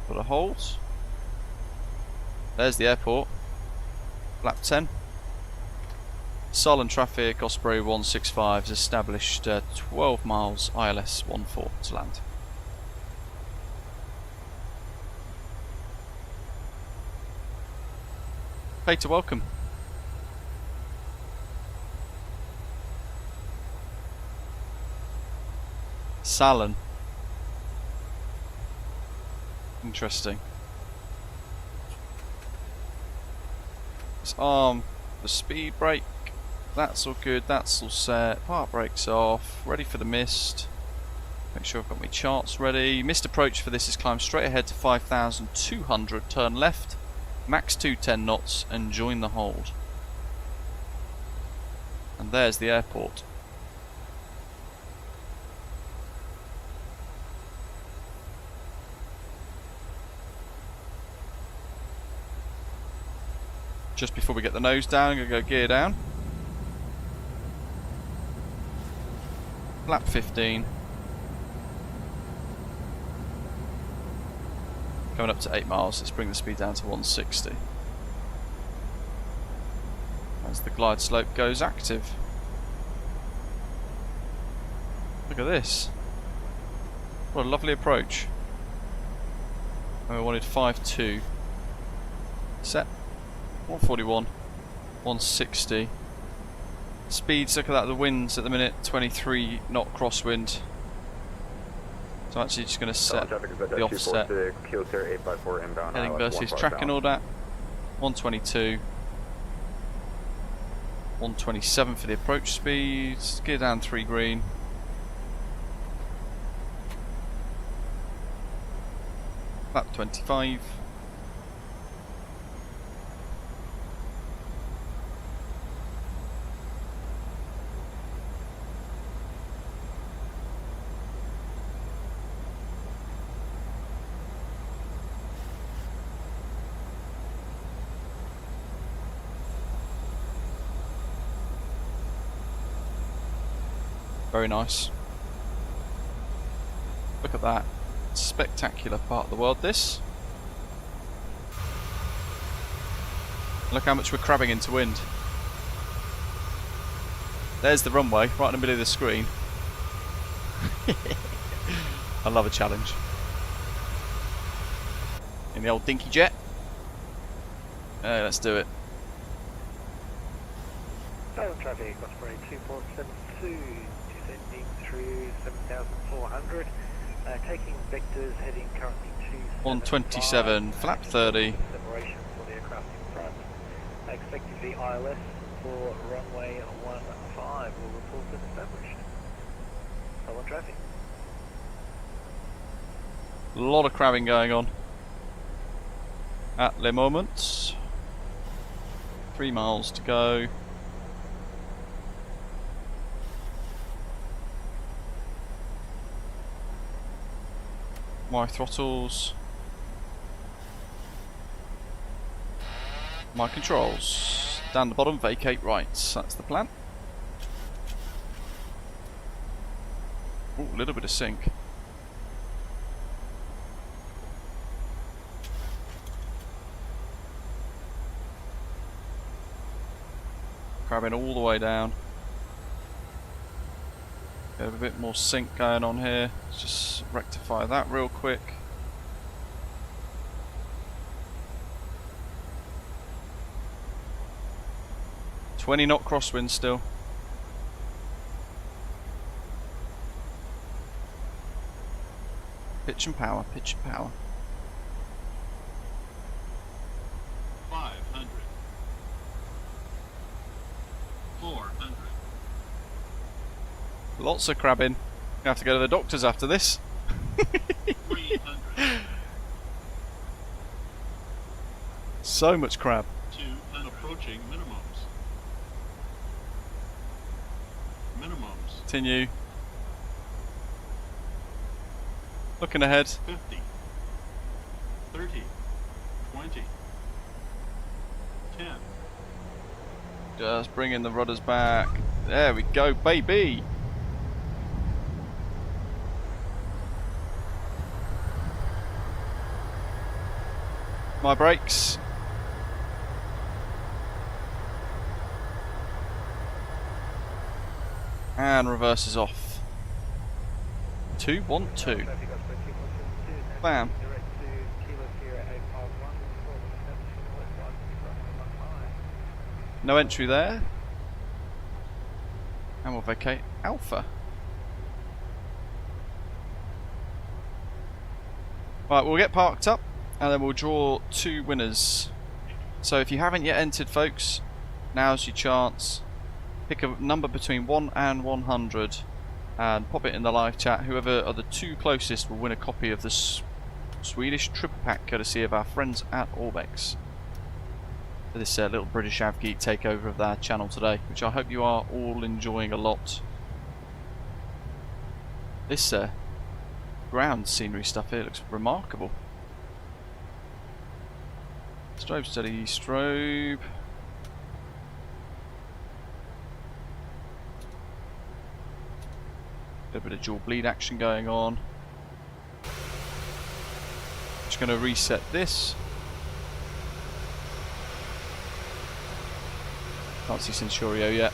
Got a hold. There's the airport. Flap 10. Silent traffic, Osprey 165 is established 12 miles ILS 14 to land. Pay to welcome. Salen. Interesting. Let's arm the speed brake. That's all good, that's all set. Park brakes off, ready for the mist. Make sure I've got my charts ready. Mist approach for this is climb straight ahead to 5,200, turn left, max 210 knots, and join the hold. And there's the airport. Just before we get the nose down, I'm going to go gear down. Lap 15. Coming up to 8 miles, let's bring the speed down to 160. As the glide slope goes active. Look at this. What a lovely approach. And we wanted 5.2. Set. 141. 160. Speeds, look at that, the winds at the minute, 23 knot crosswind. So I'm actually just going to set the offset. Heading versus tracking order. 122. 127 for the approach speed. Gear down 3 green. Lap 25. Very nice. Look at that. Spectacular part of the world, this. Look how much we're crabbing into wind. There's the runway, right in the middle of the screen. I love a challenge. In the old dinky jet. Let's do it. Silent traffic, Osprey 2472. Descending through 7,400, taking vectors heading currently to 127, flap 30. Separation for the aircraft in front. Expecting the ILS for runway 15 will report as established. Silent traffic. A lot of crabbing going on at the moment. 3 miles to go. My throttles, my controls, down the bottom, vacate right, that's the plan. Ooh, a little bit of sink. Crabbing all the way down. Have a bit more sink going on here. Let's just rectify that real quick. "20 knot crosswind still. Pitch and power, pitch and power. 500. 400. Lots of crabbing. Gonna have to go to the doctors after this. 300. So much crab. 2 and approaching minimums. Minimums. Continue. Looking ahead. 50. 30. 20. 10. Just bringing the rudders back. There we go, baby. My brakes. And reverses off. 2, 1, 2. Bam. No entry there. And we'll vacate Alpha. Right, we'll get parked up and then we'll draw 2 winners. So if you haven't yet entered, folks, now's your chance. Pick a number between 1 and 100 and pop it in the live chat. Whoever are the 2 closest will win a copy of the Swedish Triple Pack, courtesy of our friends at Orbx. For this little British Avgeek takeover of their channel today, which I hope you are all enjoying a lot. This ground scenery stuff here looks remarkable. Strobe steady, strobe. A bit of dual bleed action going on. Just going to reset this. Can't see Centurio yet.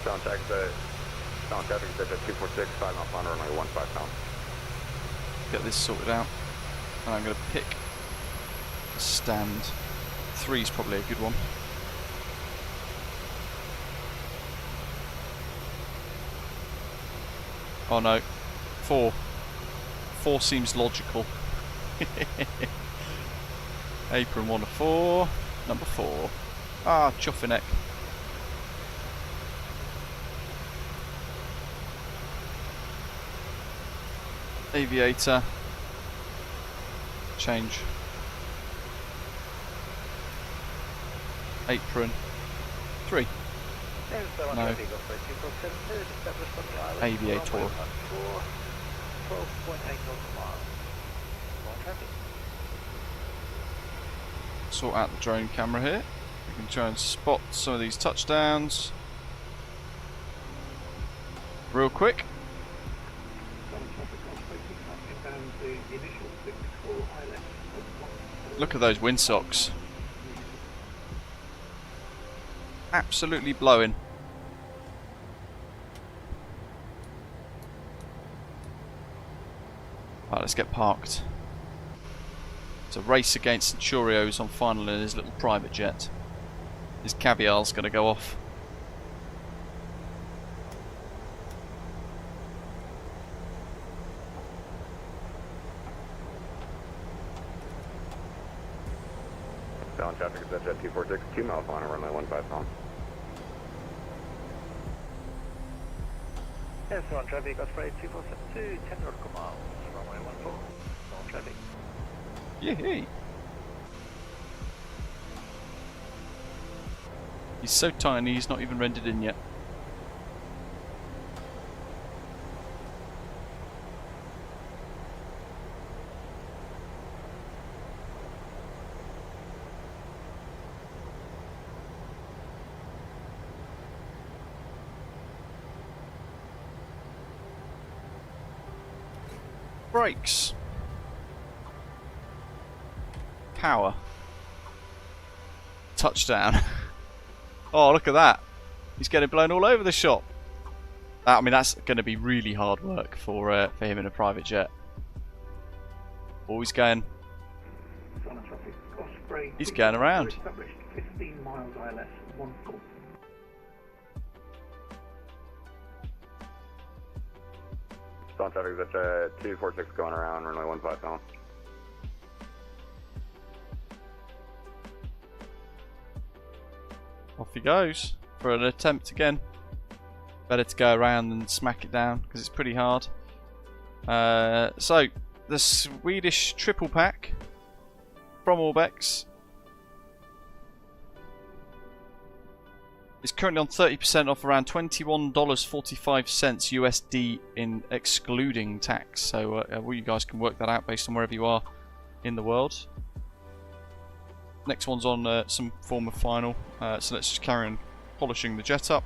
Sound traffic at 246, 5 miles on runway 15 pounds. Get this sorted out. And I'm going to pick a stand. 3 is probably a good one. Oh no, 4. 4 seems logical. Apron 1 of 4. Number 4. Ah, Chuffineck. Aviator. Change. Apron. 3. No. Aviator. Sort out the drone camera here. We can try and spot some of these touchdowns real quick. Look at those windsocks. Absolutely blowing. Right, let's get parked. It's a race against Centurio's on final in his little private jet. His caviar's going to go off. Sound traffic is at 246, 2 miles on runway 15 pounds. Yes, on traffic, Osprey 2472, 10 nautical miles, runway 14, on traffic. Yay! He's so tiny, he's not even rendered in yet. Brakes. Power. Touchdown. Oh, look at that. He's getting blown all over the shop. I mean, that's going to be really hard work for him in a private jet. Always going. He's going around. 15 miles ILS, 14. Sound traffic is at 246 going around runway 15 pounds. Off he goes for an attempt again. Better to go around and smack it down because it's pretty hard. So the Swedish Triple Pack from Orbx It's currently on 30% off, around $21.45 USD in excluding tax. So well, you guys can work that out based on wherever you are in the world. Next one's on some form of final, so let's just carry on polishing the jet up.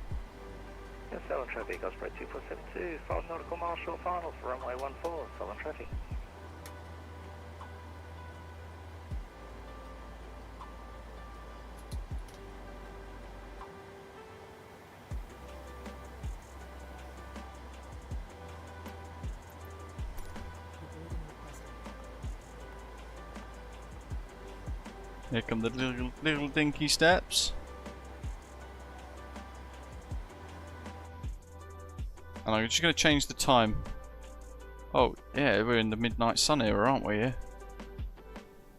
Yes, Southern traffic, Osprey 2472, 5 nautical miles short final for runway 14, Southern traffic. Here come the little dinky steps. And I'm just going to change the time. Oh, yeah, we're in the midnight sun era, aren't we? Yeah.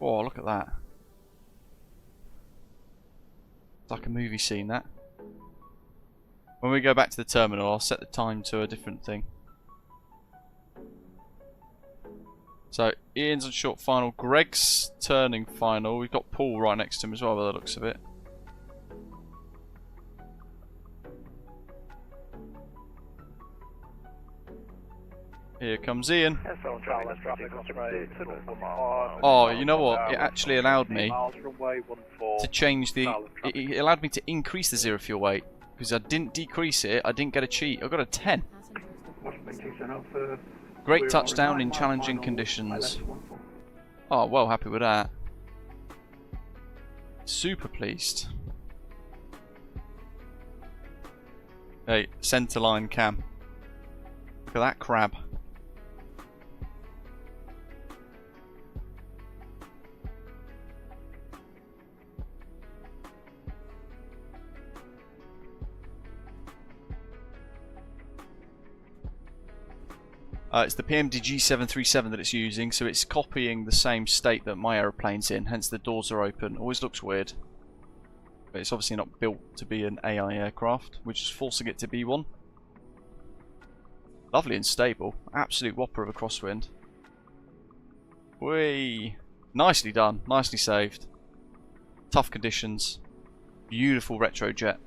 Oh, look at that. It's like a movie scene, that. When we go back to the terminal, I'll set the time to a different thing. So, Ian's on short final, Greg's turning final. We've got Paul right next to him as well by the looks of it. Here comes Ian. Oh, you know what? It actually allowed me to change the... It allowed me to increase the zero fuel weight. Because I didn't decrease it, I didn't get a cheat. I got a 10. Great touchdown in challenging conditions. Oh, well happy with that. Super pleased. Hey, centre line cam. Look at that crab. It's the PMDG 737 that it's using, so it's copying the same state that my aeroplane's in, hence the doors are open. Always looks weird. But it's obviously not built to be an AI aircraft, which is forcing it to be one. Lovely and stable. Absolute whopper of a crosswind. Whee! Nicely done. Nicely saved. Tough conditions. Beautiful retro jet.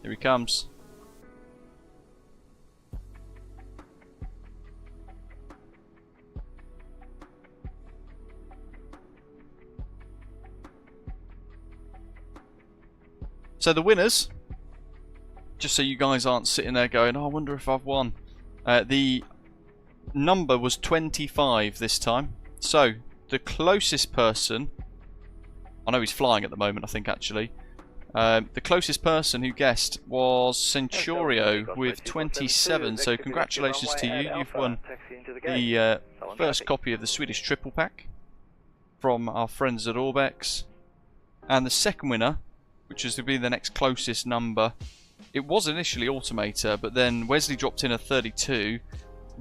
Here he comes. So the winners, just so you guys aren't sitting there going, oh, I wonder if I've won. The number was 25 this time. So the closest person, I know he's flying at the moment, I think actually. The closest person who guessed was Centurio with 27. So congratulations to you. You've won the first copy of the Swedish Triple Pack from our friends at Orbx. And the second winner, which is to be the next closest number. It was initially Automator, but then Wesley dropped in a 32.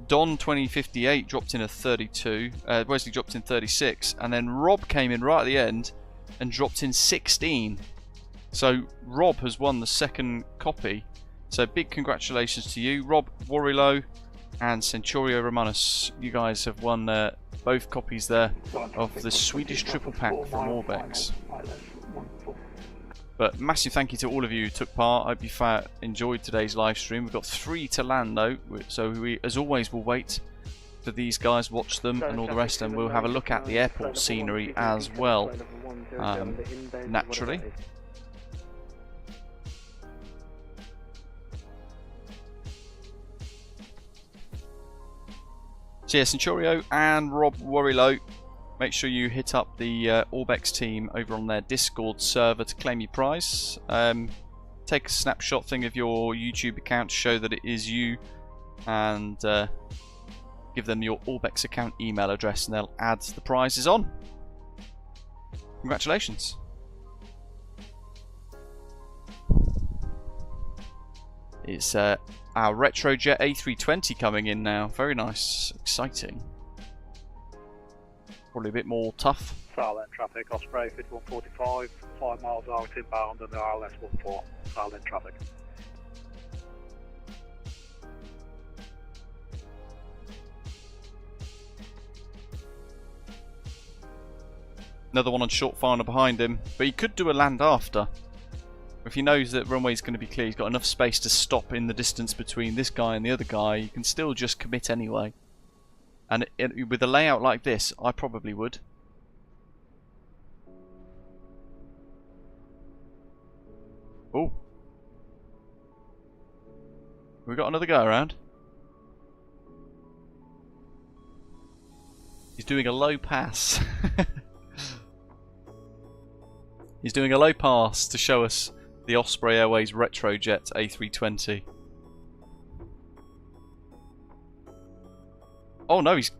Don 2058 dropped in a 32. Wesley dropped in 36. And then Rob came in right at the end and dropped in 16. So Rob has won the second copy. So big congratulations to you, Rob Warrilow and Centurio Romanus. You guys have won both copies there of the Swedish Triple Pack from Orbx. But massive thank you to all of you who took part. I hope you enjoyed today's live stream. We've got 3 to land though, so we, as always, will wait for these guys, watch them and all the rest, and we'll have a look at the airport scenery as well, naturally. So yeah, Centurio and Rob Warrilow, make sure you hit up the Orbx team over on their Discord server to claim your prize. Take a snapshot thing of your YouTube account to show that it is you, and give them your Orbx account email address and they'll add the prizes on. Congratulations. It's our Retrojet A320 coming in now. Very nice. Exciting. Probably a bit more tough. Silent traffic, Osprey 5145, 5 miles out inbound and the RLS 14, silent traffic. Another one on short final behind him, but he could do a land after. If he knows that runway's going to be clear, he's got enough space to stop in the distance between this guy and the other guy, you can still just commit anyway. And with a layout like this, I probably would. Oh. We got another go around. He's doing a low pass. He's doing a low pass to show us the Osprey Airways Retrojet A320. Oh no, he's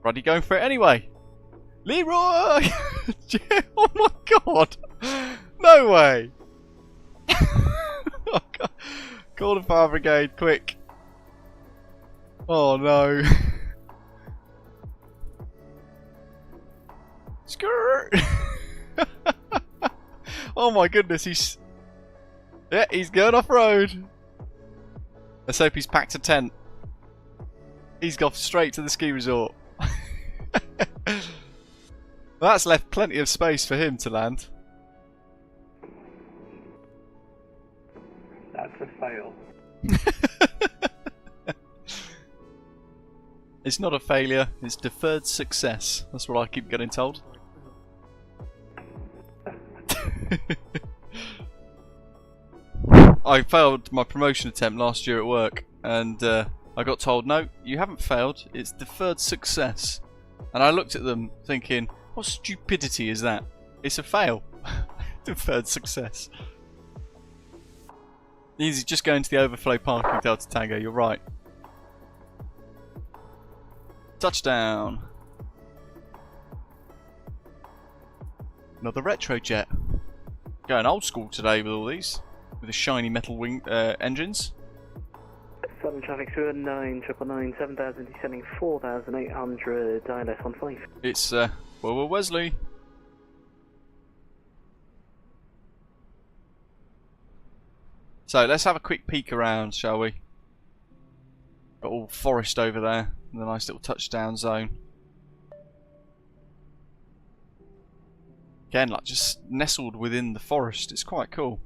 bloody going for it anyway. Leroy! Oh my god! No way! Oh god. Call the fire brigade, quick! Oh no! Skirt! Oh my goodness, he's going off road. Let's hope he's packed a tent. He's gone straight to the ski resort. That's left plenty of space for him to land. That's a fail. It's not a failure, it's deferred success. That's what I keep getting told. I failed my promotion attempt last year at work, and I got told, no, you haven't failed, it's deferred success. And I looked at them thinking, what stupidity is that? It's a fail. Deferred success. Easy, just going to the overflow parking, Delta Tango, you're right. Touchdown. Another Retrojet. Going old school today with all these. With the shiny metal wing engines. Southern traffic through 999, 7000, descending 4800, ILS 15. It's Wilbur Wesley. So let's have a quick peek around, shall we? Got all forest over there, and a nice little touchdown zone. Again, like just nestled within the forest. It's quite cool.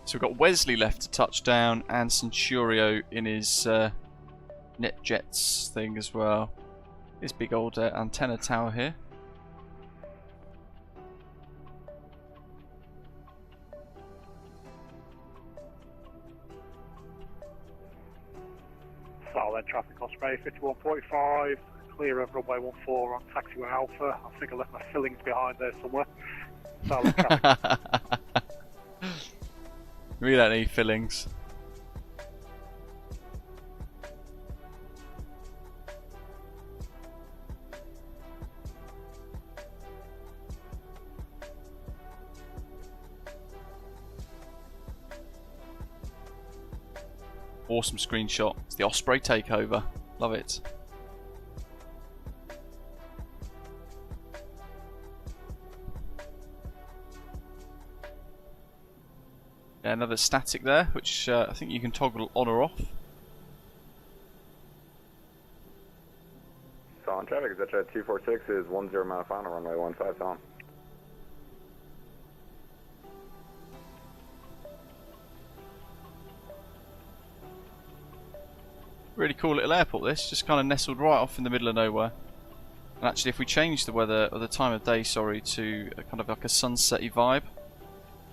So we've got Wesley left to touchdown, and Centurio in his NetJets thing as well. This big old antenna tower here. Solid traffic Osprey 5145, clear of runway 14 on taxiway Alpha. I think I left my fillings behind there somewhere. Solid traffic. We don't need fillings. Awesome screenshot. It's the Osprey takeover. Love it. Yeah, another static there, which I think you can toggle on or off. So on traffic, is that 246 is 10 mile final, runway 15 on. Really cool little airport this, just kind of nestled right off in the middle of nowhere. And actually if we change the weather, or the time of day, sorry, to a kind of like a sunsetty vibe,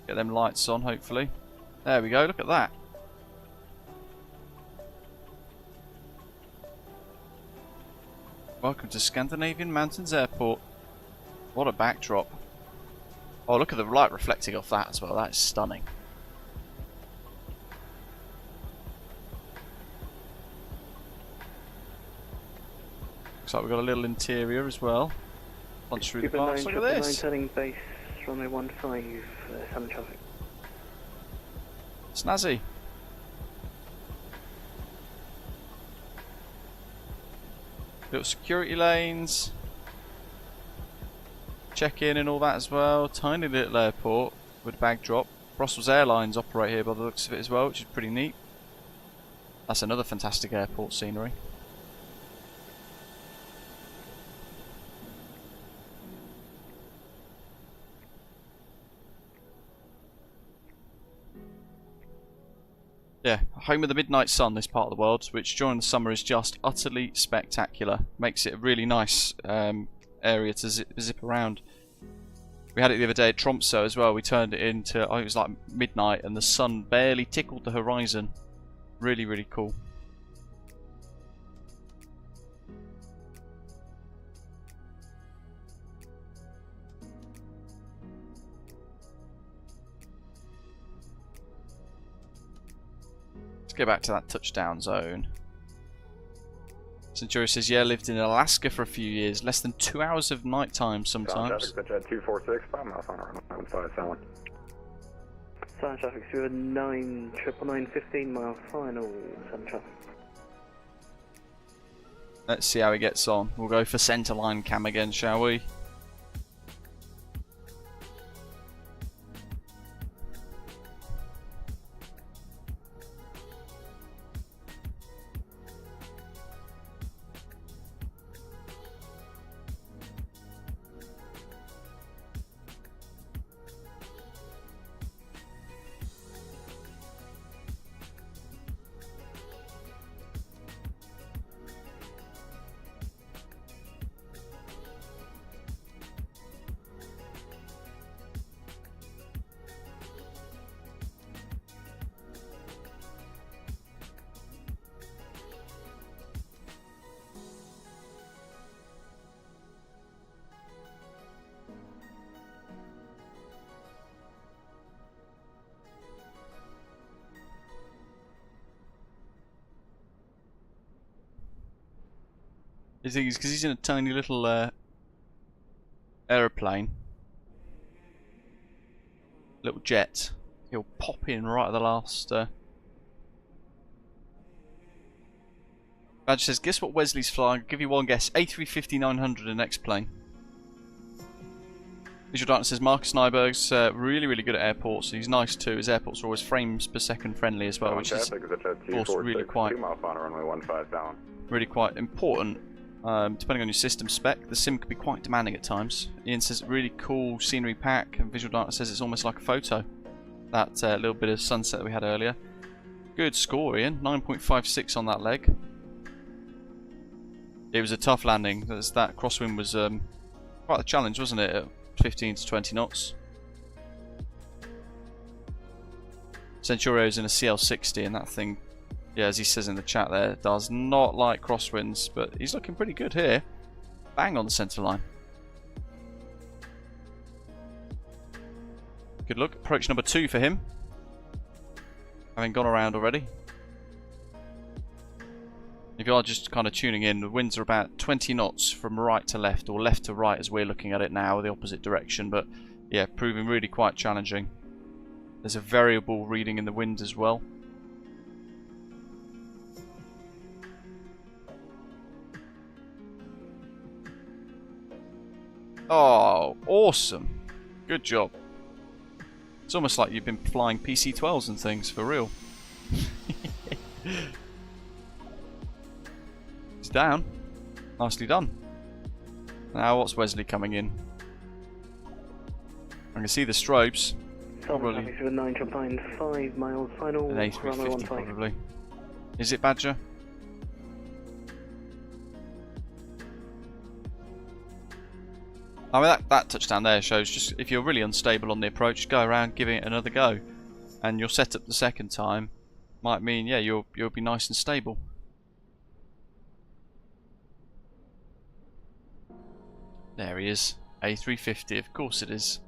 get them lights on hopefully. There we go, look at that. Welcome to Scandinavian Mountains Airport. What a backdrop. Oh, look at the light reflecting off that as well, that is stunning. Looks like we've got a little interior as well. Punch through the glass, look at this. Turning base, runway 15, southern traffic. Snazzy. Little security lanes. Check-in and all that as well. Tiny little airport with a backdrop. Brussels Airlines operate here by the looks of it as well, which is pretty neat. That's another fantastic airport scenery. Yeah, home of the midnight sun, this part of the world, which during the summer is just utterly spectacular. Makes it a really nice area to zip around. We had it the other day at Tromsø as well. We turned it into, I think it was like midnight, and the sun barely tickled the horizon. Really, really cool. Let's go back to that touchdown zone. Centurion says, yeah, lived in Alaska for a few years. Less than 2 hours of night time sometimes. Sound traffic, 246, 5 miles on runway 15, Sound traffic 09, 999, 15 mile final, sound traffic. Let's see how he gets on. We'll go for centerline cam again, shall we? The thing is, because he's in a tiny little aeroplane, little jet, he'll pop in right at the last. Badge says, guess what Wesley's flying? I'll give you one guess. A350-900, the next plane. Visual Darkness says, Marcus Nyberg's really, really good at airports. He's nice too. His airports are always frames per second friendly as well, which is also really quite important. Depending on your system spec, the sim can be quite demanding at times. Ian says, really cool scenery pack, and Visual Darkness says it's almost like a photo. That little bit of sunset that we had earlier. Good score, Ian. 9.56 on that leg. It was a tough landing. That crosswind was quite a challenge, wasn't it? At 15 to 20 knots. Centurio's in a CL60, and that thing, yeah, as he says in the chat there, does not like crosswinds, but he's looking pretty good here. Bang on the centre line. Good look. Approach number 2 for him. Having gone around already. If you are just kind of tuning in, the winds are about 20 knots from right to left, or left to right as we're looking at it now, the opposite direction, but yeah, proving really quite challenging. There's a variable reading in the wind as well. Oh, awesome. Good job. It's almost like you've been flying PC-12s and things, for real. It's down. Nicely done. Now what's Wesley coming in? I can see the strobes. Probably an A350 probably. Is it Badger? I mean, that touchdown there shows just if you're really unstable on the approach, go around, give it another go, and your setup the second time might mean, yeah, you'll be nice and stable. There he is, A350. Of course it is.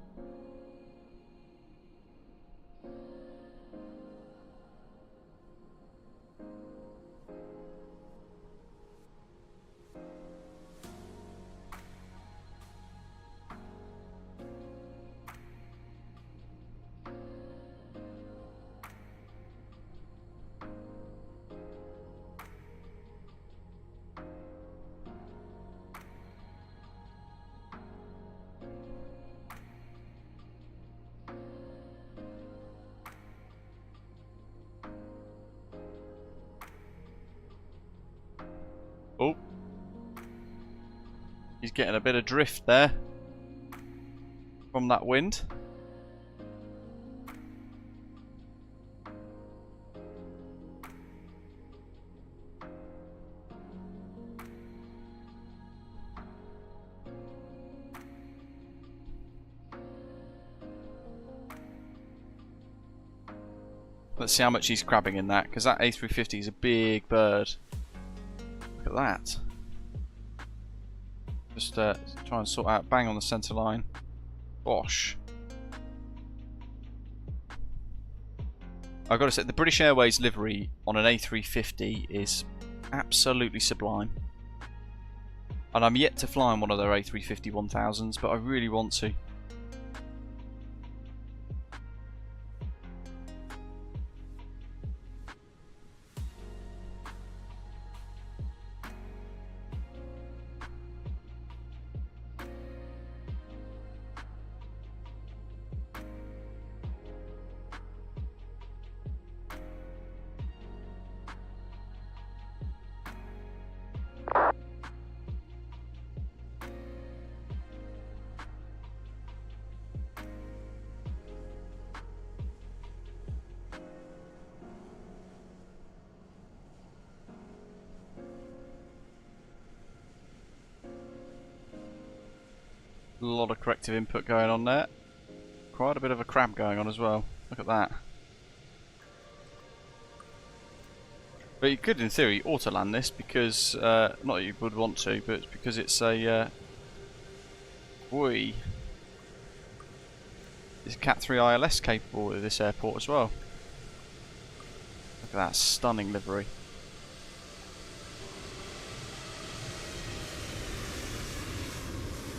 Oh, he's getting a bit of drift there from that wind. Let's see how much he's crabbing in that, because that A350 is a big bird. Look at that. Just try and sort out, bang on the centre line. Bosh. I've got to say, the British Airways livery on an A350 is absolutely sublime. And I'm yet to fly on one of their A350 1000s, but I really want to. A lot of corrective input going on there. Quite a bit of a crab going on as well. Look at that. But you could, in theory, auto-land this because, not that you would want to, but it's because it's a, it's Cat 3 ILS capable at this airport as well. Look at that stunning livery.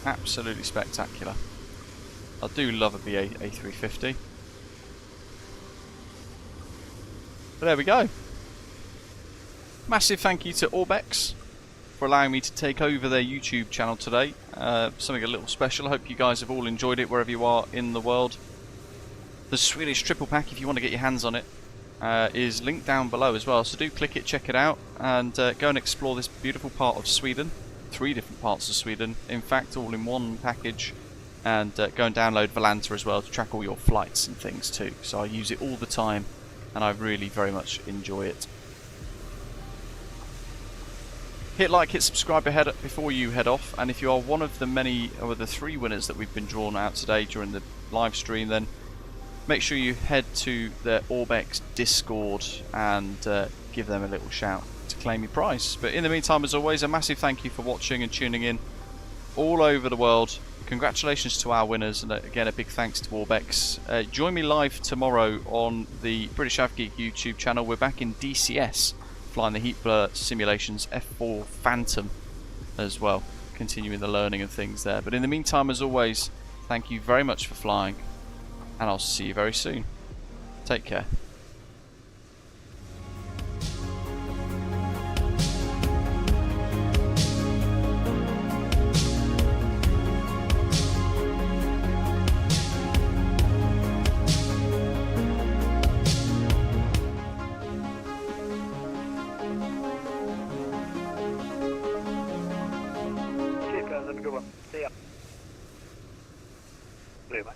Absolutely spectacular. I do love a BA A350. But there we go. Massive thank you to Orbx for allowing me to take over their YouTube channel today. Something a little special. I hope you guys have all enjoyed it wherever you are in the world. The Swedish Triple Pack, if you want to get your hands on it, is linked down below as well. So do click it, check it out, and go and explore this beautiful part of Sweden. 3 different parts of Sweden, in fact, all in one package. And go and download Volanta as well to track all your flights and things too. So I use it all the time, and I really very much enjoy it. Hit like, hit subscribe before you head off, and if you are one of the many, or the 3 winners that we've been drawn out today during the live stream, then make sure you head to the Orbx Discord and give them a little shout to claim your prize. But in the meantime, as always, a massive thank you for watching and tuning in all over the world. Congratulations to our winners, and again a big thanks to Orbx. Join me live tomorrow on the British Avgeek YouTube channel. We're back in DCS, flying the heat blur simulations F4 Phantom as well, continuing the learning and things there. But in the meantime, as always, thank you very much for flying, and I'll see you very soon. Take care. Cheers guys, have a good one. See ya. Bye bye.